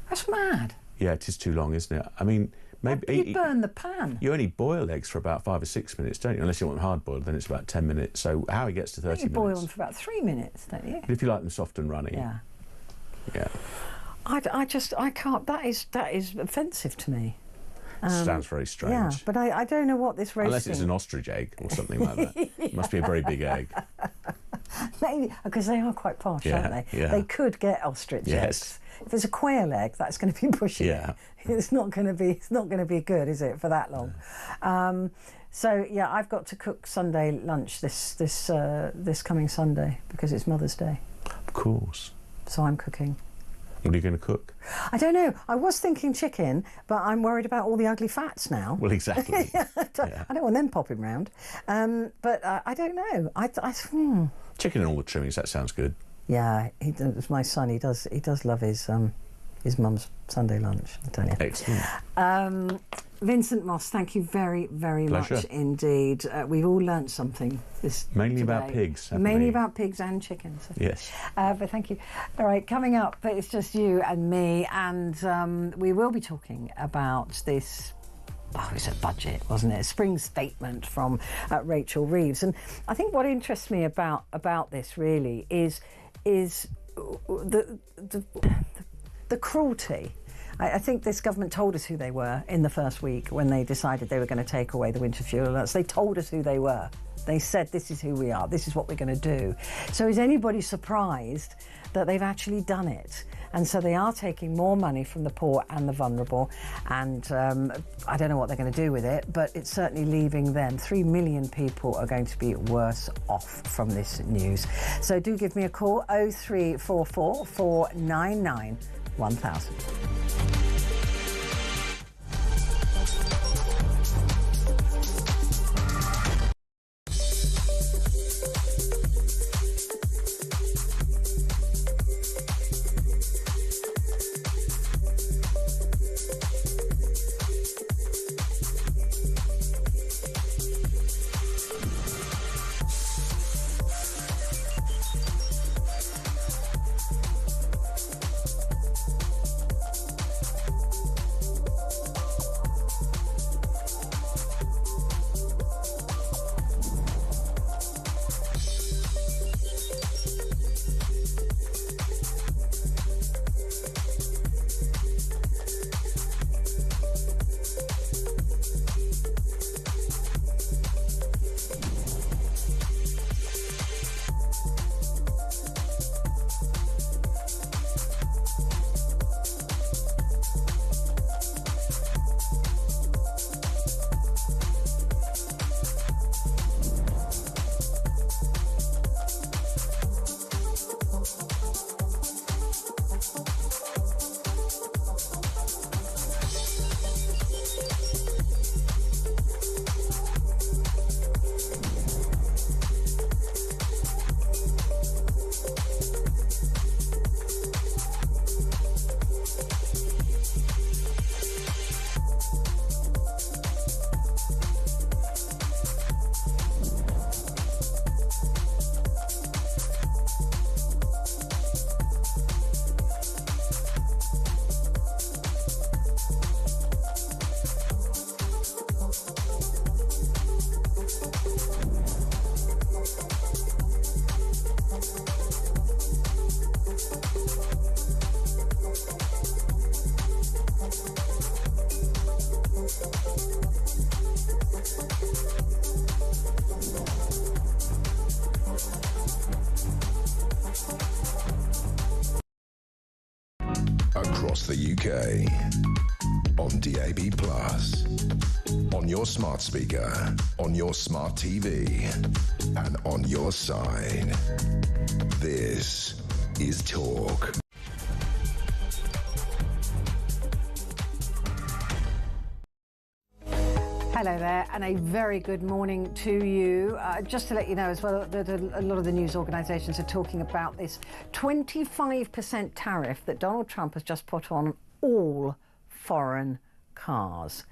[SPEAKER 2] That's mad.
[SPEAKER 8] Yeah, it is too long, isn't it? I mean, maybe
[SPEAKER 2] you burn the pan.
[SPEAKER 8] You only boil eggs for about 5 or 6 minutes, don't you? Unless you want them hard boiled, then it's about 10 minutes. So how it gets to 30 minutes?
[SPEAKER 2] You boil them for about 3 minutes, don't you?
[SPEAKER 8] But if you like them soft and runny.
[SPEAKER 2] Yeah.
[SPEAKER 8] Yeah.
[SPEAKER 2] I can't. That is offensive to me.
[SPEAKER 8] Sounds very strange.
[SPEAKER 2] Yeah, but I don't know what this roasting...
[SPEAKER 8] Unless it's an ostrich egg or something like that. It must be a very big egg.
[SPEAKER 2] Maybe, because they are quite posh, aren't they?
[SPEAKER 8] Yeah.
[SPEAKER 2] They could get ostrich eggs. If it's a quail egg, that's going to be pushing it. It's not going to be good, is it, for that long? So yeah, I've got to cook Sunday lunch this coming Sunday because it's Mother's Day.
[SPEAKER 8] Of course.
[SPEAKER 2] So I'm cooking.
[SPEAKER 8] What are you going to cook?
[SPEAKER 2] I don't know. I was thinking chicken, but I'm worried about all the ugly fats now.
[SPEAKER 8] Well, exactly.
[SPEAKER 2] I don't want them popping round. But I don't know.
[SPEAKER 8] Chicken and all the trimmings. That sounds good.
[SPEAKER 2] Yeah, my son. He does love his mum's Sunday lunch. I tell you.
[SPEAKER 8] Excellent.
[SPEAKER 2] Vincent Moss, thank you very, very much indeed. We've all learnt something
[SPEAKER 8] mainly
[SPEAKER 2] today.
[SPEAKER 8] About pigs.
[SPEAKER 2] Mainly about pigs and chickens.
[SPEAKER 8] Yes.
[SPEAKER 2] But thank you. All right, coming up, it's just you and me, and we will be talking about this. Oh, it was a budget, wasn't it? A spring statement from Rachel Reeves, and I think what interests me about this really is the cruelty. I think this government told us who they were in the first week when they decided they were going to take away the winter fuel alerts. They told us who they were. They said, this is who we are, this is what we're going to do. So is anybody surprised that they've actually done it? And so they are taking more money from the poor and the vulnerable, and I don't know what they're going to do with it, but it's certainly leaving them. 3 million people are going to be worse off from this news. So do give me a call, 0344 499 1000.
[SPEAKER 1] Across the UK, on DAB+, on your smart speaker, on your smart TV, and on your side. This is Talk.
[SPEAKER 2] Hello there, and a very good morning to you. Just to let you know as well that a lot of the news organisations are talking about this 25% tariff that Donald Trump has just put on all foreign cars.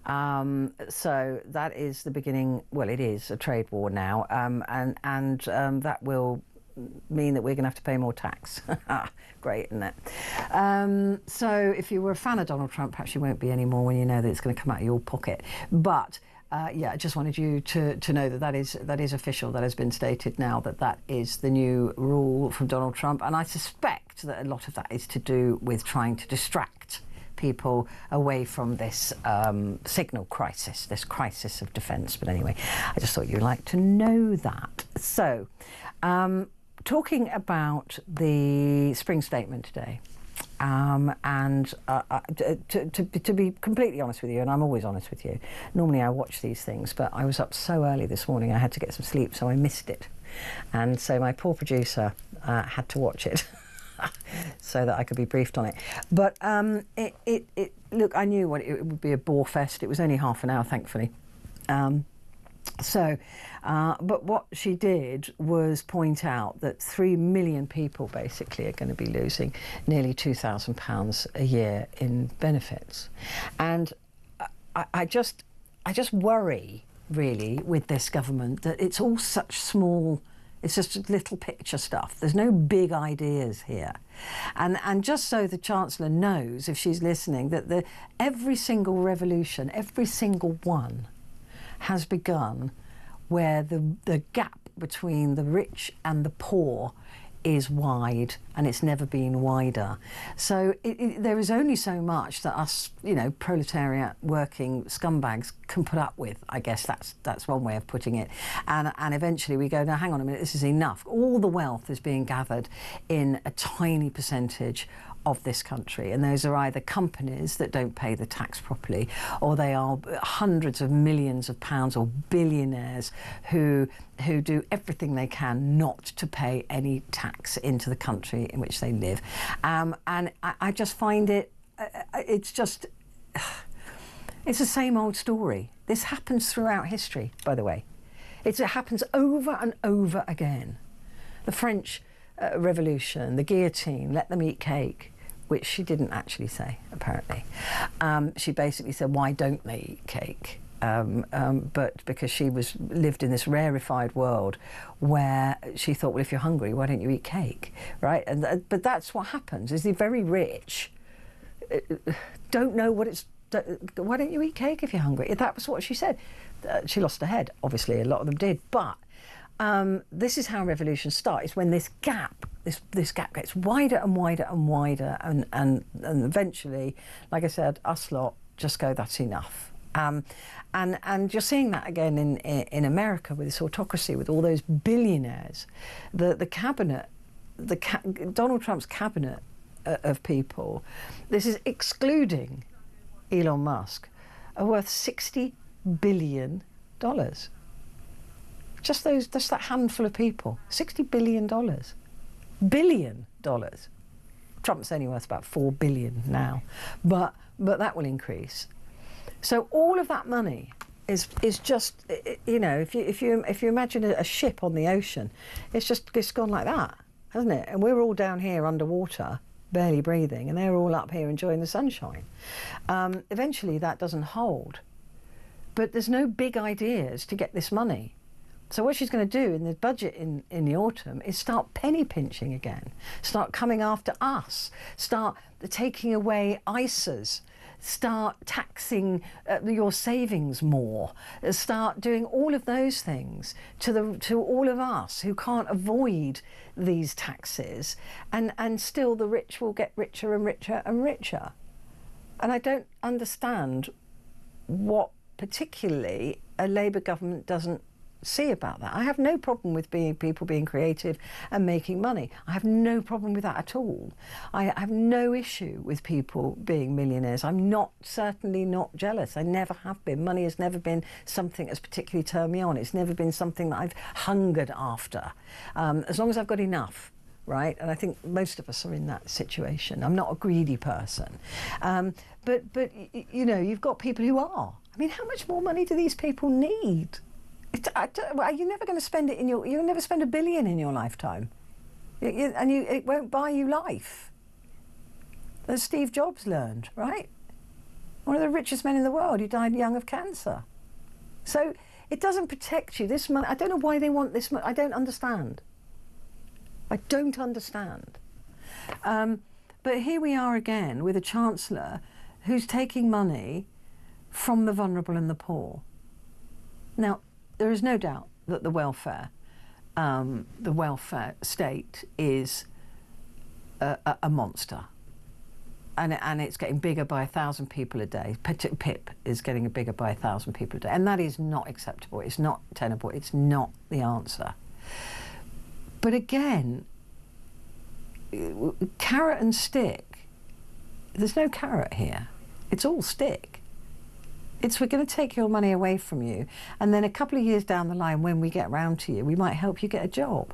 [SPEAKER 2] So that is the beginning. Well, it is a trade war now, and that will mean that we're going to have to pay more tax. Great, isn't it? So if you were a fan of Donald Trump, perhaps you won't be anymore when you know that it's going to come out of your pocket. But yeah, I just wanted you to know that that is official. That has been stated now, that is the new rule from Donald Trump. And I suspect that a lot of that is to do with trying to distract people away from this signal crisis, this crisis of defence. But anyway, I just thought you'd like to know that. So, talking about the spring statement today, and to be completely honest with you, and I'm always honest with you, normally I watch these things, but I was up so early this morning I had to get some sleep, so I missed it. And so my poor producer had to watch it so that I could be briefed on it. But look, I knew it would be a bore fest. It was only half an hour, thankfully. But what she did was point out that 3 million people basically are going to be losing nearly £2,000 a year in benefits. And I just worry, really, with this government that it's all such small, it's just little picture stuff. There's no big ideas here. And just so the Chancellor knows, if she's listening, that every single revolution, every single one, has begun where the gap between the rich and the poor is wide, and it's never been wider. So there is only so much that us, proletariat working scumbags can put up with. I guess that's one way of putting it. And eventually we go, now hang on a minute, this is enough. All the wealth is being gathered in a tiny percentage of this country, and those are either companies that don't pay the tax properly, or they are hundreds of millions of pounds, or billionaires who do everything they can not to pay any tax into the country in which they live. And I just find it's the same old story. This happens throughout history, by the way. It happens over and over again. The French Revolution, the guillotine, let them eat cake, which she didn't actually say, apparently. She basically said, why don't they eat cake? But because she lived in this rarefied world where she thought, well, if you're hungry, why don't you eat cake, right? But that's what happens, is the very rich don't know what it's... Why don't you eat cake if you're hungry? That was what she said. She lost her head, obviously, a lot of them did, but this is how revolutions start, is when this gap gets wider and wider and wider, and eventually, like I said, us lot just go, that's enough. And you're seeing that again in America with this autocracy, with all those billionaires. The cabinet, Donald Trump's cabinet of people, this is excluding Elon Musk, are worth $60 billion. Just that handful of people, $60 billion. Billion dollars. Trump's only worth about 4 billion now, but that will increase. So all of that money is just, if you imagine a ship on the ocean, it's gone like that, hasn't it? And we're all down here underwater, barely breathing, and they're all up here enjoying the sunshine. Eventually that doesn't hold, but there's no big ideas to get this money. So what she's going to do in the budget in the autumn is start penny pinching again, start coming after us, start taking away ISAs, start taxing your savings more, start doing all of those things to all of us who can't avoid these taxes, and still the rich will get richer and richer and richer. And I don't understand what particularly a Labour government doesn't see about that. I have no problem with people being creative and making money. I have no problem with that at all. I have no issue with people being millionaires. I'm certainly not jealous. I never have been. Money has never been something that's particularly turned me on. It's never been something that I've hungered after. As long as I've got enough, right? And I think most of us are in that situation. I'm not a greedy person. But you know, you've got people who are. I mean, how much more money do these people need? You're never going to spend it you'll never spend $1 billion in your lifetime. It won't buy you life. As Steve Jobs learned, right? One of the richest men in the world who died young of cancer. So it doesn't protect you. This money, I don't know why they want this money. I don't understand. I don't understand. But here we are again with a Chancellor who's taking money from the vulnerable and the poor. Now, there is no doubt that the welfare state is a monster, and it's getting bigger by 1,000 people a day. PIP is getting bigger by 1,000 people a day, and that is not acceptable. It's not tenable. It's not the answer. But again, carrot and stick. There's no carrot here. It's all stick. We're going to take your money away from you, and then a couple of years down the line, when we get round to you, we might help you get a job.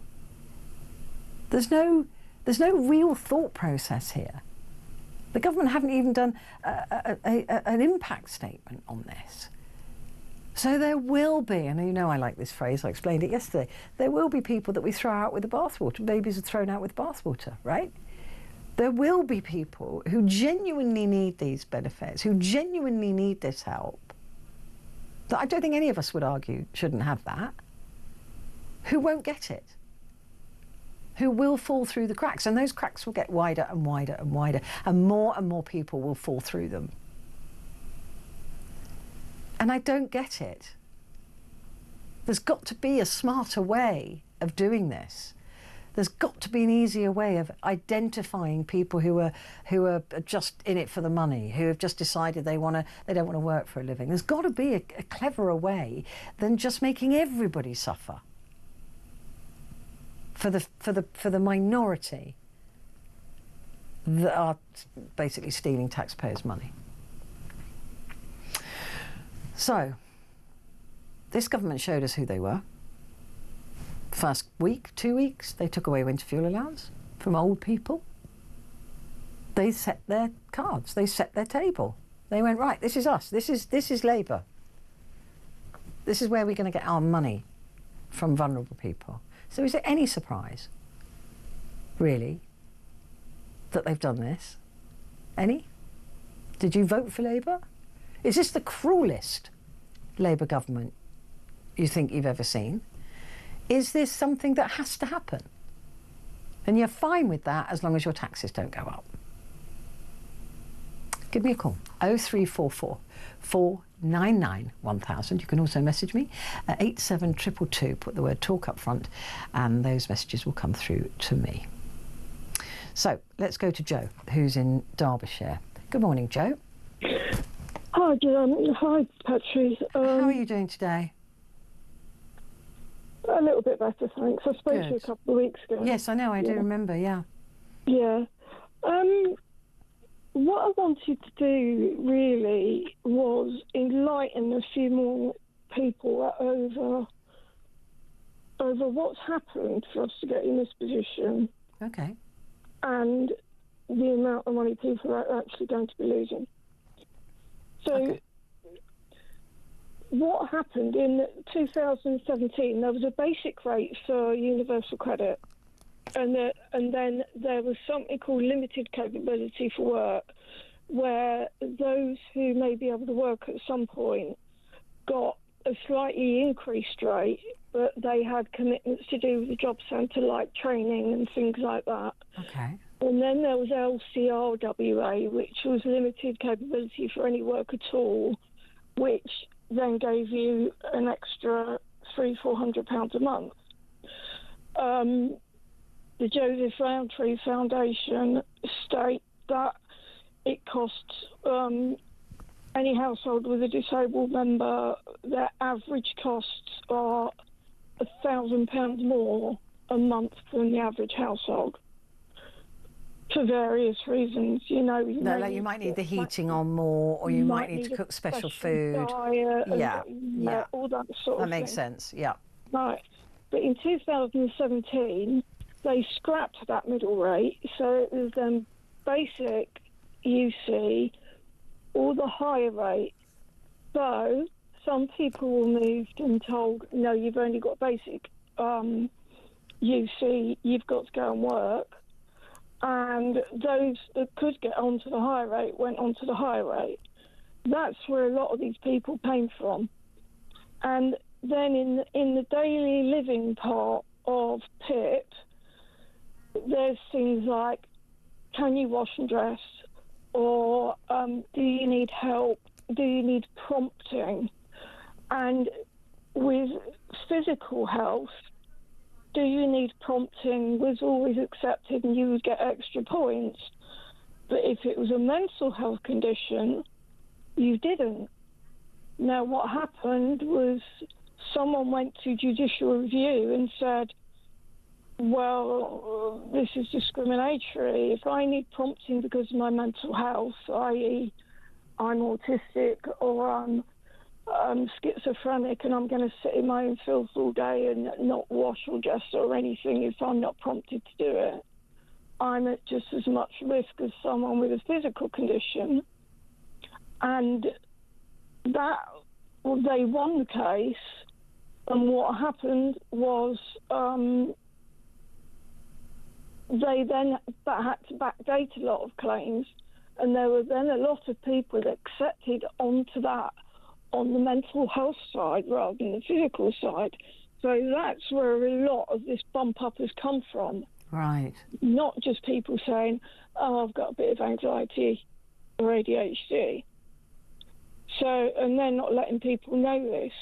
[SPEAKER 2] There's no real thought process here. The government haven't even done an impact statement on this. So there will be, and you know I like this phrase, I explained it yesterday, there will be people that we throw out with the bathwater. Babies are thrown out with bathwater, right? There will be people who genuinely need these benefits, who genuinely need this help, that I don't think any of us would argue shouldn't have that, who won't get it, who will fall through the cracks, and those cracks will get wider and wider and wider, and more people will fall through them. And I don't get it. There's got to be a smarter way of doing this. There's got to be an easier way of identifying people who are just in it for the money, who have just decided they don't want to work for a living. There's got to be a cleverer way than just making everybody suffer for the minority that are basically stealing taxpayers' money. So, this government showed us who they were. First week, 2 weeks, they took away winter fuel allowance from old people. They set their cards, they set their table. They went, right, this is us, this is Labour. This is where we're going to get our money from vulnerable people. So is it any surprise, really, that they've done this? Any? Did you vote for Labour? Is this the cruelest Labour government you think you've ever seen? Is this something that has to happen? And you're fine with that as long as your taxes don't go up. Give me a call, 0344 499 1000. You can also message me at 87222. Put the word talk up front and those messages will come through to me. So let's go to Joe, who's in Derbyshire. Good morning, Joe.
[SPEAKER 11] Hi, hi, Petrie.
[SPEAKER 2] How are you doing today?
[SPEAKER 11] A little bit better, thanks. I spoke to you a couple of weeks ago.
[SPEAKER 2] Yes, I know, I do remember, yeah.
[SPEAKER 11] Yeah. What I wanted to do, really, was enlighten a few more people over what's happened for us to get in this position.
[SPEAKER 2] Okay.
[SPEAKER 11] And the amount of money people are actually going to be losing. So, what happened in 2017, there was a basic rate for universal credit, and then there was something called limited capability for work, where those who may be able to work at some point got a slightly increased rate, but they had commitments to do with the job centre, like training and things like that.
[SPEAKER 2] Okay.
[SPEAKER 11] And then there was LCRWA, which was limited capability for any work at all, which then gave you an extra £300-400 a month. The Joseph Rowntree Foundation state that it costs any household with a disabled member, their average costs are £1,000 more a month than the average household. For various reasons, you know.
[SPEAKER 2] Like you might need the heating on more, or you might need to cook special food.
[SPEAKER 11] Diet
[SPEAKER 2] Yeah,
[SPEAKER 11] and, all that sort of thing.
[SPEAKER 2] That makes sense, yeah.
[SPEAKER 11] Right. But in 2017, they scrapped that middle rate, so it was basic, UC, or the higher rate. So some people were moved and told, no, you've only got basic UC, you've got to go and work. And those that could get onto the higher rate went onto the higher rate. That's where a lot of these people came from. And then in the daily living part of PIP, there's things like, can you wash and dress? Or do you need help? Do you need prompting? And with physical health, do you need prompting was always accepted and you would get extra points. But if it was a mental health condition, you didn't. Now, what happened was someone went to judicial review and said, well, this is discriminatory. If I need prompting because of my mental health, i.e. I'm autistic or I'm schizophrenic and I'm going to sit in my own filth all day and not wash or dress or anything if I'm not prompted to do it, I'm at just as much risk as someone with a physical condition. And that, they won the case, and what happened was they then had to backdate a lot of claims, and there were then a lot of people that accepted onto that on the mental health side rather than the physical side. So that's where a lot of this bump up has come from.
[SPEAKER 2] Right.
[SPEAKER 11] Not just people saying, oh, I've got a bit of anxiety or ADHD. So, and they're not letting people know this.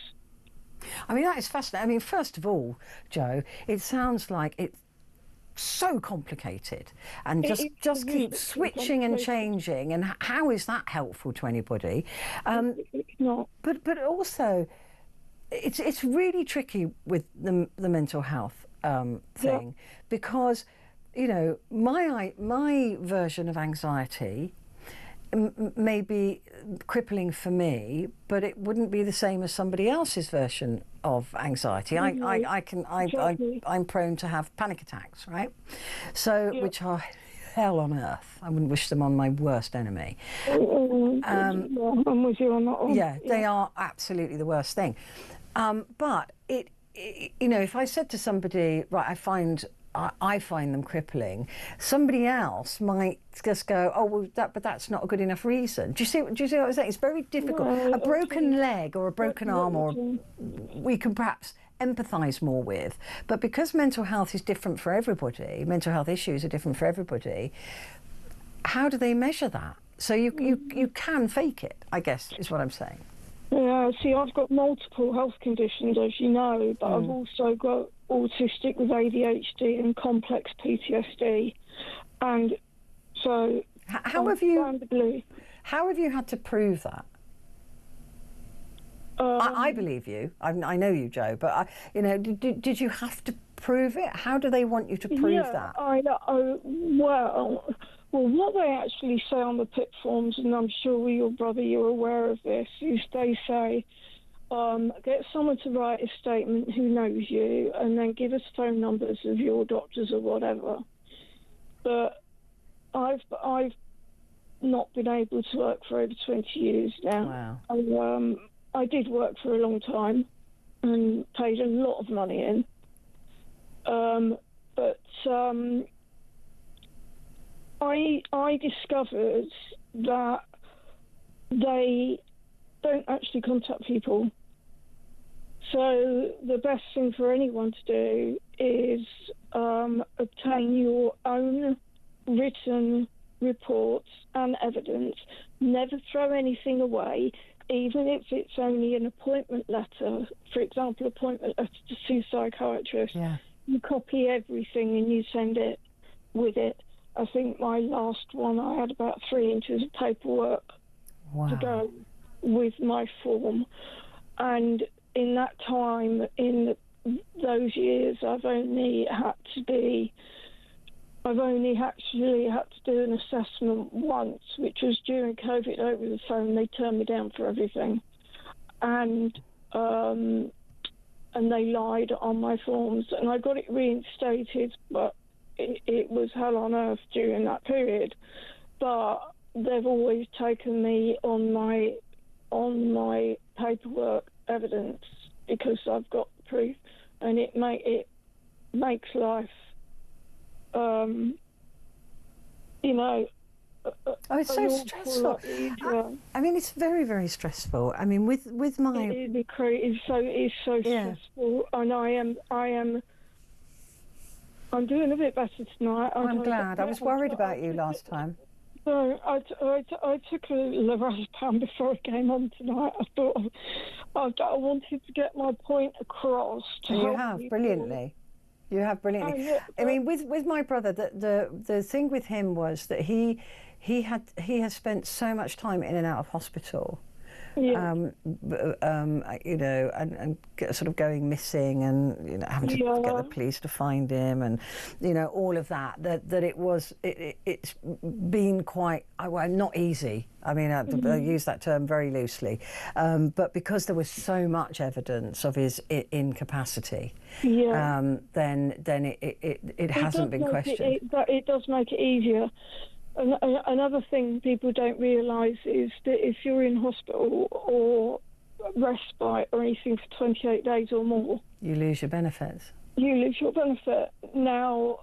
[SPEAKER 2] I mean, that is fascinating. I mean, first of all, Jo, it sounds like it's so complicated and just keeps switching and changing, and how is that helpful to anybody?
[SPEAKER 11] No.
[SPEAKER 2] But also it's really tricky with the mental health thing, because you know my version of anxiety may be crippling for me, but it wouldn't be the same as somebody else's version of anxiety. I'm prone to have panic attacks, right? So, which are hell on earth. I wouldn't wish them on my worst enemy.
[SPEAKER 11] I'm with you on that one.
[SPEAKER 2] Yeah, they are absolutely the worst thing. But you know, if I said to somebody, right, I find them crippling, somebody else might just go, oh, well, but that's not a good enough reason. Do you see what I'm saying? It's very difficult. A broken leg or a broken arm, or we can perhaps empathise more with. But because mental health is different for everybody, mental health issues are different for everybody, how do they measure that? So you can fake it, I guess, is what I'm saying.
[SPEAKER 11] Yeah, see, I've got multiple health conditions, as you know, but I've also got autistic with ADHD and complex PTSD. And so
[SPEAKER 2] how have you had to prove that? I believe you. I know you, Jo, but you know, did you have to prove it? How do they want you to prove that?
[SPEAKER 11] Well, what they actually say on the PIP forms, and I'm sure your brother, you're aware of this, is they say, get someone to write a statement who knows you, and then give us phone numbers of your doctors or whatever. But I've not been able to work for over 20 years now.
[SPEAKER 2] Wow.
[SPEAKER 11] I did work for a long time and paid a lot of money in. I discovered that they don't actually contact people. So the best thing for anyone to do is obtain your own written reports and evidence. Never throw anything away, even if it's only an appointment letter. For example, appointment letter to see a psychiatrist.
[SPEAKER 2] Yeah.
[SPEAKER 11] You copy everything and you send it with it. I think my last one, I had about 3 inches of paperwork to go with my form. And in that time, in those years, I've only actually had to do an assessment once, which was during COVID over the phone. They turned me down for everything, and they lied on my forms, and I got it reinstated, but it was hell on earth during that period. But they've always taken me on my paperwork evidence because I've got the proof, and it makes life,
[SPEAKER 2] it's so stressful. I mean, it's very, very stressful. I mean, with my
[SPEAKER 11] it's so stressful, and I'm doing a bit better tonight.
[SPEAKER 2] I'm glad. I was worried about you last time.
[SPEAKER 11] So I took a lorazepam before I came on tonight. I thought I wanted to get my point across.
[SPEAKER 2] You have brilliantly. You have brilliantly. I mean, with my brother, the thing with him was that he has spent so much time in and out of hospital.
[SPEAKER 11] Yeah.
[SPEAKER 2] And sort of going missing, and having to get the police to find him, and all of that. It's been quite not easy. I mean, I use that term very loosely, but because there was so much evidence of his incapacity, then it hasn't been questioned.
[SPEAKER 11] It does make it easier. Another thing people don't realise is that if you're in hospital or respite or anything for 28 days or more,
[SPEAKER 2] you lose your benefits.
[SPEAKER 11] You lose your benefit. Now,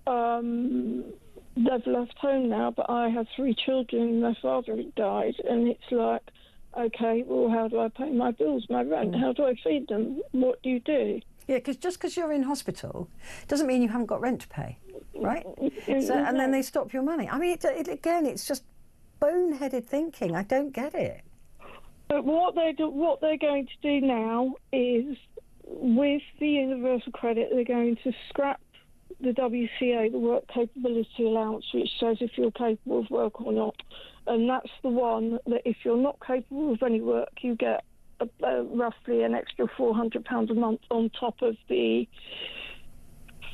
[SPEAKER 11] they've left home now, but I have 3 children. Their father had died, and it's like, okay, well, how do I pay my bills, my rent? How do I feed them? What do you do?
[SPEAKER 2] Yeah, because just because you're in hospital doesn't mean you haven't got rent to pay, right? And then they stop your money. I mean, again, it's just boneheaded thinking. I don't get it.
[SPEAKER 11] But what they're going to do now is, with the universal credit, they're going to scrap the WCA, the work capability allowance, which says if you're capable of work or not. And that's the one that if you're not capable of any work, you get roughly an extra £400 a month on top of the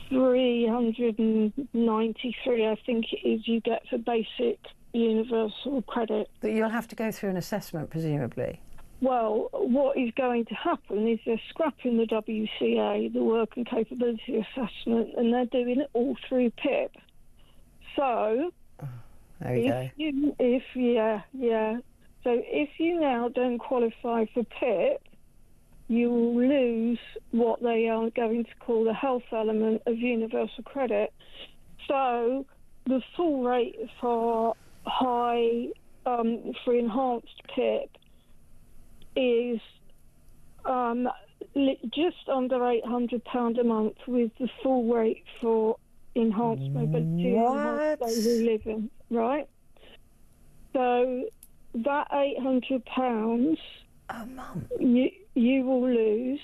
[SPEAKER 11] 393, I think it is, you get for basic universal credit.
[SPEAKER 2] But you'll have to go through an assessment, presumably.
[SPEAKER 11] Well, what is going to happen is they're scrapping the WCA, the work and capability assessment, and they're doing it all through PIP. So,
[SPEAKER 2] there we go.
[SPEAKER 11] So if you now don't qualify for PIP, you will lose what they are going to call the health element of universal credit. So the full rate for for enhanced PIP is just under £800 a month, with the full rate for enhanced mobility and enhanced daily living, right? So that £800
[SPEAKER 2] a month
[SPEAKER 11] you will lose,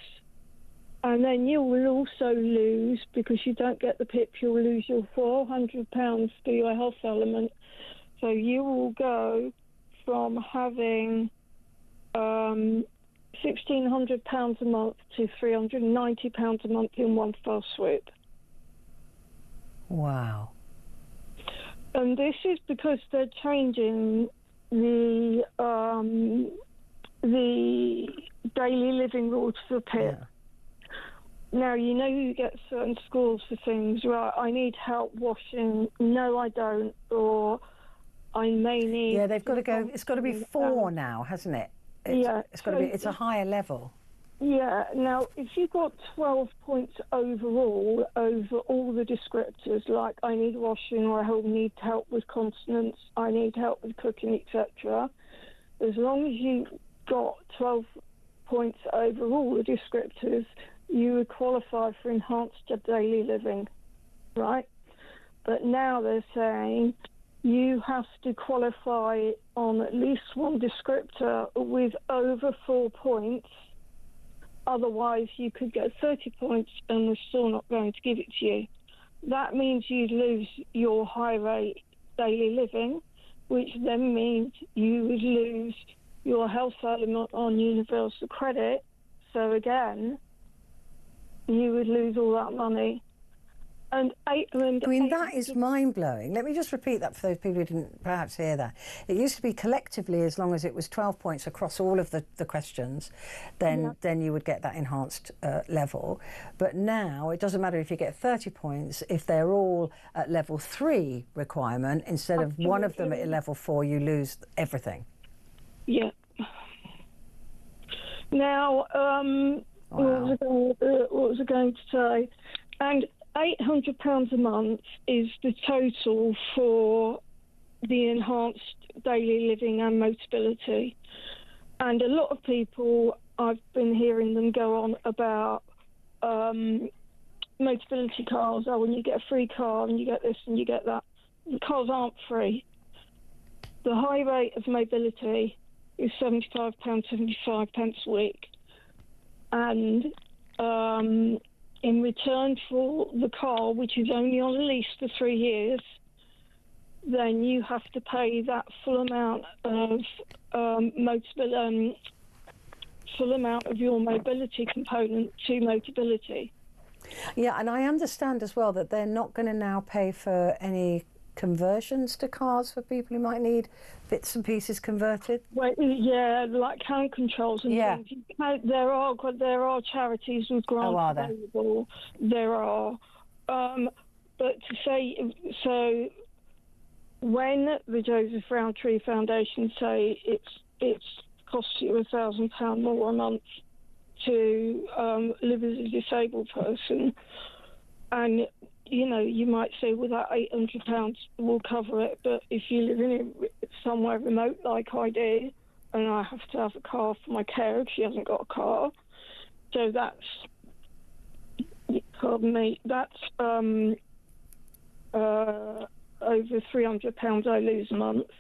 [SPEAKER 11] and then you will also lose, because you don't get the PIP, you'll lose your £400 for your health element. So you will go from having £1,600 a month to £390 a month in one fell swoop.
[SPEAKER 2] Wow.
[SPEAKER 11] And this is because they're changing the daily living rules for PIP. Now, you get certain scores for things, right? I need help washing. No, I don't. Or I may need...
[SPEAKER 2] Yeah, they've got to go... It's got to be 4 now, hasn't it? It's got to be... It's a higher level.
[SPEAKER 11] Yeah. Now, if you've got 12 points overall over all the descriptors, like I need washing, or I need help with continence, I need help with cooking, etc., as long as you got 12 points over all the descriptors, you would qualify for enhanced daily living, right? But now they're saying you have to qualify on at least one descriptor with over 4 points. Otherwise, you could get 30 points and we're still not going to give it to you. That means you'd lose your high rate daily living, which then means you would lose your health element on universal credit. So again, you would lose all that money. And
[SPEAKER 2] that is mind-blowing. Let me just repeat that for those people who didn't perhaps hear that. It used to be collectively, as long as it was 12 points across all of the questions, then you would get that enhanced level. But now it doesn't matter if you get 30 points, if they're all at level 3 requirement, instead of one of them at level 4, you lose everything.
[SPEAKER 11] Yeah. Now, what was I going to say? And £800 a month is the total for the enhanced daily living and Motability. And a lot of people, I've been hearing them go on about Motability cars. Oh, when you get a free car and you get this and you get that. The cars aren't free. The high rate of mobility is £75.75 a week. And in return for the car, which is only on a lease for 3 years, then you have to pay that full amount of full amount of your mobility component to Motability.
[SPEAKER 2] Yeah, and I understand as well that they're not going to now pay for any conversions to cars for people who might need bits and pieces converted.
[SPEAKER 11] Well, yeah, like hand controls and things. There are charities with grants available. There are, but to say so, when the Joseph Rowntree Foundation say it's costs you £1,000 more a month to live as a disabled person, and you might say, well, that £800 will cover it, but if you live in somewhere remote like I do, and I have to have a car for my carer if she hasn't got a car, so that's over £300 I lose a month.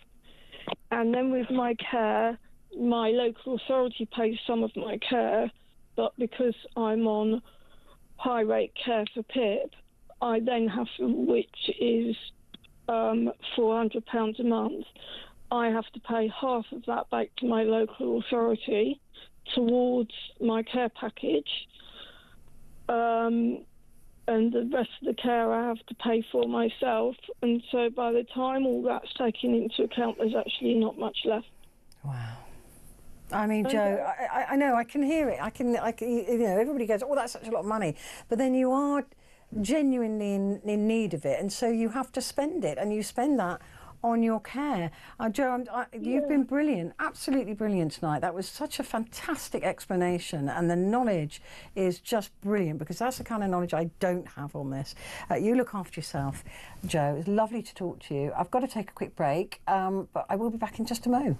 [SPEAKER 11] And then with my care, my local authority pays some of my care, but because I'm on high rate care for PIP, I then have to, which is £400 a month, I have to pay half of that back to my local authority towards my care package, and the rest of the care I have to pay for myself. And so by the time all that's taken into account, there's actually not much left.
[SPEAKER 2] Wow. I mean, Jo, I know, I can hear it. I can, everybody goes, oh, that's such a lot of money. But then you are genuinely in need of it, and so you have to spend it, and you spend that on your care. Jo, you've been brilliant, absolutely brilliant tonight. That was such a fantastic explanation, and the knowledge is just brilliant, because that's the kind of knowledge I don't have on this. You look after yourself, Jo. It's lovely to talk to you. I've got to take a quick break, but I will be back in just a mo.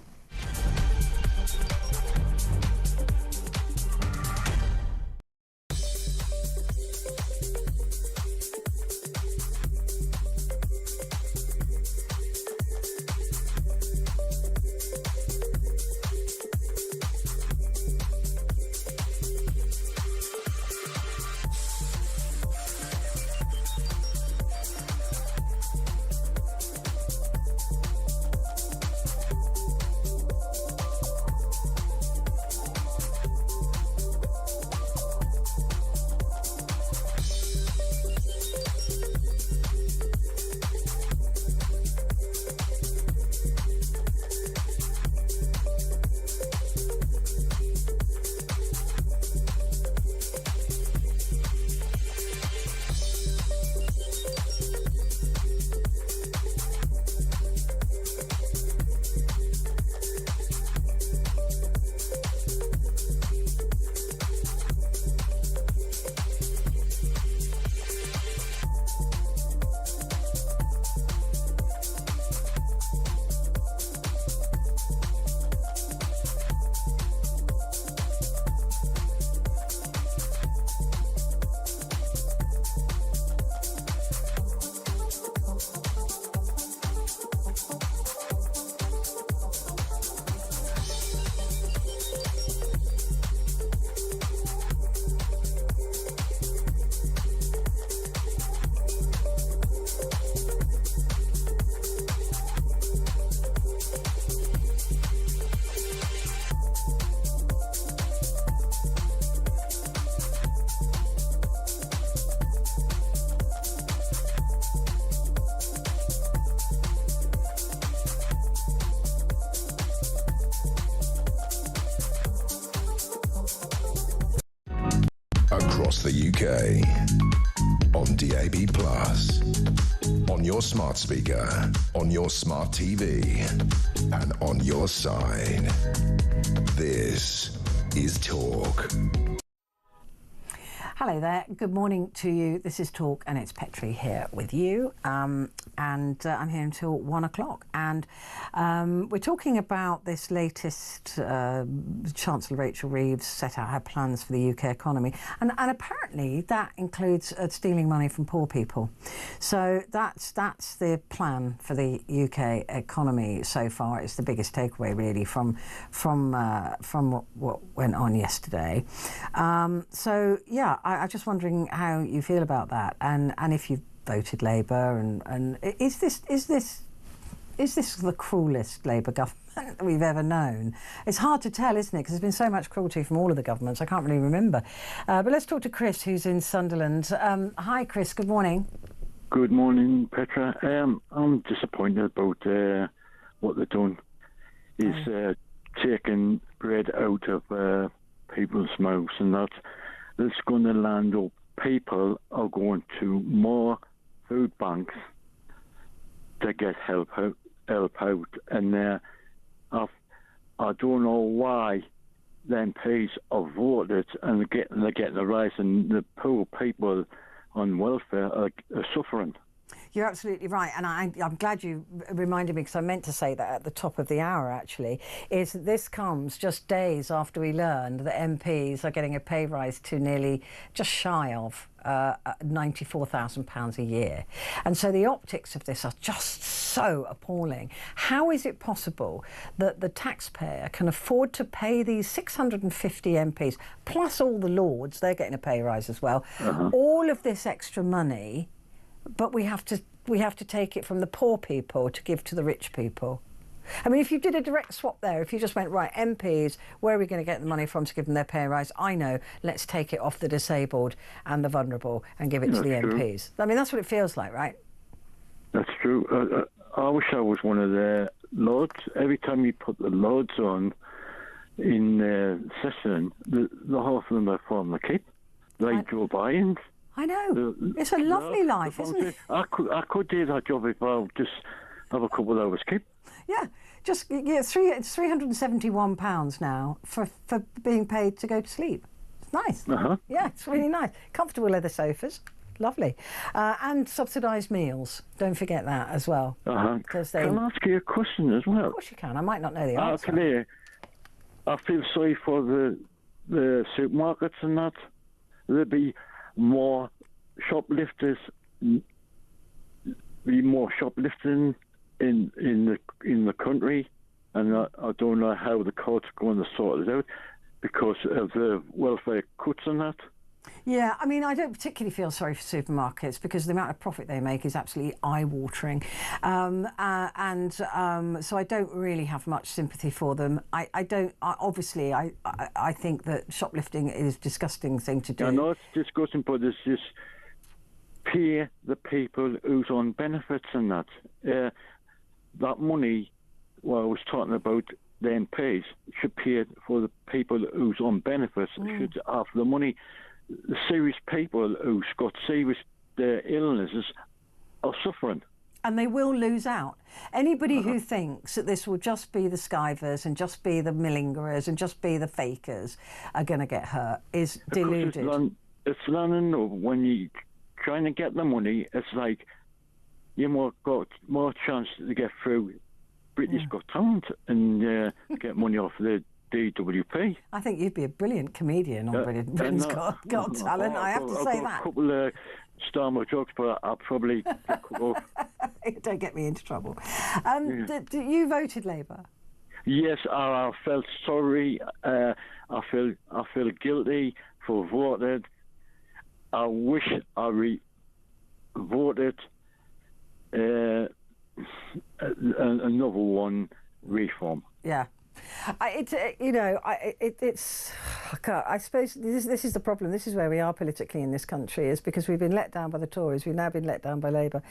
[SPEAKER 1] across the UK. On DAB+, on your smart speaker, on your smart TV, and on your side. This is Talk.
[SPEAKER 2] Hello there. Good morning to you. This is Talk, and it's Petrie here with you. And I'm here until 1 o'clock. And we're talking about this latest Chancellor Rachel Reeves set out her plans for the UK economy. And apparently that includes stealing money from poor people. So that's the plan for the UK economy so far. It's the biggest takeaway, really, from what went on yesterday. So, yeah, I'm just wondering how you feel about that, and if you've voted Labour, and is this the cruelest Labour government that we've ever known? It's hard to tell, isn't it? Because there's been so much cruelty from all of the governments. I can't really remember. But let's talk to Chris, who's in Sunderland. Hi, Chris. Good morning.
[SPEAKER 12] Good morning, Petra. I'm disappointed about what they've done. Is taking bread out of people's mouths, and that. It's going to land up. People are going to more food banks to get help out, and I don't know why the MPs are voted and they're getting a rise, and the poor people on welfare are suffering.
[SPEAKER 2] You're absolutely right, and I'm glad you reminded me, because I meant to say that at the top of the hour, actually, is that this comes just days after we learned that MPs are getting a pay rise to nearly just shy of £94,000 a year. And so the optics of this are just so appalling. How is it possible that the taxpayer can afford to pay these 650 MPs, plus all the Lords, they're getting a pay rise as well, all of this extra money, but we have to take it from the poor people to give to the rich people? I mean, if you did a direct swap there, if you just went, right, MPs, where are we going to get the money from to give them their pay rise? I know, let's take it off the disabled and the vulnerable and give it to the MPs. I mean, that's what it feels like, right? That's
[SPEAKER 12] true. I wish I was one of the Lords. Every time you put the Lords on in session, the half of them are from the Cape, like Joe Biden's.
[SPEAKER 2] I know. It's a lovely life, isn't it?
[SPEAKER 12] I could do that job if I just have a couple of hours sleep.
[SPEAKER 2] Yeah, it's £371 now for being paid to go to sleep. It's nice. Yeah, it's really nice. Comfortable leather sofas. Lovely. And subsidised meals. Don't forget that as well.
[SPEAKER 12] Can I ask you a question as well?
[SPEAKER 2] Of course you can. I might not know the answer.
[SPEAKER 12] I feel sorry for the supermarkets and that. There'll be more shoplifters, more shoplifting in the country, and I don't know how the courts are going to sort it out because of the welfare cuts and that.
[SPEAKER 2] Yeah, I mean, I don't particularly feel sorry for supermarkets because the amount of profit they make is absolutely eye-watering. So I don't really have much sympathy for them. I think that shoplifting is a disgusting thing to do.
[SPEAKER 12] I know it's disgusting, but it's just pay the people who's on benefits and that. That money, what I was talking about, the MPs should pay for the people who's on benefits, should have the money. The serious people who's got serious illnesses are suffering.
[SPEAKER 2] And they will lose out. Anybody who thinks that this will just be the skivers and just be the malingerers and just be the fakers are going to get hurt is deluded.
[SPEAKER 12] It's learning when you're trying to get the money, it's like you got more chance to get through British Got Talent and get money off the DWP.
[SPEAKER 2] I think you'd be a brilliant comedian on Britain's Got Talent. I have to say that.
[SPEAKER 12] I've got a couple of Starmer jokes, but I'll probably get cut off.
[SPEAKER 2] Don't get me into trouble. You voted Labour?
[SPEAKER 12] Yes, I felt sorry. I feel guilty for voting. I wish I voted another one reform.
[SPEAKER 2] Yeah. I suppose this is the problem. This is where we are politically in this country, is because we've been let down by the Tories. We've now been let down by Labour,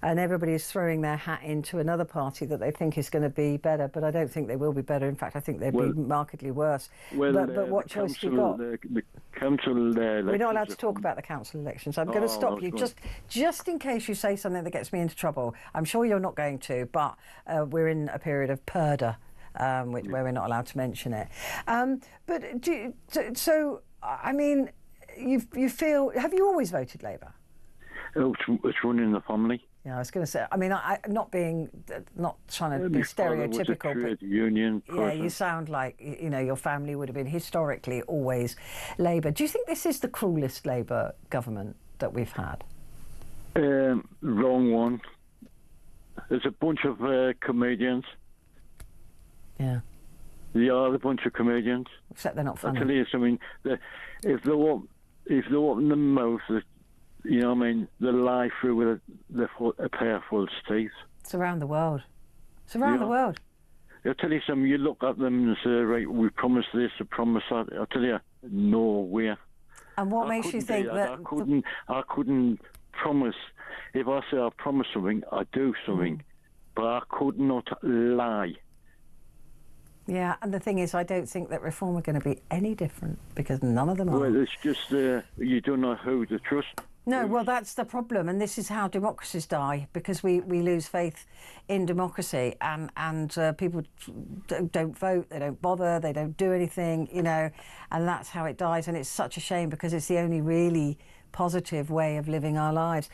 [SPEAKER 2] and everybody is throwing their hat into another party that they think is going to be better. But I don't think they will be better. In fact, I think they'll be markedly worse. But what choice have you got?
[SPEAKER 12] The council
[SPEAKER 2] We're not allowed to talk about the council elections. I'm going to stop you just in case you say something that gets me into trouble. I'm sure you're not going to, but we're in a period of purdah. Where we're not allowed to mention it. I mean, you feel... Have you always voted Labour?
[SPEAKER 12] It's running in the family.
[SPEAKER 2] Yeah, I was going to say. I mean, I'm not trying to be stereotypical, but
[SPEAKER 12] union person.
[SPEAKER 2] Yeah, you sound like your family would have been historically always Labour. Do you think this is the cruelest Labour government that we've had?
[SPEAKER 12] Wrong one. There's a bunch of comedians.
[SPEAKER 2] Yeah.
[SPEAKER 12] They are a bunch of comedians.
[SPEAKER 2] Except they're not funny.
[SPEAKER 12] I tell you something. If they open their mouth, you know what I mean, they lie through with a pair full of teeth.
[SPEAKER 2] It's around the world. It's around the world.
[SPEAKER 12] I'll tell you something. You look at them and say, right, we promised this, we promised that. I'll tell you, nowhere.
[SPEAKER 2] And what makes you think that?
[SPEAKER 12] I couldn't promise. If I say I promise something, I do something. But I could not lie.
[SPEAKER 2] Yeah, and the thing is, I don't think that Reform are going to be any different, because none of them are.
[SPEAKER 12] Well, it's just you don't know who to trust.
[SPEAKER 2] No, well, that's the problem, and this is how democracies die, because we lose faith in democracy, and people don't vote, they don't bother, they don't do anything, and that's how it dies, and it's such a shame, because it's the only really positive way of living our lives.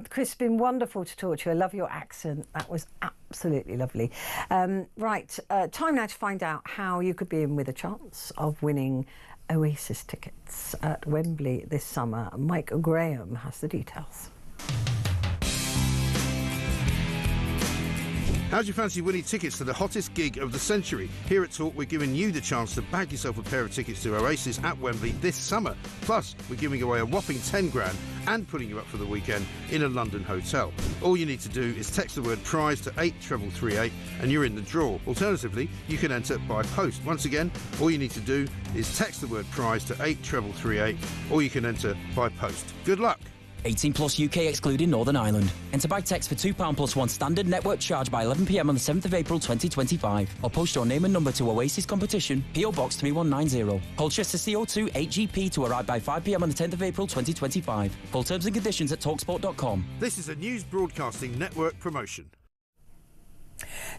[SPEAKER 2] Chris, it's been wonderful to talk to you. I love your accent. That was absolutely lovely. Right, time now to find out how you could be in with a chance of winning Oasis tickets at Wembley this summer. Mike Graham has the details.
[SPEAKER 5] How'd you fancy winning tickets to the hottest gig of the century? Here at Talk, we're giving you the chance to bag yourself a pair of tickets to Oasis at Wembley this summer. Plus, we're giving away a whopping 10 grand and putting you up for the weekend in a London hotel. All you need to do is text the word prize to 83338 and you're in the draw. Alternatively, you can enter by post. Once again, all you need to do is text the word prize to 83338 or you can enter by post. Good luck.
[SPEAKER 6] 18 plus UK excluding Northern Ireland. Enter by text for £2 plus one standard network charge by 11 PM on the 7th of April 2025. Or post your name and number to Oasis Competition, PO Box 3190. Colchester CO2 8GP to arrive by 5 PM on the 10th of April 2025. Full terms and conditions at talksport.com.
[SPEAKER 5] This is a News Broadcasting Network promotion.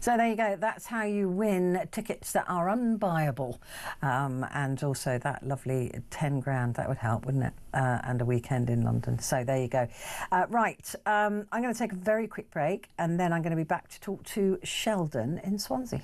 [SPEAKER 2] So there you go. That's how you win tickets that are unbuyable, and also that lovely 10 grand. That would help, wouldn't it? And a weekend in London. So there you go. Right, I'm going to take a very quick break, and then I'm going to be back to talk to Sheldon in Swansea.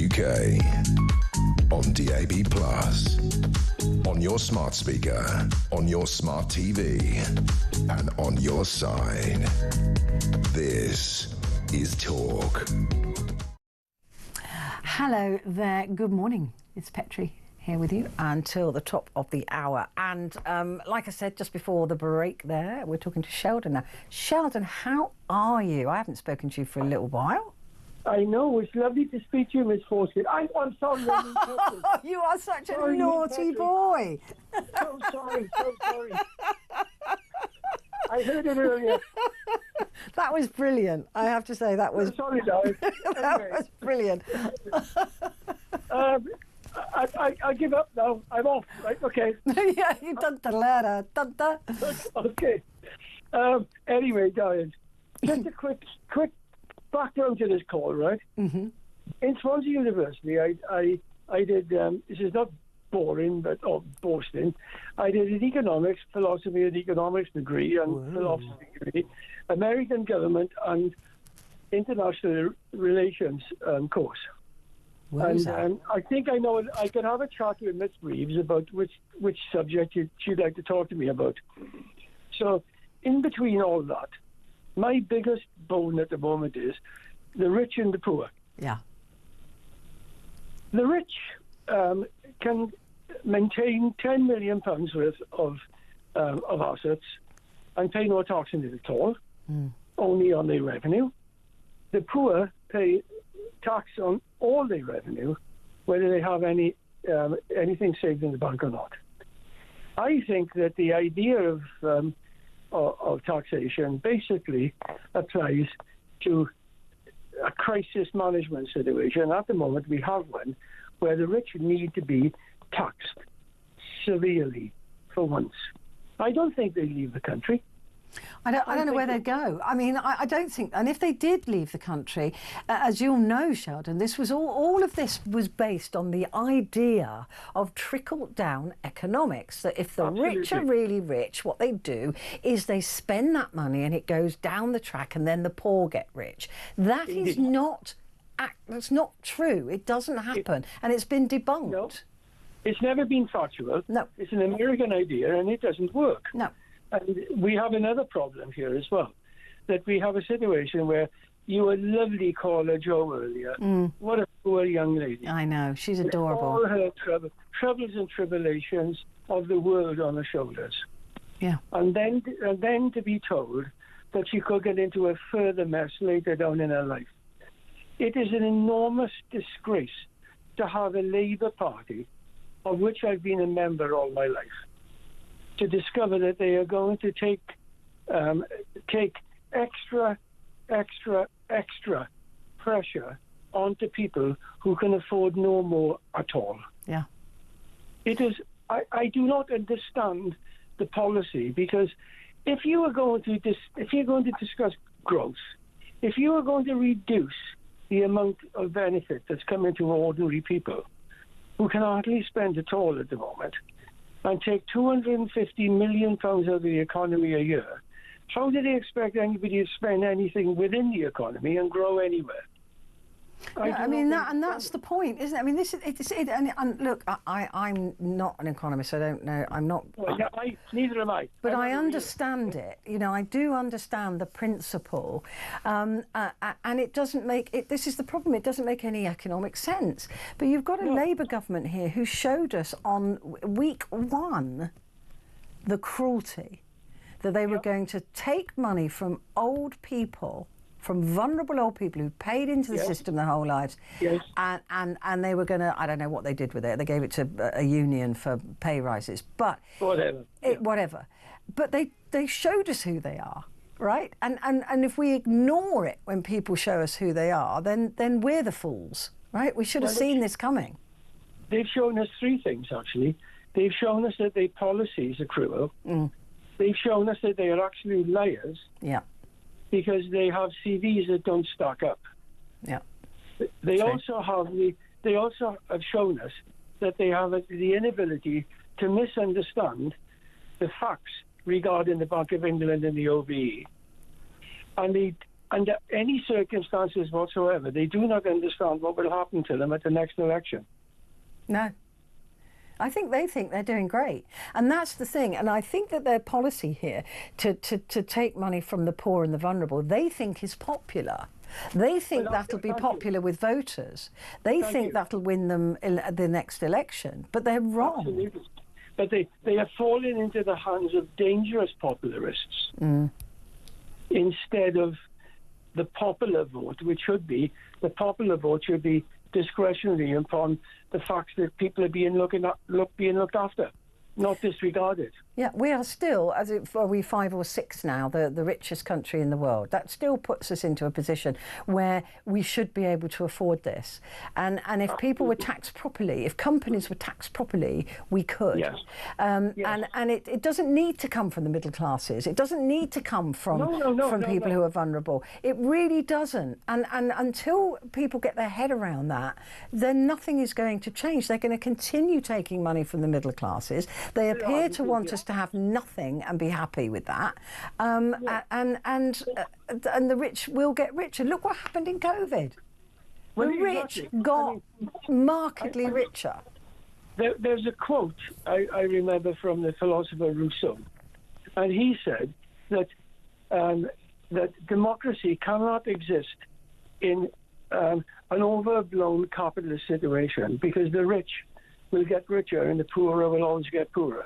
[SPEAKER 1] UK. On DAB+. On your smart speaker. On your smart TV. And on your side. This is Talk.
[SPEAKER 2] Hello there. Good morning. It's Petrie here with you until the top of the hour. And like I said just before the break there, we're talking to Sheldon now. Sheldon, how are you? I haven't spoken to you for a little while.
[SPEAKER 13] I know. It's lovely to speak to you, Miss Hosken. I'm sorry.
[SPEAKER 2] You are such a naughty boy.
[SPEAKER 13] So sorry. I heard it earlier.
[SPEAKER 2] That was brilliant. I have to say that was.
[SPEAKER 13] Sorry, darling.
[SPEAKER 2] That was brilliant.
[SPEAKER 13] I give up now. I'm off. Right? Okay.
[SPEAKER 2] Yeah, you dun.
[SPEAKER 13] Okay. Anyway, darling, just a quick background to this call, right?
[SPEAKER 2] Mm-hmm.
[SPEAKER 13] In Swansea University, I did. This is not boring, or boasting. I did an philosophy and economics degree, and philosophy degree, American government and international relations course. And I think I know. I can have a chat with Miss Reeves about which subject she'd like to talk to me about. So, in between all that, my biggest bone at the moment is the rich and the poor.
[SPEAKER 2] Yeah.
[SPEAKER 13] The rich can maintain £10 million worth of assets and pay no tax on it at all, only on their revenue. The poor pay tax on all their revenue, whether they have anything saved in the bank or not. I think that the idea of taxation basically applies to a crisis management situation. At the moment, we have one where the rich need to be taxed severely for once. I don't think they leave the country.
[SPEAKER 2] I don't know where they'd go. I mean, I don't think, and if they did leave the country, as you'll know, Sheldon, this was all of this was based on the idea of trickle-down economics, that if the rich are really rich, what they do is they spend that money and it goes down the track and then the poor get rich. That is not, that's not true. It doesn't happen, and it's been debunked.
[SPEAKER 13] No, it's never been factual.
[SPEAKER 2] No.
[SPEAKER 13] It's an American idea and it doesn't work.
[SPEAKER 2] No.
[SPEAKER 13] And we have another problem here as well, that we have a situation where you were lovely caller Jo earlier. What a poor young lady.
[SPEAKER 2] I know, she's adorable.
[SPEAKER 13] All her troubles and tribulations of the world on her shoulders.
[SPEAKER 2] Yeah.
[SPEAKER 13] And then to be told that she could get into a further mess later down in her life. It is an enormous disgrace to have a Labour Party, of which I've been a member all my life, to discover that they are going to take extra pressure onto people who can afford no more at all.
[SPEAKER 2] Yeah.
[SPEAKER 13] It is. I do not understand the policy, because if you are going to discuss growth, if you are going to reduce the amount of benefit that's coming to ordinary people who can hardly spend at all at the moment, and take £250 million out of the economy a year, how do they expect anybody to spend anything within the economy and grow anywhere?
[SPEAKER 2] I mean, that's the point, isn't it? I mean, this is it. And look, I'm not an economist. I don't know. I'm not.
[SPEAKER 13] Well, neither am I.
[SPEAKER 2] But I understand it. You know, I do understand the principle, and it doesn't make it. This is the problem. It doesn't make any economic sense. But you've got a Labour government here who showed us on week one the cruelty, that they were going to take money from old people, from vulnerable old people who paid into the system their whole lives, and they were going to, I don't know what they did with it. They gave it to a union for pay rises, but whatever. But they showed us who they are, right? And if we ignore it when people show us who they are, then we're the fools, right? We should have seen this coming.
[SPEAKER 13] They've shown us three things, actually. They've shown us that their policies are cruel. They've shown us that they are actually liars.
[SPEAKER 2] Yeah.
[SPEAKER 13] Because they have CVs that don't stack up.
[SPEAKER 2] Yeah.
[SPEAKER 13] They also have shown us that they have the inability to misunderstand the facts regarding the Bank of England and the OBE. And under any circumstances whatsoever, they do not understand what will happen to them at the next election.
[SPEAKER 2] No. I think they think they're doing great. And that's the thing. And I think that their policy here to take money from the poor and the vulnerable, they think is popular. They think that'll be popular with voters. They think that'll win them the next election. But they're wrong.
[SPEAKER 13] Absolutely. But they are falling into the hands of dangerous popularists instead of the popular vote, which should be, the popular vote should be discretionary upon the fact that people are being looked after, not disregarded.
[SPEAKER 2] Yeah, we are still, are we 5 or 6 now, the richest country in the world. That still puts us into a position where we should be able to afford this. And if people were taxed properly, if companies were taxed properly, we could.
[SPEAKER 13] Yes.
[SPEAKER 2] And it doesn't need to come from the middle classes. It doesn't need to come from people who are vulnerable. It really doesn't. And until people get their head around that, then nothing is going to change. They're going to continue taking money from the middle classes. They appear to want us to have nothing and be happy with that, and the rich will get richer. Look what happened in COVID. The rich got markedly richer.
[SPEAKER 13] There's a quote I remember from the philosopher Rousseau, and he said that that democracy cannot exist in an overblown capitalist situation, because the rich will get richer and the poorer will always get poorer.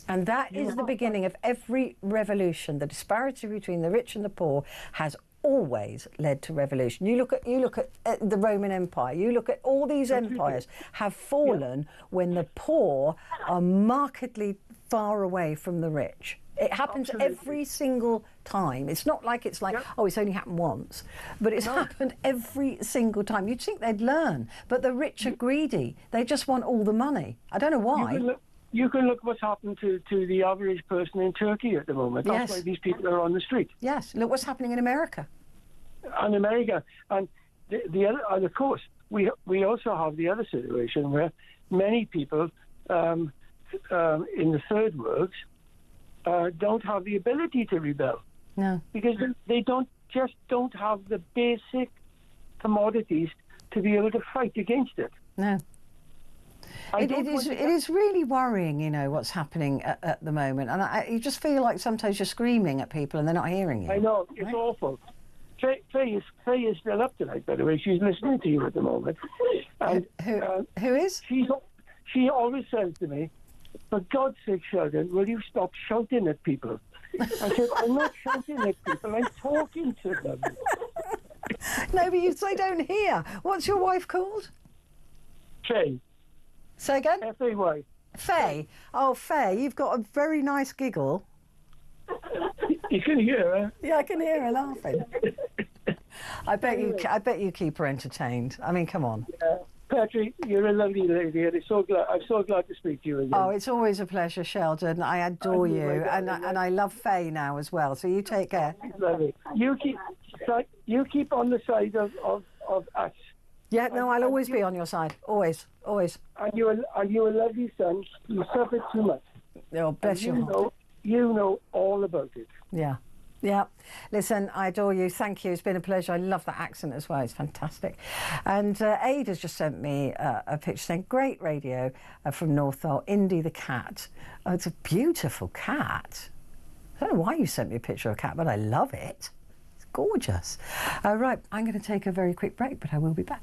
[SPEAKER 2] And that is the beginning of every revolution. The disparity between the rich and the poor has always led to revolution. You look at the Roman Empire. You look at all these empires have fallen when the poor are markedly far away from the rich. It happens every single time. It's not like it's only happened once, but it's happened every single time. You'd think they'd learn, but the rich are greedy. They just want all the money. I don't know why.
[SPEAKER 13] You can look what's happened to the average person in Turkey at the moment. That's why these people are on the street.
[SPEAKER 2] Yes, look what's happening in America.
[SPEAKER 13] And the other, and of course, we also have the other situation where many people in the third world don't have the ability to rebel.
[SPEAKER 2] No,
[SPEAKER 13] because they don't have the basic commodities to be able to fight against it.
[SPEAKER 2] No. It is really worrying, you know, what's happening at the moment. And you just feel like sometimes you're screaming at people and they're not hearing you.
[SPEAKER 13] I know, it's awful. Faye is still up tonight, by the way. She's listening to you at the moment. And,
[SPEAKER 2] who is?
[SPEAKER 13] She always says to me, "For God's sake, Sheldon, will you stop shouting at people?" I said, "I'm not shouting at people, I'm talking to them."
[SPEAKER 2] No, but they don't hear. What's your wife called?
[SPEAKER 13] Faye.
[SPEAKER 2] Say again?
[SPEAKER 13] F-A-Y.
[SPEAKER 2] Faye. Oh, Faye, you've got a very nice giggle.
[SPEAKER 13] You can hear her.
[SPEAKER 2] Yeah, I can hear her laughing. I bet you keep her entertained. I mean, come on.
[SPEAKER 13] Yeah. Petrie, you're a lovely lady, and I'm so glad to speak to you again.
[SPEAKER 2] Oh, it's always a pleasure, Sheldon. I adore you, and I love Faye now as well. So you take care.
[SPEAKER 13] Lovely. You keep on the side of us.
[SPEAKER 2] Yeah, no, I'll always be on your side. Always, always.
[SPEAKER 13] And you're a lovely son. You suffered too much.
[SPEAKER 2] Oh, bless you.
[SPEAKER 13] You know all about it.
[SPEAKER 2] Yeah. Yeah. Listen, I adore you. Thank you. It's been a pleasure. I love that accent as well. It's fantastic. And Ada's just sent me a picture saying, great radio from Northall, Indy the cat. Oh, it's a beautiful cat. I don't know why you sent me a picture of a cat, but I love it. It's gorgeous. Right, I'm going to take a very quick break, but I will be back.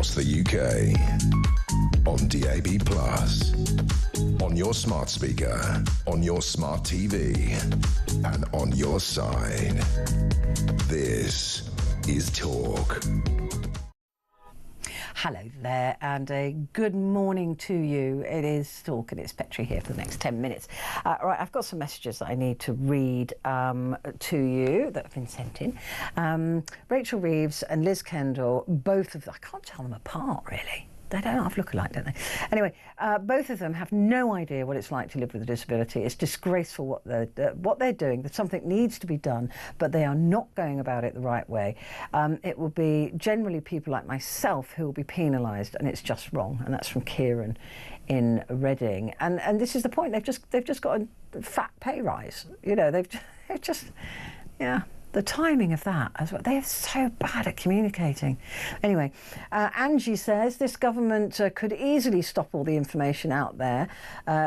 [SPEAKER 1] across the UK. On DAB+, on your smart speaker, on your smart TV, and on your side. This is Talk.
[SPEAKER 2] Hello there, and a good morning to you. It is Talk, and it's Petrie here for the next 10 minutes. Right, I've got some messages that I need to read to you that have been sent in. Rachel Reeves and Liz Kendall, both of them, I can't tell them apart, really. They don't half look alike, don't they? Anyway, both of them have no idea what it's like to live with a disability. It's disgraceful what they're doing. That something needs to be done, but they are not going about it the right way. It will be generally people like myself who will be penalised, and it's just wrong. And that's from Kieran in Reading. And this is the point. They've just got a fat pay rise. You know, they've just, yeah. The timing of that as well. They are so bad at communicating. Anyway, Angie says this government could easily stop all the information out there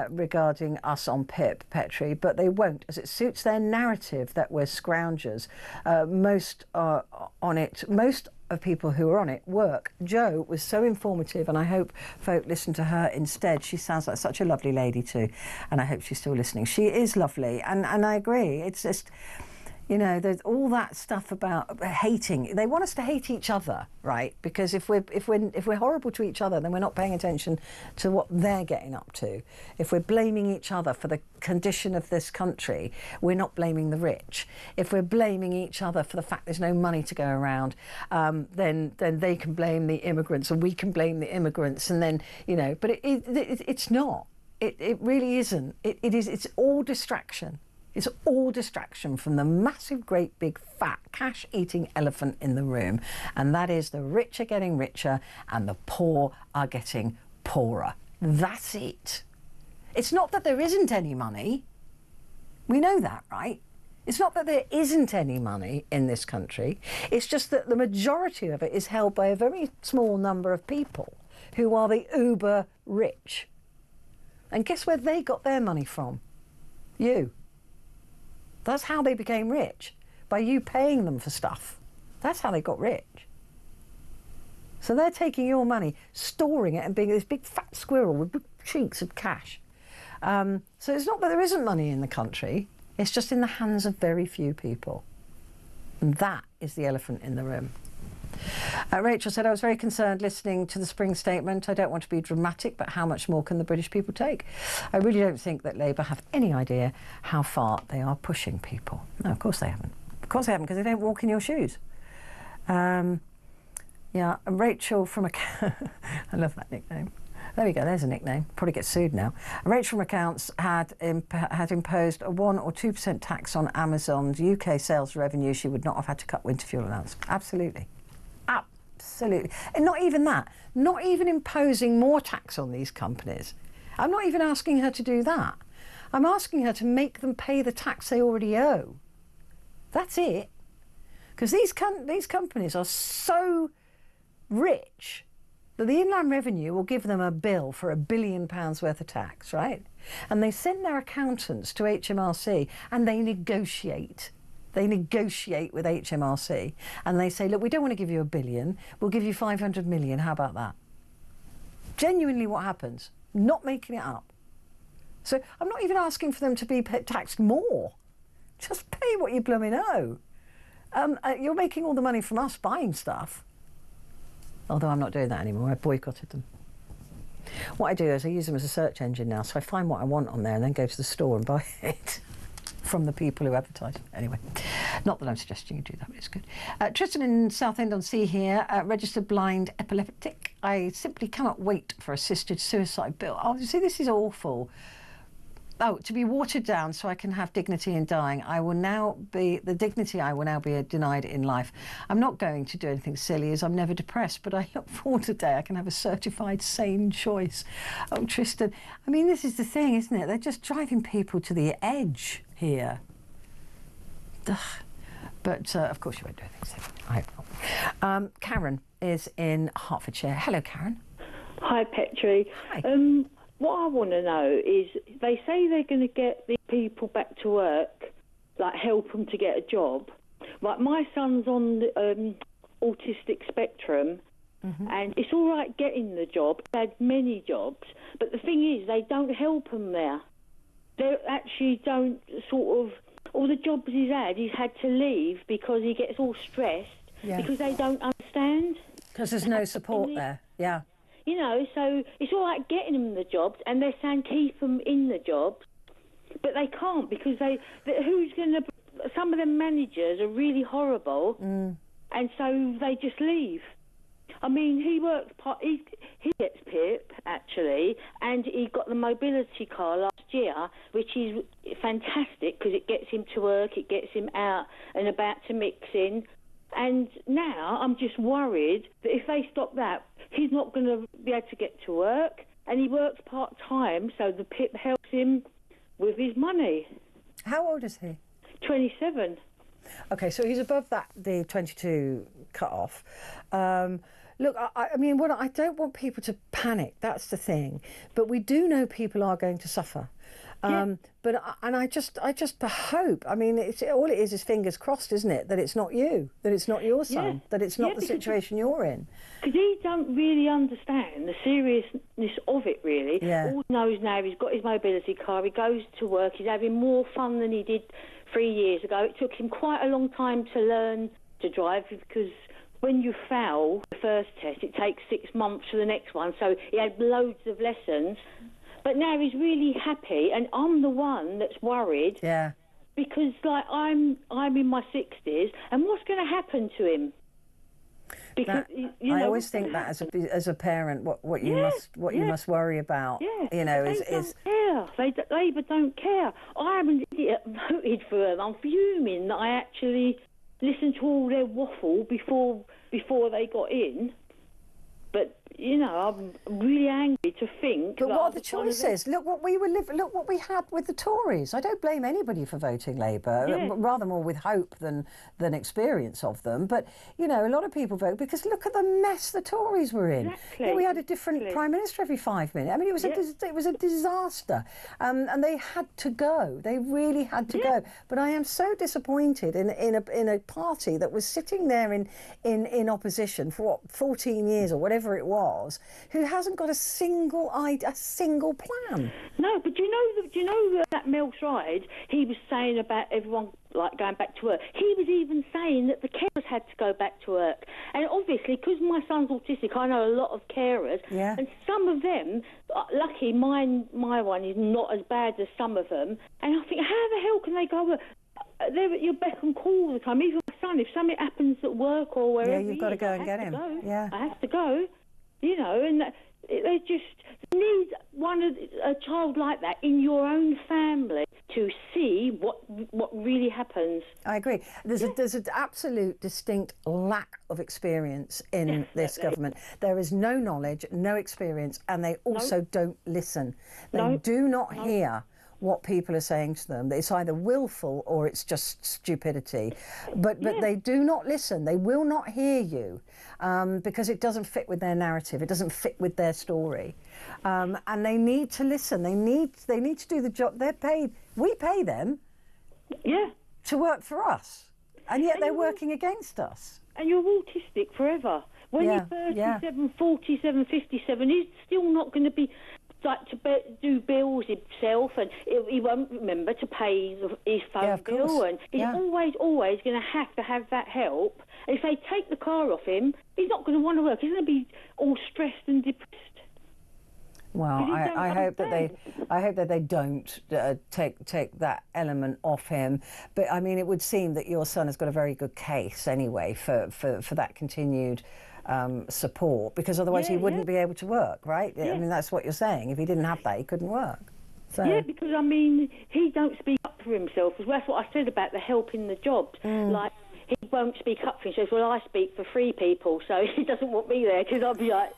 [SPEAKER 2] regarding us on Petrie, but they won't, as it suits their narrative that we're scroungers. Most of people who are on it work. Jo was so informative, and I hope folk listen to her instead. She sounds like such a lovely lady too, and I hope she's still listening. She is lovely, and I agree. It's just, you know, there's all that stuff about hating. They want us to hate each other, right? Because if we're horrible to each other, then we're not paying attention to what they're getting up to. If we're blaming each other for the condition of this country, we're not blaming the rich. If we're blaming each other for the fact there's no money to go around, then they can blame the immigrants, and we can blame the immigrants, and then, you know. But it's not. It really isn't. It's all distraction. It's all distraction from the massive, great, big, fat, cash-eating elephant in the room, and that is the rich are getting richer and the poor are getting poorer. That's it. It's not that there isn't any money. We know that, right? It's not that there isn't any money in this country. It's just that the majority of it is held by a very small number of people who are the uber rich. And guess where they got their money from? You. That's how they became rich, by you paying them for stuff. That's how they got rich. So they're taking your money, storing it, and being this big fat squirrel with big cheeks of cash. So it's not that there isn't money in the country, it's just in the hands of very few people. And that is the elephant in the room. Rachel said, I was very concerned listening to the Spring statement. I don't want to be dramatic, but how much more can the British people take? I really don't think that Labour have any idea how far they are pushing people. No, of course they haven't. Of course they haven't, because they don't walk in your shoes. Yeah, and Rachel from I love that nickname. There we go, there's a nickname. Probably get sued now. Rachel from Accounts had imposed a 1 or 2% tax on Amazon's UK sales revenue. She would not have had to cut winter fuel allowance. Absolutely. Absolutely. And not even that. Not even imposing more tax on these companies. I'm not even asking her to do that. I'm asking her to make them pay the tax they already owe. That's it. Because these companies are so rich that the Inland Revenue will give them a bill for £1 billion worth of tax, right? And they send their accountants to HMRC and they negotiate. They negotiate with HMRC and they say, look, we don't want to give you £1 billion, we'll give you 500 million, how about that? Genuinely what happens, not making it up. So I'm not even asking for them to be taxed more. Just pay what you blooming owe. You're making all the money from us buying stuff. Although I'm not doing that anymore, I boycotted them. What I do is I use them as a search engine now, so I find what I want on there and then go to the store and buy it. From the people who advertise. Anyway, not that I'm suggesting you do that, but it's good. Tristan in Southend-on-Sea here, registered blind epileptic. I simply cannot wait for assisted suicide bill. Oh, you see, this is awful. Oh, to be watered down so I can have dignity in dying. I will now be denied in life. I'm not going to do anything silly as I'm never depressed, but I look forward to the day I can have a certified sane choice. Oh, Tristan, I mean, this is the thing, isn't it? They're just driving people to the edge here. Ugh. But, of course, you won't do anything silly. I hope not. Karen is in Hertfordshire. Hello, Karen.
[SPEAKER 14] Hi, Petrie.
[SPEAKER 2] Hi.
[SPEAKER 14] What I want to know is, they say they're going to get the people back to work, like help them to get a job. Like my son's on the autistic spectrum, And it's all right getting the job. He had many jobs, but the thing is, they don't help him there. They actually don't sort of... All the jobs he's had to leave because he gets all stressed because they don't understand.
[SPEAKER 2] Because there's no support there, yeah.
[SPEAKER 14] You know, so it's all right getting them the jobs, and they're saying keep them in the jobs, but they can't because who's going to... Some of the managers are really horrible, and so they just leave. I mean, he works he gets PIP, actually, and he got the mobility car last year, which is fantastic because it gets him to work, it gets him out and about to mix in. And now I'm just worried that if they stop that, he's not going to be able to get to work, and he works part-time, so the PIP helps him with his money.
[SPEAKER 2] How old is he?
[SPEAKER 14] 27.
[SPEAKER 2] Okay, so he's above the 22 cut-off. Look, I mean, I don't want people to panic. That's the thing. But we do know people are going to suffer. But I just hope. I mean, all it is fingers crossed, isn't it? That it's not you, that it's not your son, that it's not the situation you're in.
[SPEAKER 14] Because he don't really understand the seriousness of it, really.
[SPEAKER 2] Yeah.
[SPEAKER 14] All he knows now, he's got his mobility car, he goes to work, he's having more fun than he did 3 years ago. It took him quite a long time to learn to drive because when you fail the first test, it takes 6 months for the next one. So he had loads of lessons. But now he's really happy, and I'm the one that's worried.
[SPEAKER 2] Yeah.
[SPEAKER 14] Because, like, I'm in my 60s, and what's going to happen to him? Because
[SPEAKER 2] I always think that as a parent, what you must worry about.
[SPEAKER 14] Yeah.
[SPEAKER 2] You know,
[SPEAKER 14] they don't care. Labour don't care. I am an idiot. Voted for them. I'm fuming that I actually listened to all their waffle before they got in. But you know, I'm really angry to think.
[SPEAKER 2] But what are the choices? Look what Look what we had with the Tories. I don't blame anybody for voting Labour. Rather more with hope than experience of them. But you know, a lot of people vote because look at the mess the Tories were in.
[SPEAKER 14] Exactly.
[SPEAKER 2] We had a different prime minister every 5 minutes. I mean, it was a disaster, and they had to go. They really had to go. But I am so disappointed in a party that was sitting there in opposition for 14 years or whatever it was, who hasn't got a single plan.
[SPEAKER 14] No, but do you know that Mel Stride, he was saying about everyone like going back to work. He was even saying that the carers had to go back to work. And obviously, because my son's autistic, I know a lot of carers.
[SPEAKER 2] Yeah.
[SPEAKER 14] And some of them, lucky my one is not as bad as some of them. And I think, how the hell can they go? They're at your beck and call all the time. Even my son, if something happens at work or wherever,
[SPEAKER 2] you've got to go and get him. Yeah,
[SPEAKER 14] I have to go. You know, and they just need a child like that in your own family to see what really happens.
[SPEAKER 2] I agree. There's an absolute distinct lack of experience in this government. There is no knowledge, no experience, and they also don't listen. They do not hear what people are saying to them. It's either willful or it's just stupidity. But they do not listen. They will not hear you because it doesn't fit with their narrative. It doesn't fit with their story. And they need to listen. They need to do the job. They're paid. We pay them to work for us. And yet they're working against us.
[SPEAKER 14] And you're autistic forever. When you're 37, 47, 57, he's still not going to be like to do bills himself, and he won't remember to pay his phone bill, and he's always going to have that help. And if they take the car off him, he's not going to want to work. He's going to be all stressed and depressed.
[SPEAKER 2] Well, I hope that they don't take that element off him. But I mean, it would seem that your son has got a very good case anyway for that continued support, because otherwise he wouldn't be able to work, right? I mean, that's what you're saying. If he didn't have that, he couldn't work. So.
[SPEAKER 14] Yeah, because I mean, he don't speak up for himself. That's what I said about the help in the jobs. Like, he won't speak up for himself. Well, I speak for 3 people, so he doesn't want me there because I'll be like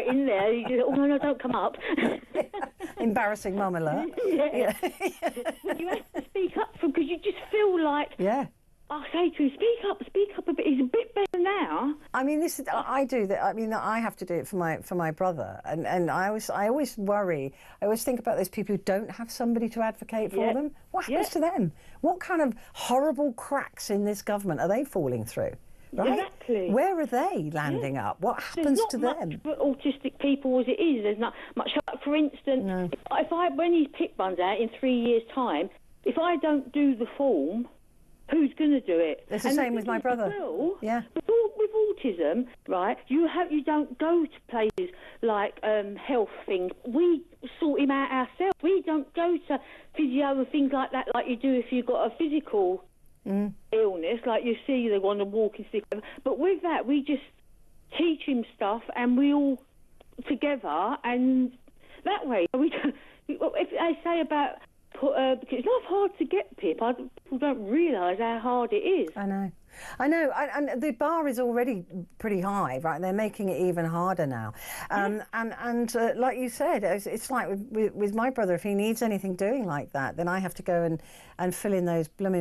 [SPEAKER 14] in there. He goes, oh no, don't come up.
[SPEAKER 2] Embarrassing mum alert.
[SPEAKER 14] You have to speak up for, because you just feel like. Yeah. I say to him, speak up a bit. He's a bit better now.
[SPEAKER 2] I mean, I do that. I mean, I have to do it for my brother, and I always worry. I always think about those people who don't have somebody to advocate for them. What happens to them? What kind of horrible cracks in this government are they falling through? right?
[SPEAKER 14] Exactly.
[SPEAKER 2] Where are they landing up? What happens to them?
[SPEAKER 14] There's not much for autistic people as it is. There's not much. Like, for instance, when his PIP runs out in 3 years' time, if I don't do the form, who's going to do it?
[SPEAKER 2] It's the same with my brother. Yeah.
[SPEAKER 14] But with autism, right, you don't go to places like health things. We sort him out ourselves. We don't go to physio and things like that like you do if you've got a physical illness, like you see they want a walking stick. But with that, we just teach him stuff and we all together, and that way, if they say about... because it's not hard to get PIP. People don't realise how hard it is.
[SPEAKER 2] I know. And the bar is already pretty high, right? They're making it even harder now. And like you said, it's like with my brother, if he needs anything doing like that, then I have to go and fill in those blooming